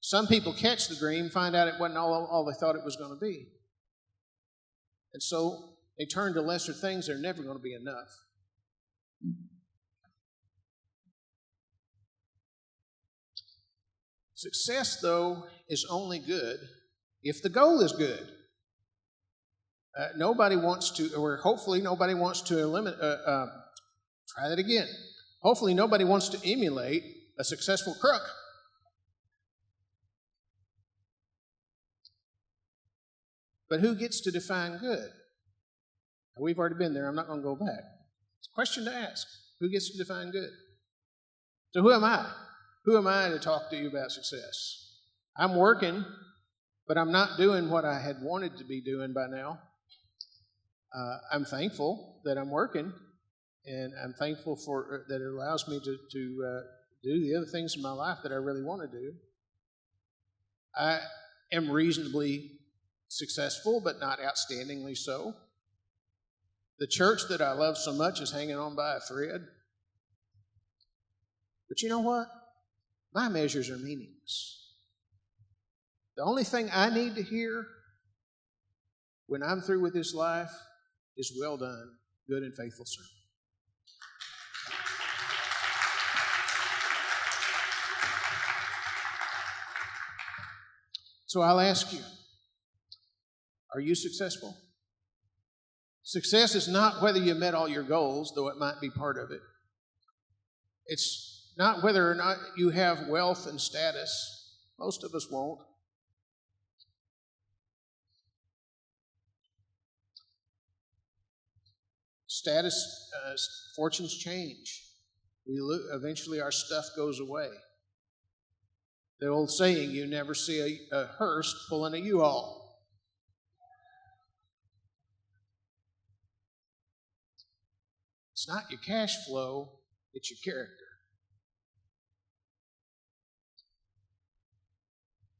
Some people catch the dream, find out it wasn't all they thought it was going to be. And so they turn to lesser things. They're never going to be enough. Success, though, is only good if the goal is good. Nobody wants to, or hopefully nobody wants to eliminate, try that again. Hopefully nobody wants to emulate a successful crook. But who gets to define good? We've already been there. I'm not going to go back. It's a question to ask. Who gets to define good? So who am I? Who am I to talk to you about success? I'm working, but I'm not doing what I had wanted to be doing by now. I'm thankful that I'm working, and I'm thankful for that it allows me to do the other things in my life that I really want to do. I am reasonably successful, but not outstandingly so. The church that I love so much is hanging on by a thread. But you know what? My measures are meaningless. The only thing I need to hear when I'm through with this life is, well done, good and faithful servant. So I'll ask you, are you successful? Success is not whether you met all your goals, though it might be part of it. It's not whether or not you have wealth and status. Most of us won't. Status, fortunes change. Eventually our stuff goes away. The old saying, you never see a hearse pulling a U-Haul. It's not your cash flow, it's your character.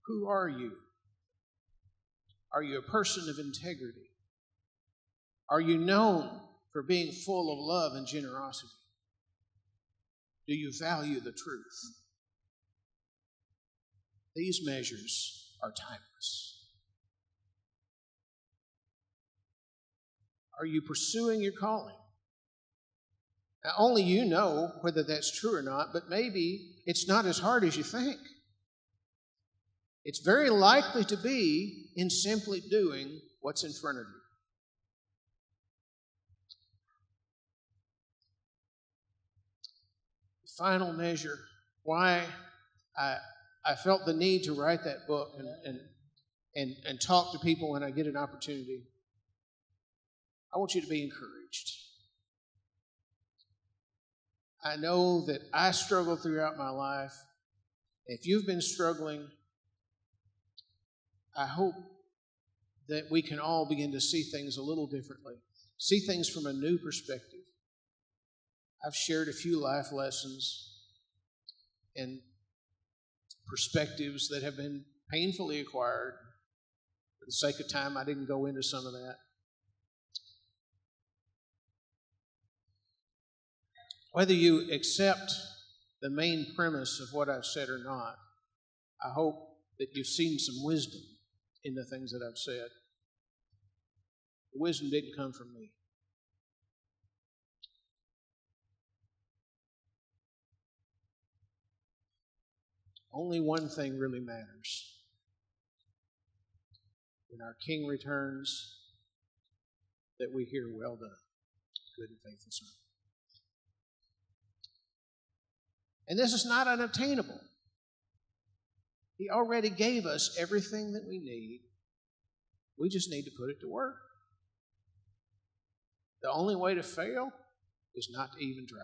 Who are you? Are you a person of integrity? Are you known for being full of love and generosity? Do you value the truth? These measures are timeless. Are you pursuing your calling? Now, only you know whether that's true or not, but maybe it's not as hard as you think. It's very likely to be in simply doing what's in front of you. The final measure, why I felt the need to write that book and talk to people when I get an opportunity. I want you to be encouraged. I know that I struggled throughout my life. If you've been struggling, I hope that we can all begin to see things a little differently, see things from a new perspective. I've shared a few life lessons and perspectives that have been painfully acquired. For the sake of time, I didn't go into some of that. Whether you accept the main premise of what I've said or not, I hope that you've seen some wisdom in the things that I've said. The wisdom didn't come from me. Only one thing really matters. when our King returns, that we hear, well done, good and faithful servant. And this is not unobtainable. He already gave us everything that we need. We just need to put it to work. The only way to fail is not to even try.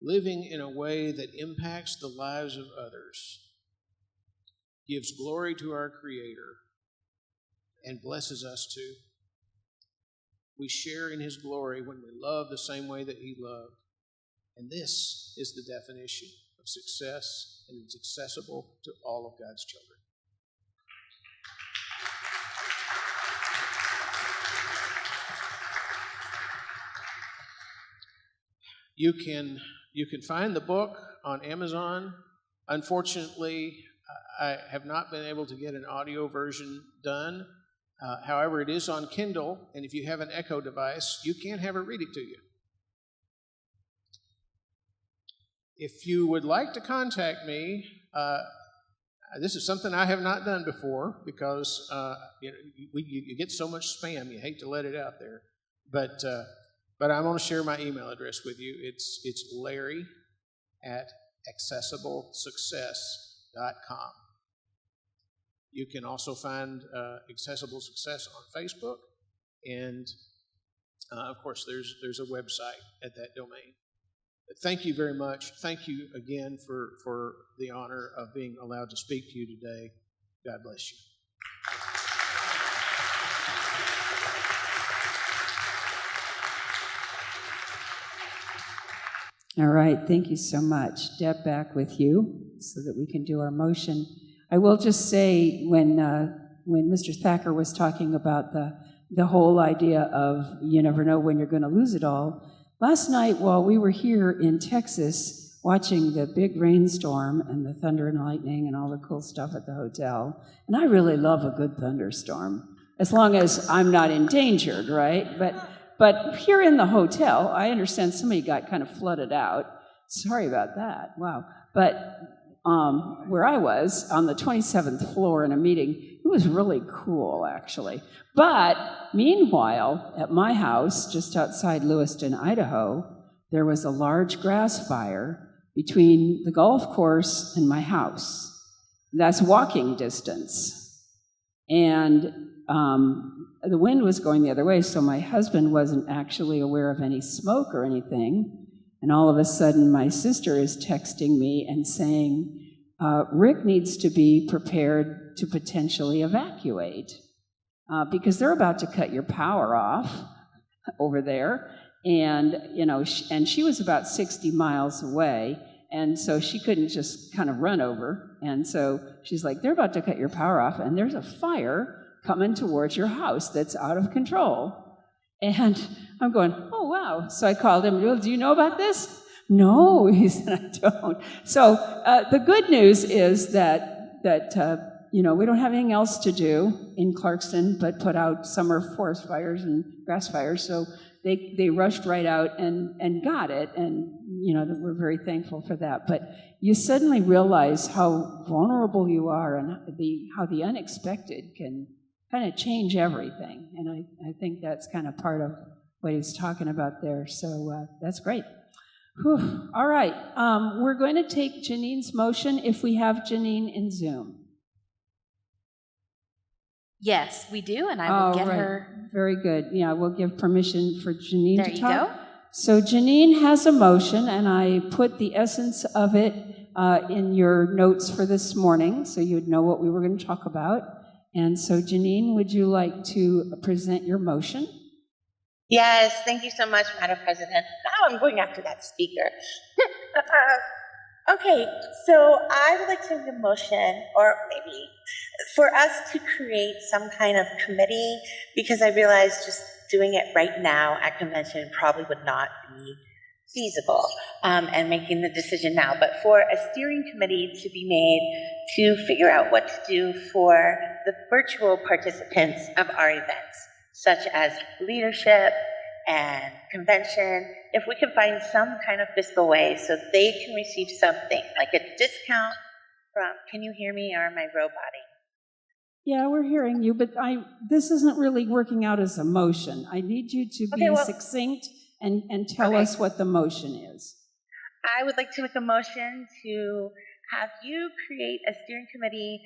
Living in a way that impacts the lives of others, gives glory to our Creator, and blesses us too. We share in His glory when we love the same way that He loved. And this is the definition of success, and it's accessible to all of God's children. You can find the book on Amazon. Unfortunately, I have not been able to get an audio version done. However, it is on Kindle, and if you have an Echo device, you can have it read it to you. If you would like to contact me, this is something I have not done before because you get so much spam, you hate to let it out there. But I'm going to share my email address with you. It's larry@accessiblesuccess.com. You can also find Accessible Success on Facebook, and of course, there's a website at that domain. But thank you very much. Thank you again for the honor of being allowed to speak to you today. God bless you. All right, thank you so much. Deb, back with you so that we can do our motion. I will just say when Mr. Thacker was talking about the whole idea of you never know when you're going to lose it all, last night while we were here in Texas watching the big rainstorm and the thunder and lightning and all the cool stuff at the hotel, and I really love a good thunderstorm, as long as I'm not endangered, right? But here in the hotel, I understand somebody got kind of flooded out. Sorry about that. Wow. But where I was, on the 27th floor in a meeting, it was really cool, actually. But meanwhile, at my house, just outside Lewiston, Idaho, there was a large grass fire between the golf course and my house. That's walking distance. And the wind was going the other way, so my husband wasn't actually aware of any smoke or anything. And all of a sudden, my sister is texting me and saying, Rick needs to be prepared to potentially evacuate because they're about to cut your power off over there. And, and she was about 60 miles away, and so she couldn't just kind of run over. And so she's like, they're about to cut your power off, and there's a fire coming towards your house that's out of control. And I'm going, oh, wow. So I called him, well, do you know about this? No, he said, I don't. So the good news is that we don't have anything else to do in Clarkston but put out summer forest fires and grass fires. So they rushed right out and got it. And, we're very thankful for that. But you suddenly realize how vulnerable you are and how the unexpected can kind of change everything. And I think that's kind of part of what he's talking about there. So that's great. Whew. All right. We're going to take Janine's motion if we have Janine in Zoom. Yes, we do, and I will get her. Very good. Yeah, we'll give permission for Janine there to talk. There you go. So Janine has a motion, and I put the essence of it in your notes for this morning, so you would know what we were going to talk about. And so, Janine, would you like to present your motion? Yes, thank you so much, Madam President. Now I'm going after that speaker. Okay, so I would like to make a motion, or maybe for us to create some kind of committee, because I realize just doing it right now at convention probably would not be feasible, and making the decision now, but for a steering committee to be made to figure out what to do for the virtual participants of our events, such as leadership and convention, if we could find some kind of fiscal way so they can receive something, like a discount from, can you hear me or am I roboting? Yeah, we're hearing you, but this isn't really working out as a motion. I need you to be succinct and tell us what the motion is. I would like to make a motion to have you create a steering committee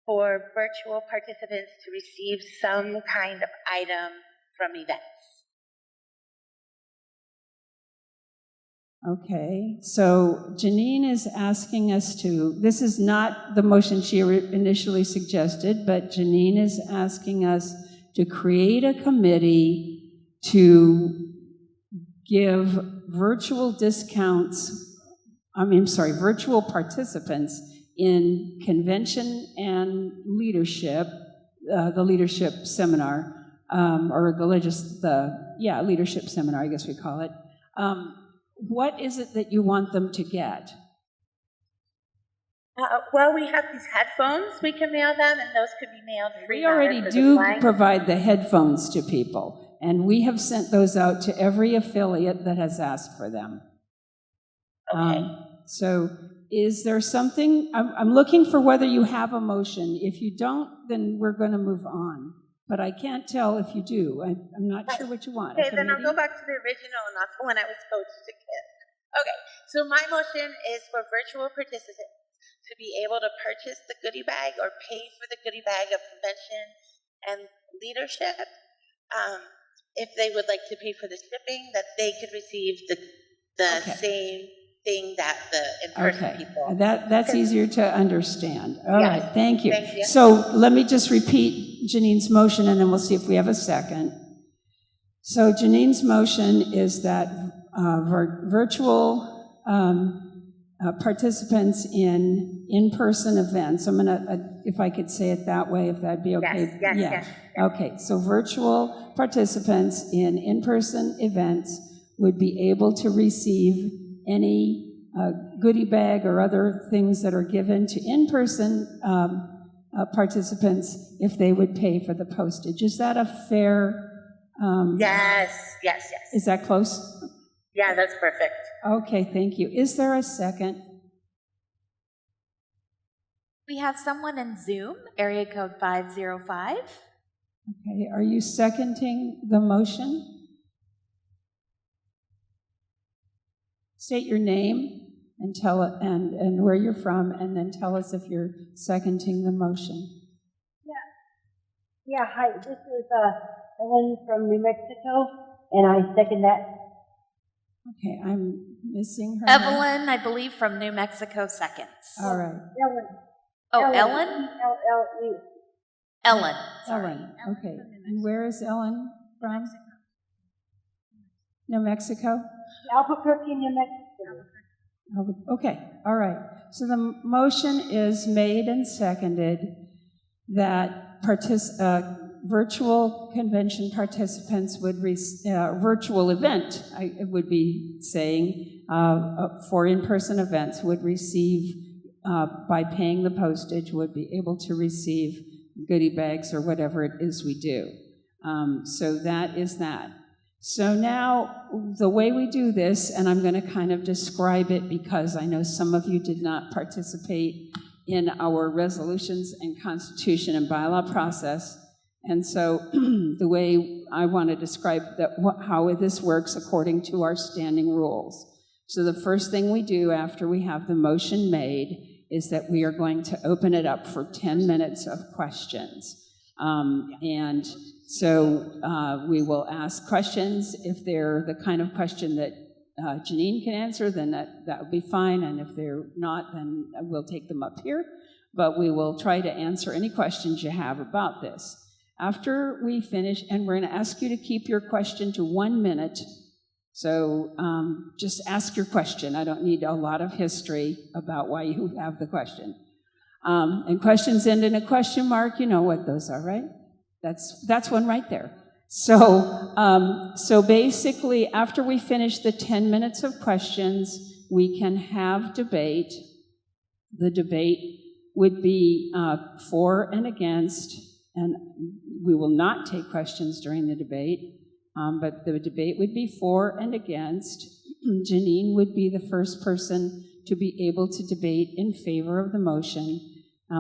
for virtual participants to receive some kind of item from events. Okay, so Janine is asking us to, this is not the motion she initially suggested, but Janine is asking us to create a committee to give virtual virtual participants in convention and leadership, the leadership seminar, or the leadership seminar, I guess we call it. What is it that you want them to get? Well, we have these headphones we can mail them, and those could be mailed free. We already do provide the headphones to people, and we have sent those out to every affiliate that has asked for them. Okay. So is there something, I'm looking for whether you have a motion. If you don't, then we're going to move on. But I can't tell if you do. I'm not sure what you want. Okay, then I'll go back to the original, and that's the one I was supposed to get. Okay, so my motion is for virtual participants to be able to purchase the goodie bag or pay for the goodie bag of convention and leadership. If they would like to pay for the shipping, that they could receive the same thing that the in-person people. That's easier to understand. All right, thank you. Thank you. So let me just repeat Janine's motion, and then we'll see if we have a second. So Janine's motion is that virtual participants in in-person events, I'm gonna, if I could say it that way, if that'd be okay. Yes. Okay, so virtual participants in in-person events would be able to receive any goodie bag or other things that are given to in-person participants if they would pay for the postage. Is that a fair? Yes. Is that close? Yeah, that's perfect. Okay, thank you. Is there a second? We have someone in Zoom, area code 505. Okay, are you seconding the motion? State your name and tell it and where you're from, and then tell us if you're seconding the motion. Yeah. Hi. This is Ellen from New Mexico, and I second that. Okay, I'm missing her. Evelyn, I believe, from New Mexico seconds. All right. Ellen. Oh, Ellen? E-L-L-E. Ellen. Ellen. Okay. And where is Ellen from? New Mexico? Albuquerque, New Mexico. Okay. All right. So the motion is made and seconded that virtual convention participants would virtual event, I would be saying, for in-person events would receive, by paying the postage, would be able to receive goodie bags or whatever it is we do. So that is that. So now the way we do this, and I'm going to kind of describe it because I know some of you did not participate in our resolutions and constitution and bylaw process. And so the way I want to describe how this works according to our standing rules. So the first thing we do after we have the motion made is that we are going to open it up for 10 minutes of questions. And so we will ask questions. If they're the kind of question that Janine can answer, then that would be fine. And if they're not, then we'll take them up here. But we will try to answer any questions you have about this. After we finish, and we're going to ask you to keep your question to 1 minute. So just ask your question. I don't need a lot of history about why you have the question. And questions end in a question mark. You know what those are, right? That's one right there. So basically, after we finish the 10 minutes of questions, we can have debate. The debate would be for and against, and we will not take questions during the debate. But the debate would be for and against. Janine would be the first person to be able to debate in favor of the motion.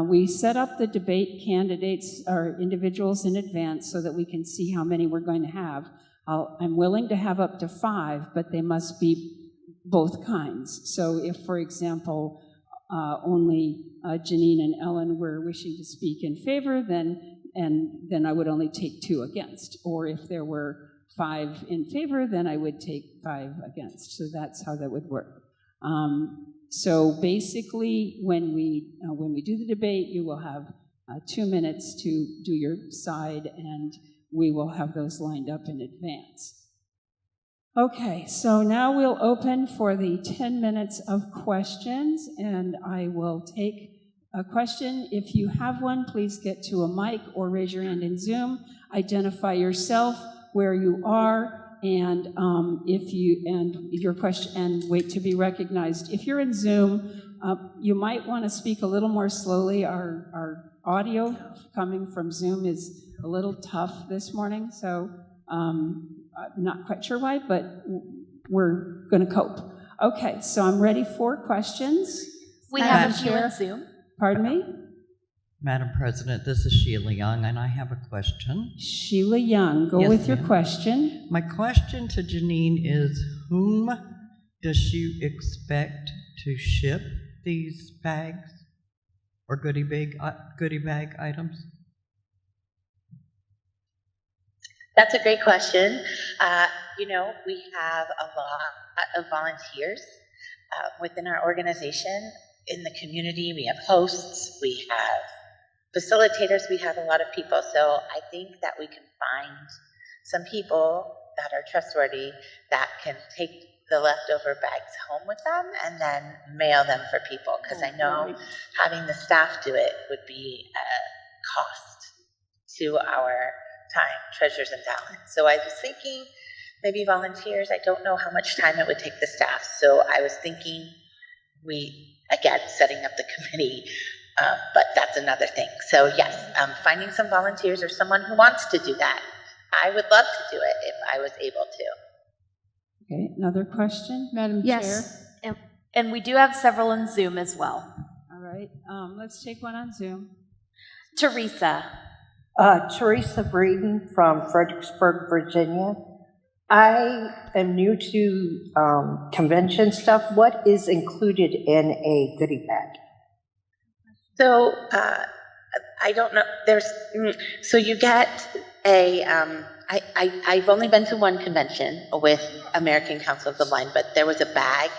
We set up the debate candidates or individuals in advance so that we can see how many we're going to have. I'm willing to have up to 5, but they must be both kinds. So if, for example, only Janine and Ellen were wishing to speak in favor, then I would only take 2 against. Or if there were 5 in favor, then I would take 5 against. So that's how that would work. So basically, when we do the debate, you will have 2 minutes to do your side, and we will have those lined up in advance. Okay, so now we'll open for the 10 minutes of questions, and I will take a question. If you have one, please get to a mic or raise your hand in Zoom. Identify yourself, where you are, and your question, and wait to be recognized. If you're in Zoom, you might want to speak a little more slowly. Our audio coming from Zoom is a little tough this morning, so I'm not quite sure why, but we're going to cope. Okay, so I'm ready for questions. We have a few in Zoom. Pardon me? Madam President, this is Sheila Young, and I have a question. Sheila Young, go with your question. My question to Janine is, whom does she expect to ship these bags or goodie bag items? That's a great question. We have a lot of volunteers within our organization. In the community, we have hosts, we have facilitators, we have a lot of people. So I think that we can find some people that are trustworthy that can take the leftover bags home with them and then mail them for people. Because I know having the staff do it would be a cost to our time, treasures, and talents. So I was thinking maybe volunteers. I don't know how much time it would take the staff. So I was thinking again, setting up the committee, but that's another thing. So yes, finding some volunteers or someone who wants to do that. I would love to do it if I was able to. Okay, another question, Madam Yes. Chair? And we do have several in Zoom as well. All right, let's take one on Zoom. Teresa. Teresa Breeden from Fredericksburg, Virginia. I am new to convention stuff. What is included in a goodie bag? So I don't know. So you get I've only been to one convention with American Council of the Blind, but there was a bag.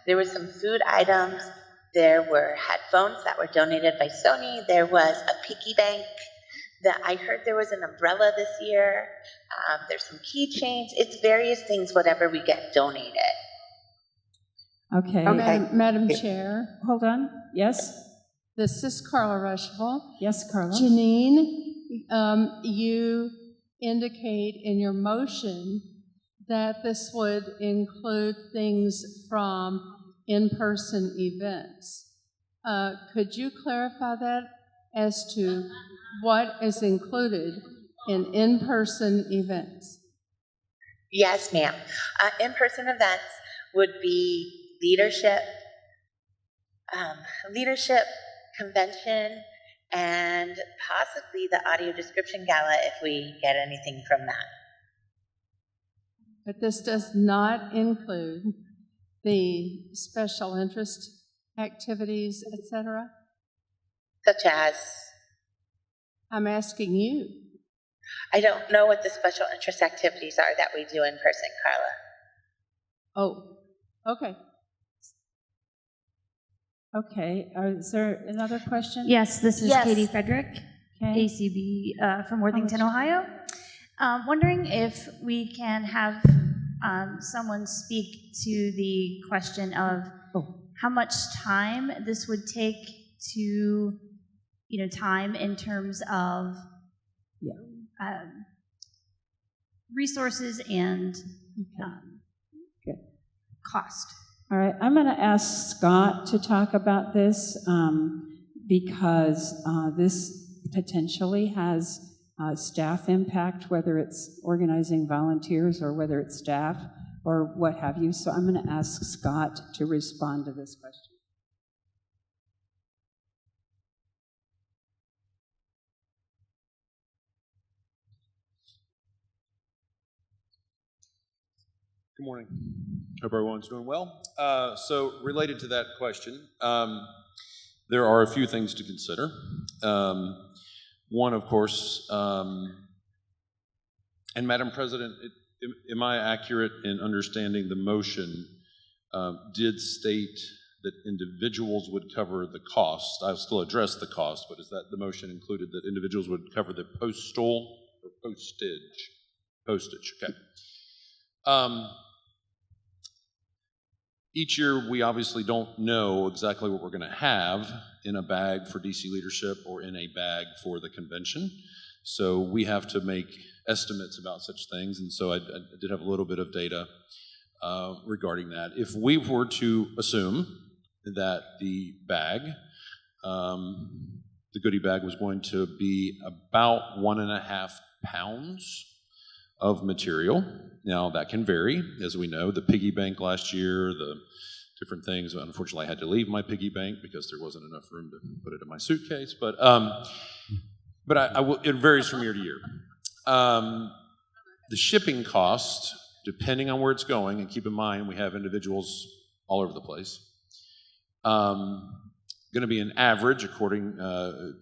There were some food items. There were headphones that were donated by Sony. There was a piggy bank. I heard there was an umbrella this year. There's some keychains. It's various things, whatever we get donated. Okay. Madam Chair. Hold on. Yes? This is Carla Rushville. Yes, Carla. Janine, you indicate in your motion that this would include things from in-person events. Could you clarify that as to what is included in in-person events? Yes, ma'am. In-person events would be leadership, convention, and possibly the audio description gala if we get anything from that. But this does not include the special interest activities, etc.? Such as? I'm asking you. I don't know what the special interest activities are that we do in person, Carla. Oh, okay. Okay, is there another question? Yes, this is Yes. Katie Frederick, ACB from Worthington, Ohio. Wondering if we can have someone speak to the question of how much time this would take to, time in terms of resources and cost. All right, I'm going to ask Scott to talk about this because this potentially has staff impact, whether it's organizing volunteers or whether it's staff or what have you. So I'm going to ask Scott to respond to this question. Good morning. Hope everyone's doing well. So related to that question, there are a few things to consider. One, of course, and Madam President, am I accurate in understanding the motion did state that individuals would cover the cost? I'll still address the cost, but is that the motion included that individuals would cover the postal or postage? Postage, okay. Each year, we obviously don't know exactly what we're going to have in a bag for DC leadership or in a bag for the convention. So we have to make estimates about such things. And so I did have a little bit of data regarding that. If we were to assume that the bag, the goodie bag was going to be about 1.5 pounds of material. Now that can vary, as we know. The piggy bank last year, the different things. Unfortunately, I had to leave my piggy bank because there wasn't enough room to put it in my suitcase. But it varies from year to year. The shipping cost, depending on where it's going, and keep in mind we have individuals all over the place, going to be an average, according to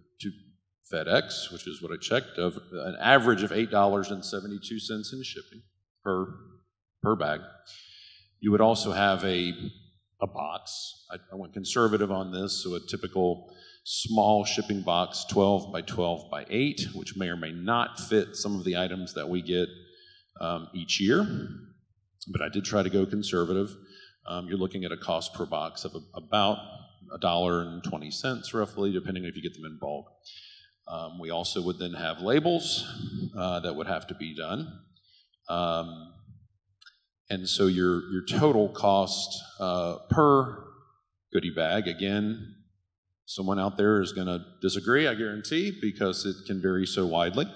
FedEx, which is what I checked, of an average of $8.72 in shipping per bag. You would also have a box. I went conservative on this, so a typical small shipping box, 12 by 12 by 8, which may or may not fit some of the items that we get each year, but I did try to go conservative. You're looking at a cost per box of about $1.20 roughly, depending if you get them in bulk. We also would then have labels that would have to be done. And so your total cost per goodie bag, again, someone out there is going to disagree, I guarantee, because it can vary so widely.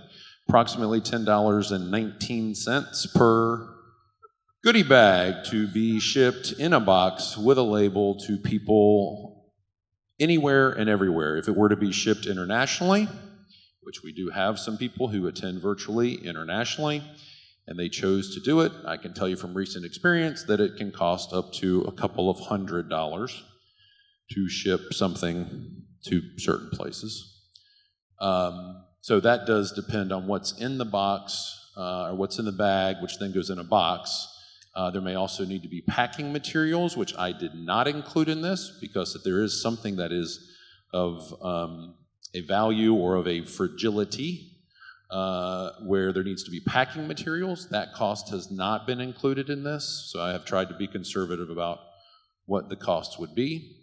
Approximately $10.19 per goodie bag to be shipped in a box with a label to people anywhere and everywhere. If it were to be shipped internationally, which we do have some people who attend virtually internationally, and they chose to do it, I can tell you from recent experience that it can cost up to a couple of $100s to ship something to certain places. So that does depend on what's in the box or what's in the bag, which then goes in a box. There may also need to be packing materials, which I did not include in this, because if there is something that is of a value or of a fragility where there needs to be packing materials, that cost has not been included in this. So I have tried to be conservative about what the cost would be.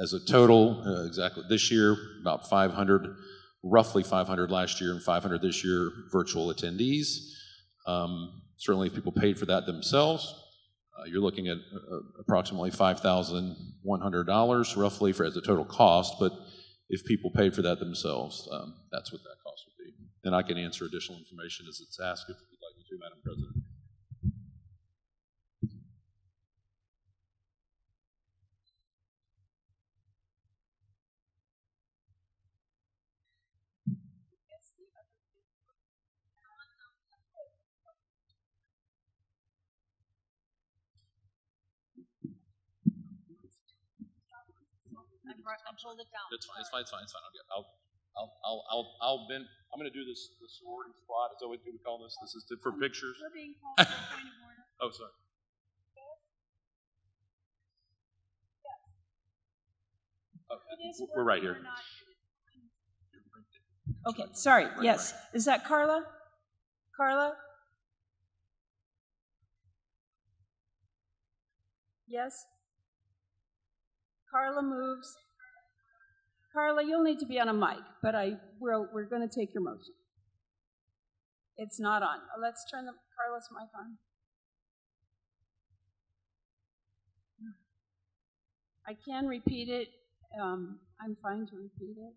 As a total, exactly this year, about 500, roughly 500 last year and 500 this year, virtual attendees. Certainly if people paid for that themselves, you're looking at approximately $5,100 roughly as a total cost, but if people paid for that themselves, that's what that cost would be. And I can answer additional information as it's asked if you'd like me to, Madam President. I pulled it down. It's fine. I'll bend. I'm going to do this sorority squat. Is that what we call this? This is for pictures. We're being called for a point of order. Oh, sorry. We're right here. Okay, sorry. Yes. Is that Carla? Carla? Yes? Carla moves. Carla, you'll need to be on a mic, but we're going to take your motion. It's not on. Let's turn Carla's mic on. I can repeat it. I'm fine to repeat it.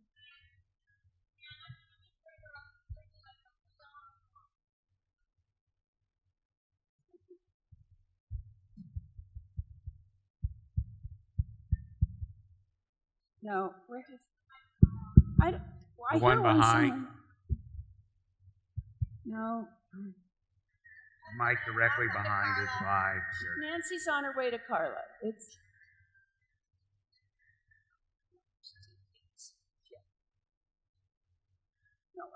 No, we're just, I The hear one behind, somewhere. No. the mic directly behind is live here. Nancy's on her way to Carla. It's. No way.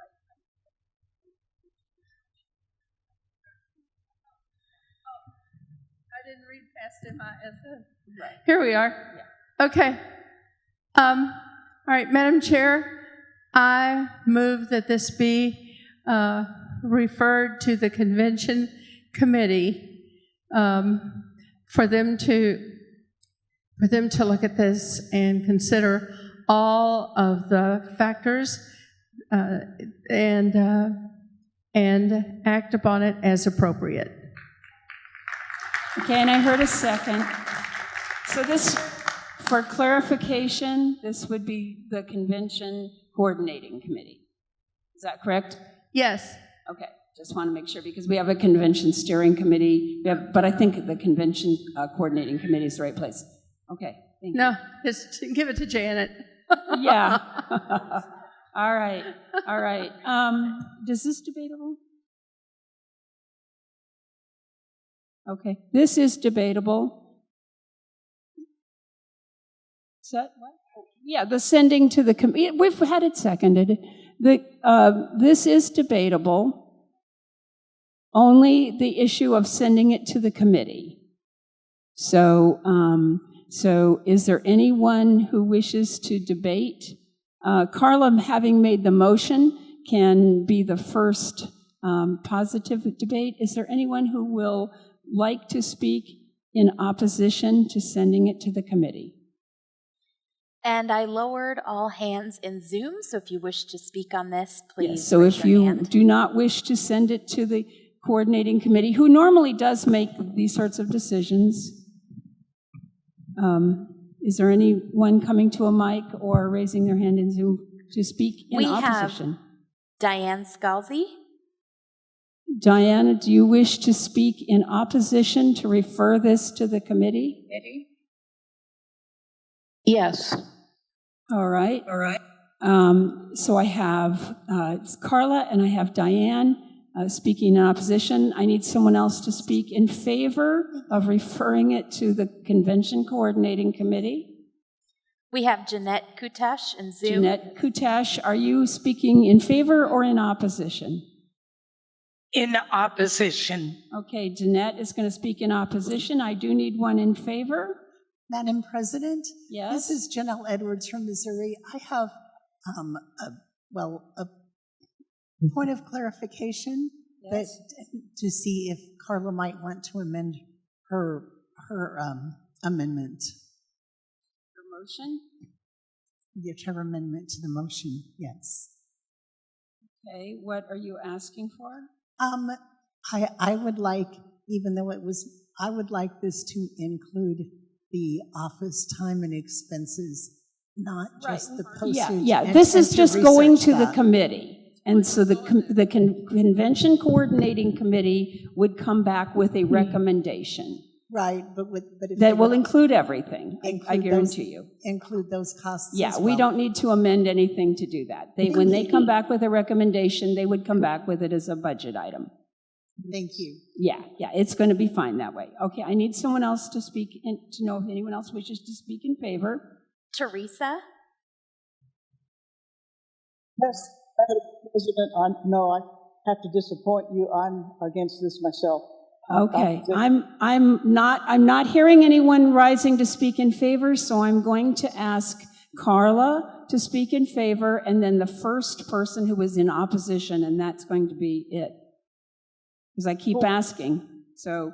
I didn't read past MISN. Right. Here we are. Yeah. Okay. All right, Madam Chair, I move that this be referred to the convention committee for them to look at this and consider all of the factors and act upon it as appropriate. Okay, and I heard a second. So this, for clarification, this would be the convention coordinating committee. Is that correct? Yes. Okay, just want to make sure because we have a convention steering committee, but I think the convention coordinating committee is the right place. Okay, thank you. No, just give it to Janet. Yeah. All right, all right. Is this debatable? Okay, this is debatable. Is that what? Yeah, the sending to the committee. We've had it seconded. This is debatable. Only the issue of sending it to the committee. So, so is there anyone who wishes to debate? Carla, having made the motion, can be the first positive debate. Is there anyone who will like to speak in opposition to sending it to the committee? And I lowered all hands in Zoom, so if you wish to speak on this, please. Yes, so if you do not wish to send it to the coordinating committee, who normally does make these sorts of decisions, is there anyone coming to a mic or raising their hand in Zoom to speak in opposition? We have Diane Scalzi. Diana, do you wish to speak in opposition to refer this to the committee? Yes. All right. All right. So I have Carla and I have Diane speaking in opposition. I need someone else to speak in favor of referring it to the Convention Coordinating Committee. We have Jeanette Kutash in Zoom. Jeanette Kutash, are you speaking in favor or in opposition? In opposition. Okay, Jeanette is going to speak in opposition. I do need one in favor. Madam President? Yes? This is Janelle Edwards from Missouri. I have, a point of clarification, but to see if Carla might want to amend her amendment. Her motion? Give her amendment to the motion, yes. Okay, what are you asking for? I would like, even though I would like this to include the office time and expenses, not just the postage. Yeah, this is just going to the committee. And so the Convention Coordinating Committee would come back with a recommendation. Right, but if that will include everything, I guarantee you. Include those costs Yeah, as well. we don't need to amend anything to do that. When they come back with a recommendation, they would come back with it as a budget item. Thank you. Yeah, it's going to be fine that way. Okay, I need someone else to speak, to know if anyone else wishes to speak in favor. Teresa? Yes, Madam President, I have to disappoint you. I'm against this myself. Okay, I'm not hearing anyone rising to speak in favor, so I'm going to ask Carla to speak in favor, and then the first person who is in opposition, and that's going to be it. Because I keep asking. So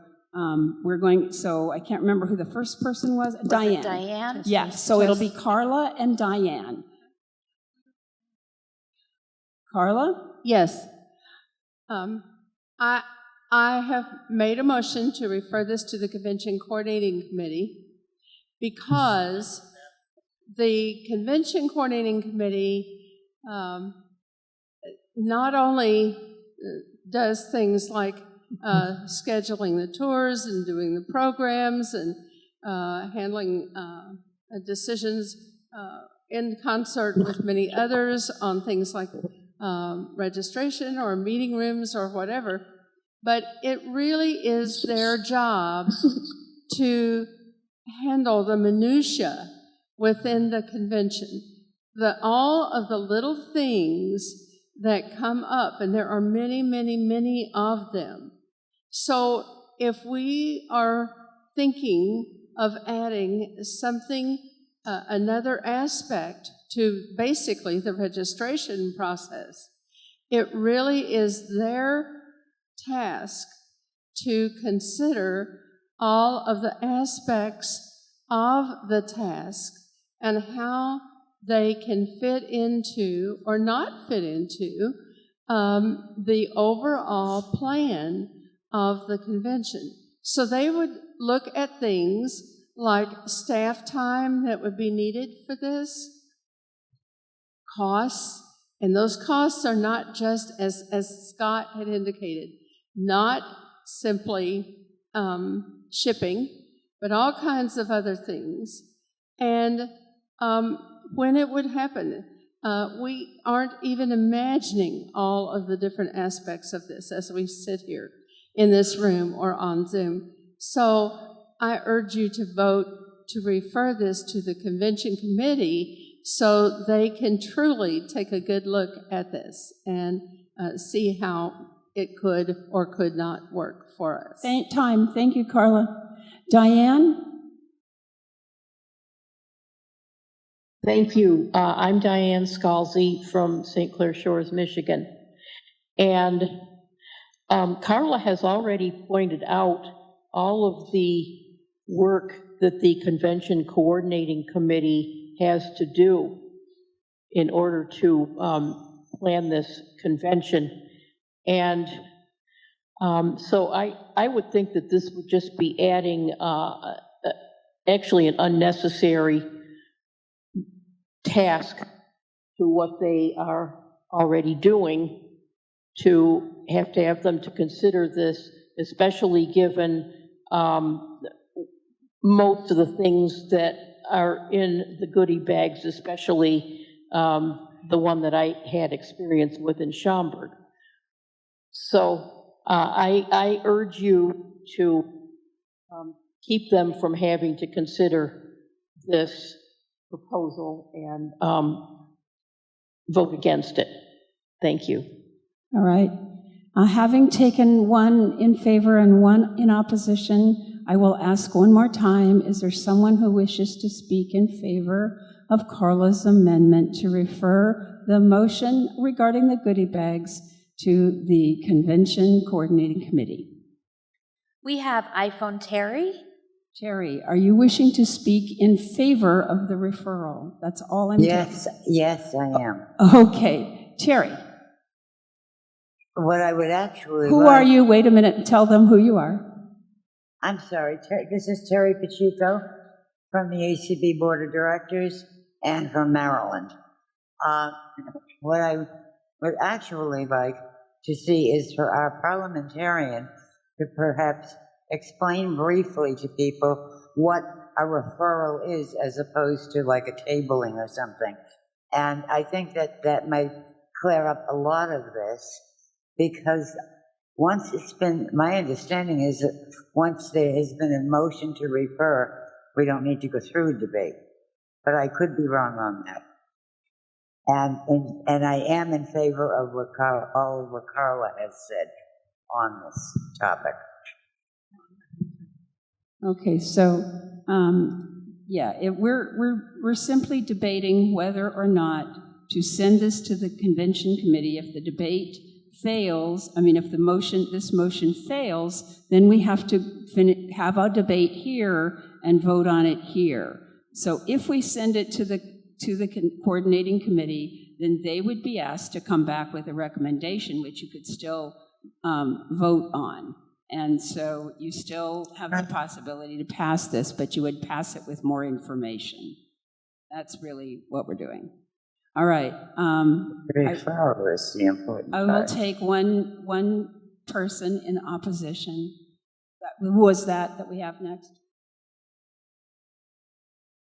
so I can't remember who the first person was. Diane. Diane? Yeah, so it'll be Carla and Diane. Carla? Yes. I have made a motion to refer this to the Convention Coordinating Committee because the Convention Coordinating Committee not only does things like scheduling the tours and doing the programs and handling decisions in concert with many others on things like registration or meeting rooms or whatever, but it really is their job to handle the minutia within the convention, all of the little things that come up, and there are many, many, many of them. So if we are thinking of adding something, another aspect to basically the registration process, it really is their task to consider all of the aspects of the task and how they can fit into or not fit into the overall plan of the convention. So they would look at things like staff time that would be needed for this, costs, and those costs are not just, as Scott had indicated, not simply shipping, but all kinds of other things. And when it would happen, we aren't even imagining all of the different aspects of this as we sit here in this room or on Zoom. So I urge you to vote to refer this to the convention committee so they can truly take a good look at this and see how it could or could not work for us. Thank you, Carla. Diane? Thank you. I'm Diane Scalzi from St. Clair Shores, Michigan. And Carla has already pointed out all of the work that the Convention Coordinating Committee has to do in order to plan this convention. And so I would think that this would just be adding actually an unnecessary task to what they are already doing, to have them to consider this, especially given most of the things that are in the goodie bags, especially the one that I had experience with in Schaumburg. So I urge you to keep them from having to consider this proposal and vote against it. Thank you. All right. Having taken one in favor and one in opposition, I will ask one more time, is there someone who wishes to speak in favor of Carla's amendment to refer the motion regarding the goodie bags to the Convention Coordinating Committee? We have iPhone Terry. Terry, are you wishing to speak in favor of the referral? That's all I'm Yes, yes, I am. Okay. Terry. What I would actually Who are you? Wait a minute. Tell them who you are. I'm sorry. This is Terry Pacheco from the ACB Board of Directors and from Maryland. What I would actually like to see is for our parliamentarian to perhaps explain briefly to people what a referral is as opposed to like a tabling or something. And I think that might clear up a lot of this, because once it's been, my understanding is that once there has been a motion to refer, we don't need to go through debate. But I could be wrong on that. And I am in favor of all what Carla has said on this topic. Okay, so we're simply debating whether or not to send this to the convention committee. If the debate fails, if this motion fails, then we have to have our debate here and vote on it here. So if we send it to the coordinating committee, then they would be asked to come back with a recommendation, which you could still vote on. And so you still have the possibility to pass this, but you would pass it with more information. That's really what we're doing. All right. Referral is the important I will take one person in opposition. Who was that we have next?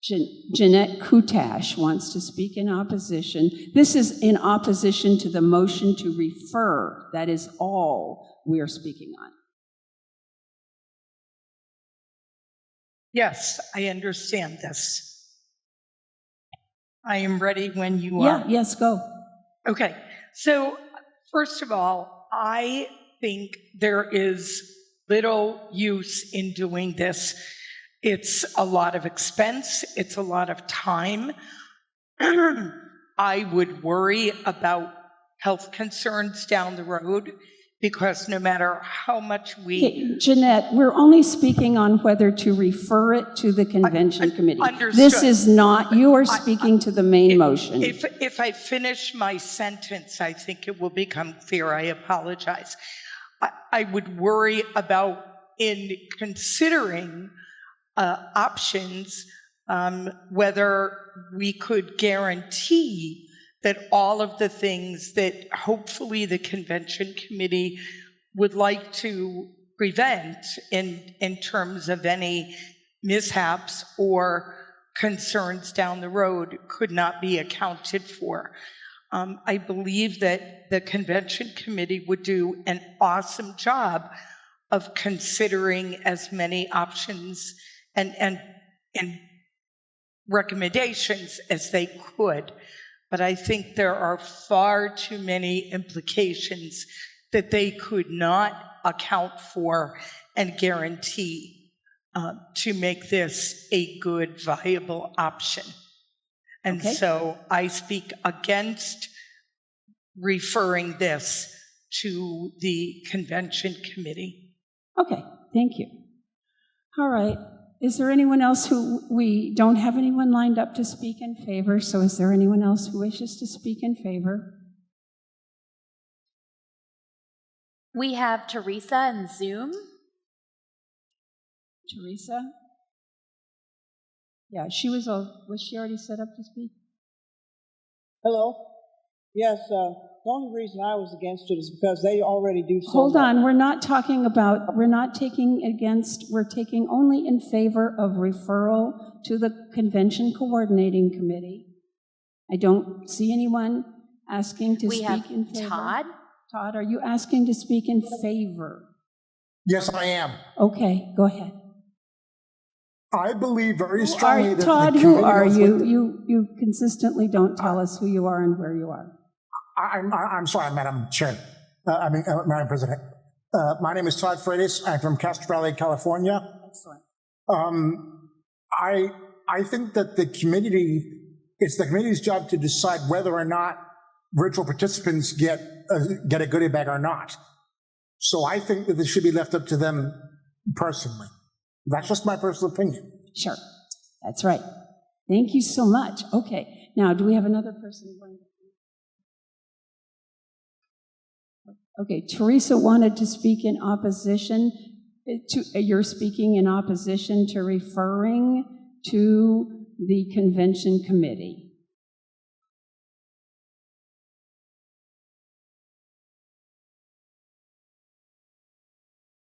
Jeanette Kutash wants to speak in opposition. This is in opposition to the motion to refer. That is all we are speaking on. Yes, I understand this. I am ready when you Yeah, are. yes, go. Okay, so first of all, I think there is little use in doing this. It's a lot of expense, it's a lot of time. I would worry about health concerns down the road because no matter how much we... Okay, Jeanette, we're only speaking on whether to refer it to the convention committee. Understood. This is not, you are speaking to the main motion. If I finish my sentence, I think it will become clear. I apologize. I would worry about, in considering options, whether we could guarantee that all of the things that hopefully the convention committee would like to prevent in terms of any mishaps or concerns down the road could not be accounted for. I believe that the convention committee would do an awesome job of considering as many options and recommendations as they could. But I think there are far too many implications that they could not account for and guarantee to make this a good, viable option. And so I speak against referring this to the convention committee. Okay, thank you. All right. Is there anyone else who, we don't have anyone lined up to speak in favor, so is there anyone else who wishes to speak in favor? We have Teresa and Zoom. Teresa? Yeah, was she already set up to speak? Hello? Yes, the only reason I was against it is because they already do so Hold much. on, we're not taking against, we're taking only in favor of referral to the Convention Coordinating Committee. I don't see anyone asking to speak in favor. Todd. Todd, are you asking to speak in favor? Yes, I am. Okay, go ahead. I believe very strongly that Todd, the who committee are must you? look at- You consistently don't tell us who you are and where you are. I'm sorry, Madam Chair. Madam President. My name is Todd Freitas. I'm from Castro Valley, California. Excellent. I think that it's the committee's job to decide whether or not virtual participants get a goodie bag or not. So I think that this should be left up to them personally. That's just my personal opinion. Sure, that's right. Thank you so much. Okay, now do we have another person? Okay, Teresa wanted to speak in opposition to, you're speaking in opposition to referring to the convention committee.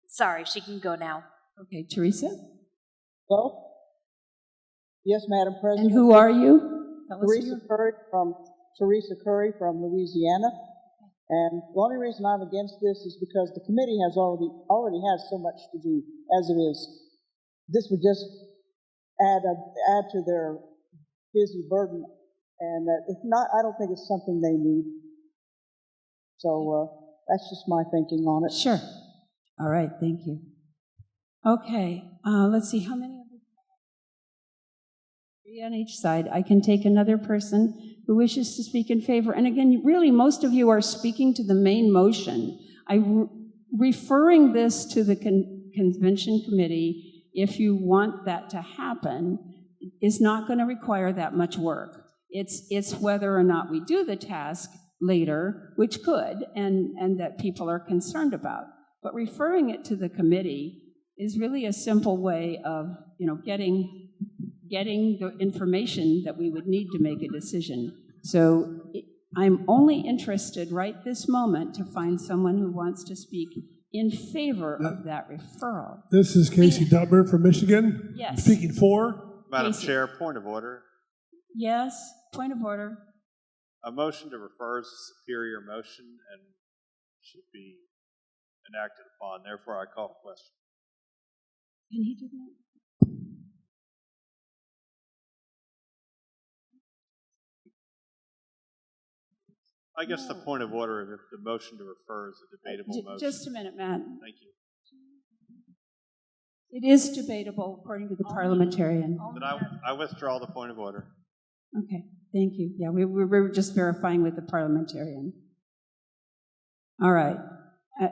Sorry, she can go now. Okay, Teresa? Hello? Yes, Madam President. And who are you? Tell us who you are. Teresa Curry from Louisiana. And the only reason I'm against this is because the committee has already has so much to do as it is. This would just add to their busy burden, and if not, I don't think it's something they need. So that's just my thinking on it. Sure. All right, thank you. Okay, let's see how many of us. 3 on each side. I can take another person who wishes to speak in favor. And again, really, most of you are speaking to the main motion. Referring this to the convention committee, if you want that to happen, is not going to require that much work. It's whether or not we do the task later, which could, and that people are concerned about. But referring it to the committee is really a simple way of, getting the information that we would need to make a decision. So I'm only interested right this moment to find someone who wants to speak in favor of that referral. This is Casey Dutmer from Michigan. Yes. Speaking for. Madam Casey. Chair, point of order. Yes, point of order. A motion to refer is a superior motion and should be enacted upon. Therefore, I call the question. Can he do that? I guess the point of order is if the motion to refer is a debatable motion. Just a minute, Matt. Thank you. It is debatable according to the parliamentarian. Then I withdraw the point of order. Okay, thank you. Yeah, we were just verifying with the parliamentarian. All right.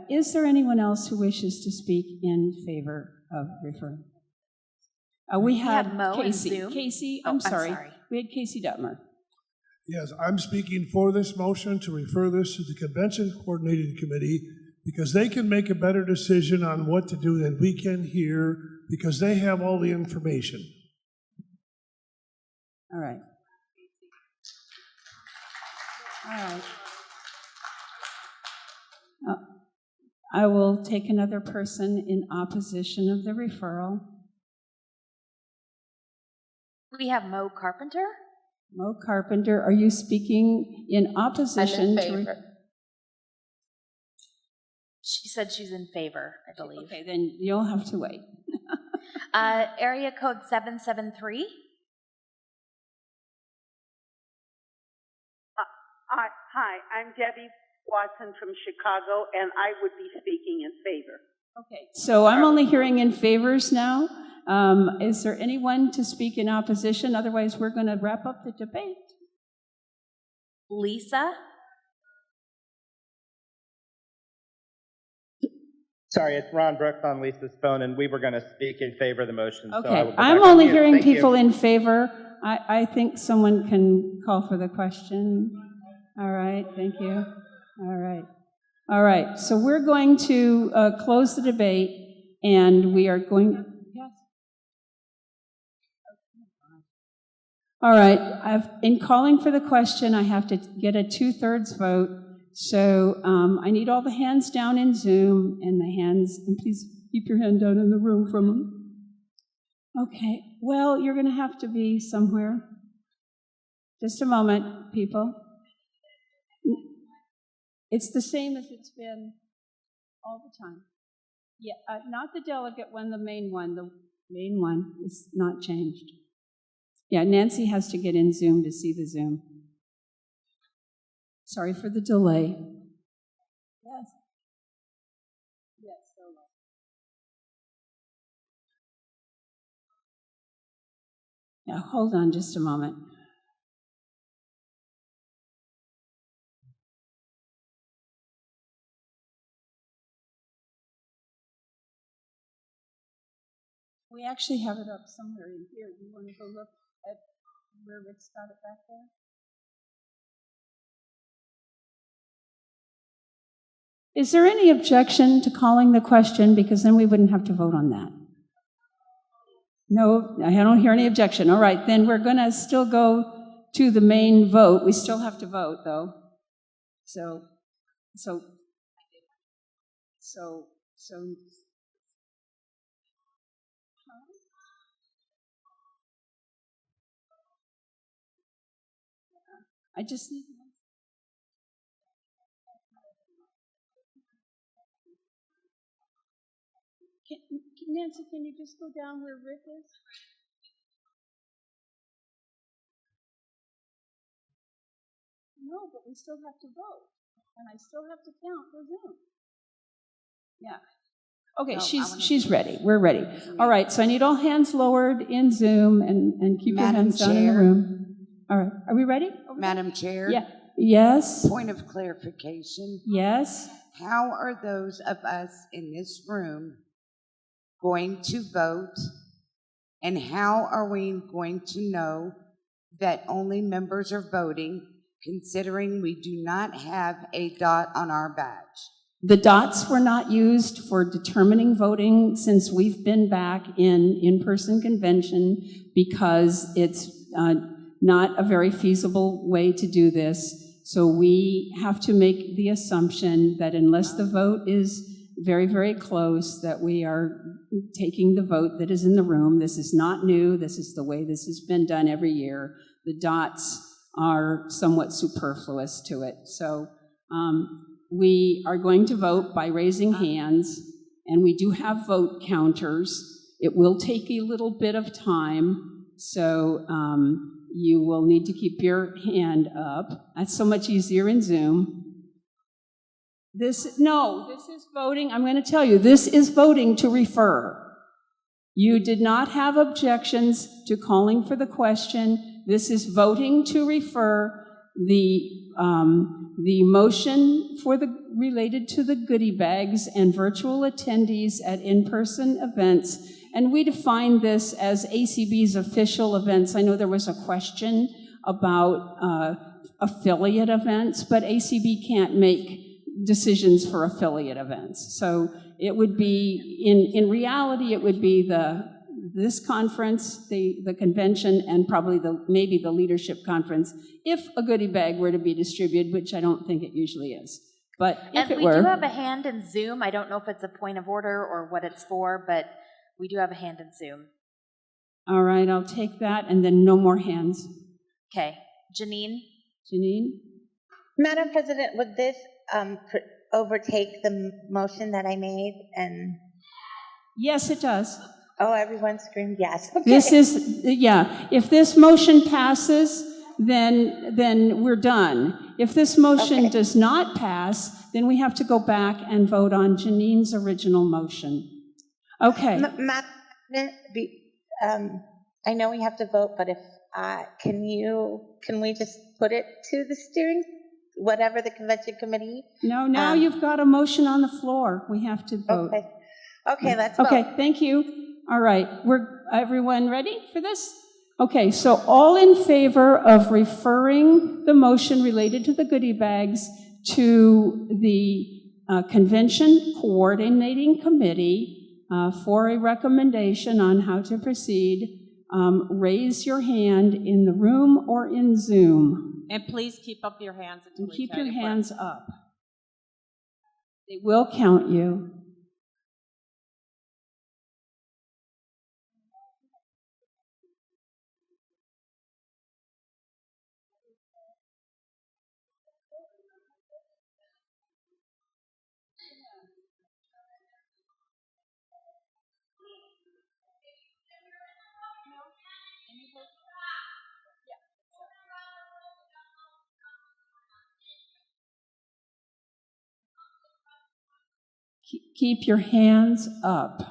Is there anyone else who wishes to speak in favor of referring? We had Mo and Casey. Zoom. Casey, Oh, I'm I'm sorry. sorry. We had Casey Detmer. Yes, I'm speaking for this motion to refer this to the Convention Coordinating Committee because they can make a better decision on what to do than we can here because they have all the information. All right. All right. I will take another person in opposition of the referral. We have Mo Carpenter. Mo Carpenter, are you speaking in opposition to? She said she's in favor, I believe. Okay, then you'll have to wait. Area code 773. Hi, I'm Debbie Watson from Chicago, and I would be speaking in favor. Okay, so I'm only hearing in favors now. Is there anyone to speak in opposition? Otherwise, we're going to wrap up the debate. Lisa? Sorry, it's Ron Brooks on Lisa's phone, and we were going to speak in favor of the motion. So I Okay, will go I'm back on only mute. hearing Thank you. people in favor. I think someone can call for the question. All right, thank you. All right. All right, so we're going to close the debate, and we are going... Yes. All right, in calling for the question, I have to get a 2/3 vote. So I need all the hands down in Zoom, and please keep your hand down in the room from them. Okay, well, you're going to have to be somewhere. Just a moment, people. It's the same as it's been all the time. Yeah, not the delegate one, the main one. The main one is not changed. Yeah, Nancy has to get in Zoom to see the Zoom. Sorry for the delay. Yes. Yes, so yeah, hold on just a moment. We actually have it up somewhere in here. Do you want to go look at where Rick's got it back there? Is there any objection to calling the question? Because then we wouldn't have to vote on that. No, I don't hear any objection. All right, then we're going to still go to the main vote. We still have to vote, though. So I just need... Nancy, can you just go down where Rick is? No, but we still have to vote. And I still have to count for Zoom. Yeah. Okay, No, she's ready. We're ready. All right, so I need all hands lowered in Zoom and keep your Madam hands down in the Chair. room. All right, are we ready? Madam Chair? Yeah. Yes. Point of clarification. Yes. How are those of us in this room going to vote, and how are we going to know that only members are voting, considering we do not have a dot on our badge? The dots were not used for determining voting since we've been back in in-person convention because it's not a very feasible way to do this. So we have to make the assumption that unless the vote is very, very close that we are taking the vote that is in the room. This is not new. This is the way this has been done every year. The dots are somewhat superfluous to it. So we are going to vote by raising hands, and we do have vote counters. It will take a little bit of time, so you will need to keep your hand up. That's so much easier in Zoom. This is voting. I'm going to tell you, this is voting to refer. You did not have objections to calling for the question. This is voting to refer. The motion for related to the goodie bags and virtual attendees at in-person events, and we define this as ACB's official events. I know there was a question about affiliate events, but ACB can't make decisions for affiliate events. So it would be, in reality, it would be this conference, the convention, and probably maybe the leadership conference, if a goodie bag were to be distributed, which I don't think it usually is. But if it were. And we do have a hand in Zoom. I don't know if it's a point of order or what it's for, but we do have a hand in Zoom. All right, I'll take that, and then no more hands. Okay. Janine? Madam President, would this overtake the motion that I made? And yes, it does. Oh, everyone screamed yes. Okay. This is, yeah, if this motion passes, then we're done. If this motion does not pass, then we have to go back and vote on Janine's original motion. Okay. Madam President, I know we have to vote, but if can we just put it to the steering, whatever the convention committee? No, now you've got a motion on the floor. We have to vote. Okay, let's vote. Okay, thank you. All right, everyone ready for this? Okay, so all in favor of referring the motion related to the goodie bags to the convention coordinating committee for a recommendation on how to proceed, raise your hand in the room or in Zoom. And please keep up your hands until we Keep tell your you hands up. They will count you. Keep your hands up.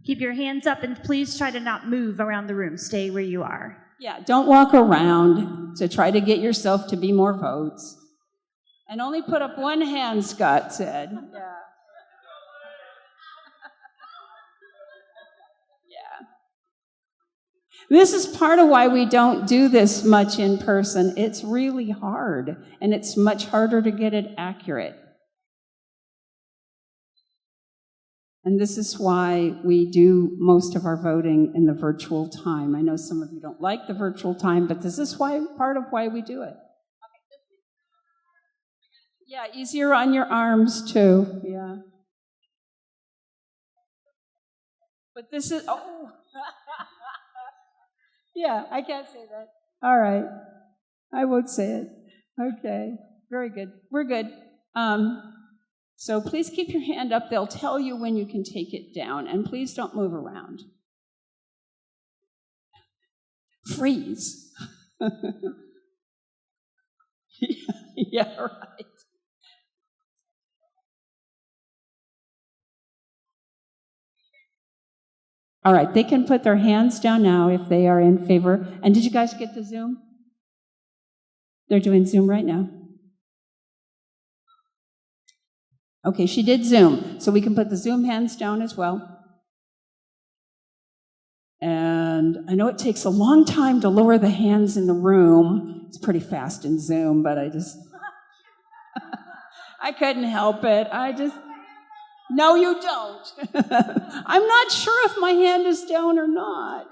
Keep your hands up, and please try to not move around the room. Stay where you are. Yeah, don't walk around to try to get yourself to be more votes. And only put up one hand, Scott said. Yeah. Yeah. This is part of why we don't do this much in person. It's really hard, and it's much harder to get it accurate. And this is why we do most of our voting in the virtual time. I know some of you don't like the virtual time, but this is part of why we do it. Yeah, easier on your arms too. Yeah. But this is, yeah, I can't say that. All right. I won't say it. Okay. Very good. We're good. So please keep your hand up. They'll tell you when you can take it down. And please don't move around. Freeze. Yeah, right. All right, they can put their hands down now if they are in favor. And did you guys get the Zoom? They're doing Zoom right now. Okay, she did Zoom, so we can put the Zoom hands down as well. And I know it takes a long time to lower the hands in the room. It's pretty fast in Zoom, but I couldn't help it. No, you don't. I'm not sure if my hand is down or not.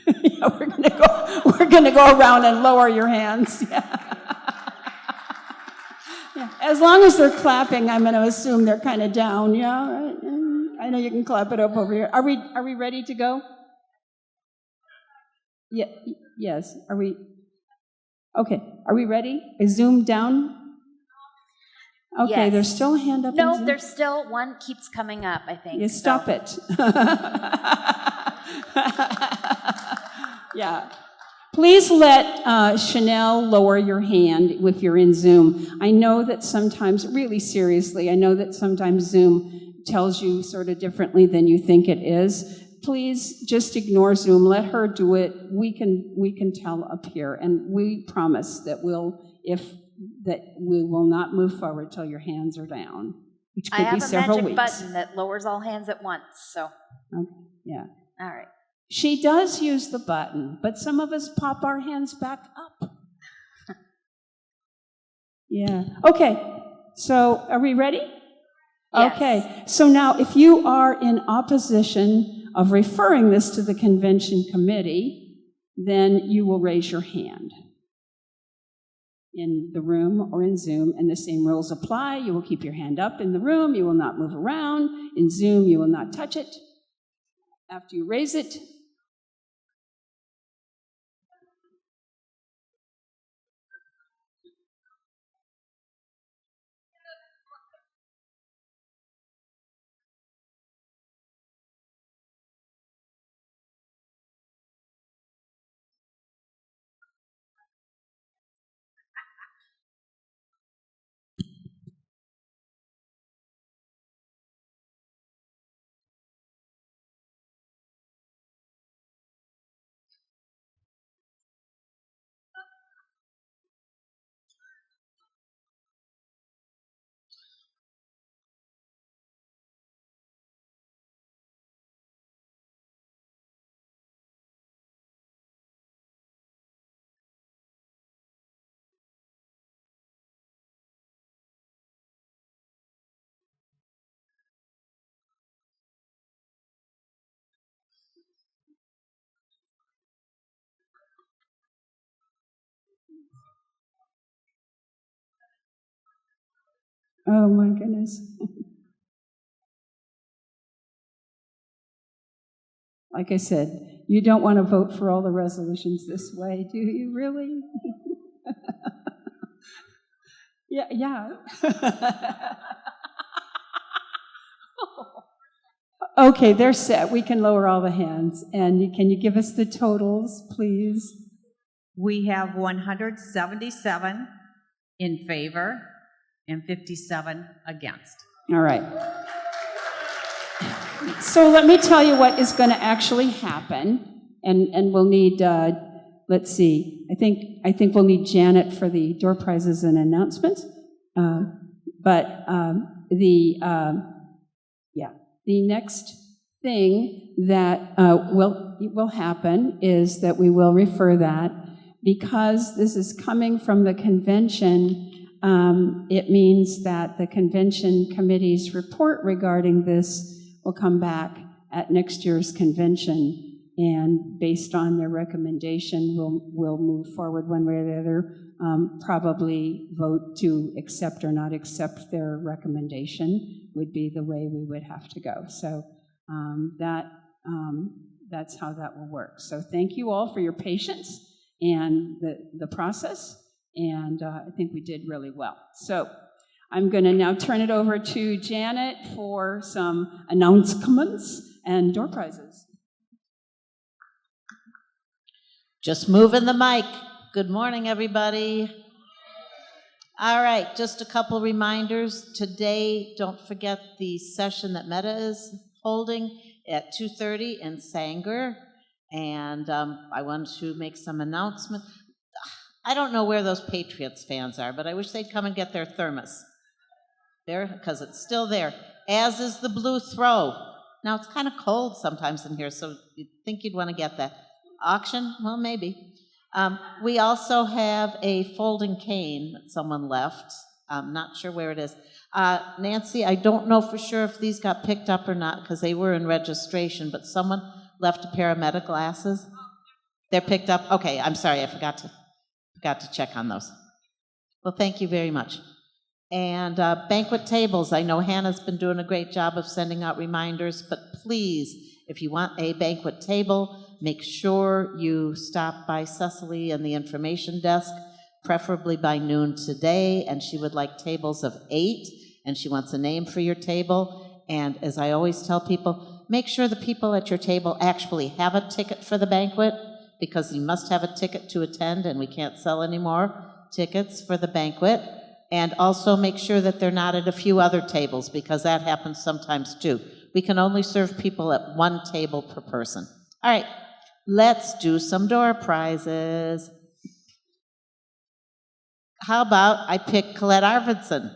Yeah, we're gonna go around and lower your hands. Yeah. Yeah. As long as they're clapping, I'm going to assume they're kind of down. Yeah, right. I know you can clap it up over here. Are we ready to go? Yeah. Yes. Are we? Okay. Are we ready? Is Zoom down? Okay. Yes. There's still a hand up. No, there's still one keeps coming up, I think. You stop it. Yeah. Please let Chanel lower your hand if you're in Zoom. I know that sometimes, really seriously, I know that sometimes Zoom tells you sort of differently than you think it is. Please just ignore Zoom. Let her do it. We can tell up here, and we promise that we will not move forward till your hands are down, which could be several weeks. I have a magic button that lowers all hands at once. So. Okay. Yeah. All right. She does use the button, but some of us pop our hands back up. Yeah. Okay. So are we ready? Yes. Okay. So now if you are in opposition of referring this to the convention committee, then you will raise your hand in the room or in Zoom, and the same rules apply. You will keep your hand up in the room. You will not move around. In Zoom, you will not touch it. After you raise it, oh my goodness. Like I said, you don't want to vote for all the resolutions this way, do you really? Yeah. Okay, they're set. We can lower all the hands. And can you give us the totals, please? We have 177 in favor and 57 against. All right. So let me tell you what is going to actually happen, and we'll need, let's see, I think we'll need Janet for the door prizes and announcements. The next thing that will happen is that we will refer that, because this is coming from the convention. It means that the convention committee's report regarding this will come back at next year's convention, and based on their recommendation, we'll move forward one way or the other. Probably vote to accept or not accept their recommendation would be the way we would have to go. So that's how that will work. So thank you all for your patience and the process, and I think we did really well. So I'm going to now turn it over to Janet for some announcements and door prizes. Just moving the mic. Good morning, everybody. All right, just a couple reminders. Today, don't forget the session that Meta is holding at 2:30 in Sanger. And I wanted to make some announcements. I don't know where those Patriots fans are, but I wish they'd come and get their thermos. There, because it's still there, as is the blue throw. Now, it's kind of cold sometimes in here, so you'd think you'd want to get that. Auction? Well, maybe. We also have a folding cane that someone left. I'm not sure where it is. Nancy, I don't know for sure if these got picked up or not, because they were in registration, but someone left a pair of Meta glasses. They're picked up? Okay, I'm sorry, I forgot to check on those. Well, thank you very much. And banquet tables, I know Hannah's been doing a great job of sending out reminders, but please, if you want a banquet table, make sure you stop by Cecily and the information desk, preferably by noon today, and she would like tables of 8, and she wants a name for your table. And as I always tell people, make sure the people at your table actually have a ticket for the banquet, because you must have a ticket to attend, and we can't sell any more tickets for the banquet. And also make sure that they're not at a few other tables, because that happens sometimes too. We can only serve people at one table per person. All right, let's do some door prizes. How about I pick Colette Arvidsson?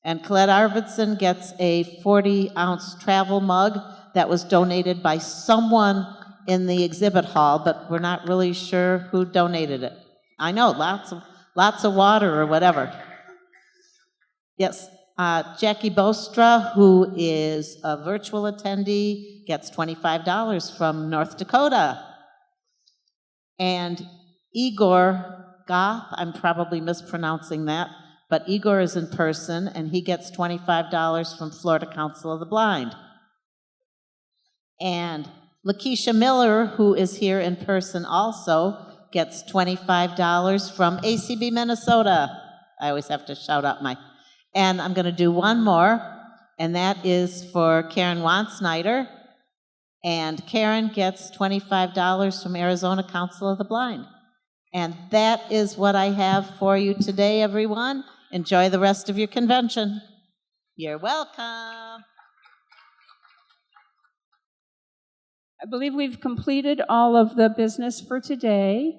And Colette Arvidsson gets a 40-ounce travel mug that was donated by someone in the exhibit hall, but we're not really sure who donated it. I know, lots of water or whatever. Yes, Jackie Bostra, who is a virtual attendee, gets $25 from North Dakota. And Igor Goff, I'm probably mispronouncing that, but Igor is in person, and he gets $25 from Florida Council of the Blind. And Lakeisha Miller, who is here in person also, gets $25 from ACB Minnesota. I always have to shout out my... And I'm going to do one more, and that is for Karen Wansnyder. And Karen gets $25 from Arizona Council of the Blind. And that is what I have for you today, everyone. Enjoy the rest of your convention. You're welcome. I believe we've completed all of the business for today.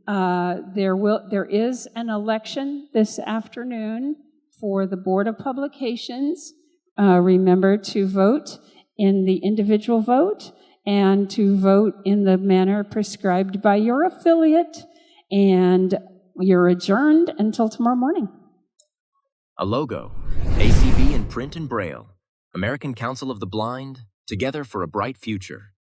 There is an election this afternoon for the Board of Publications. Remember to vote in the individual vote and to vote in the manner prescribed by your affiliate. And you're adjourned until tomorrow morning. A logo, ACB in print and braille, American Council of the Blind, together for a bright future.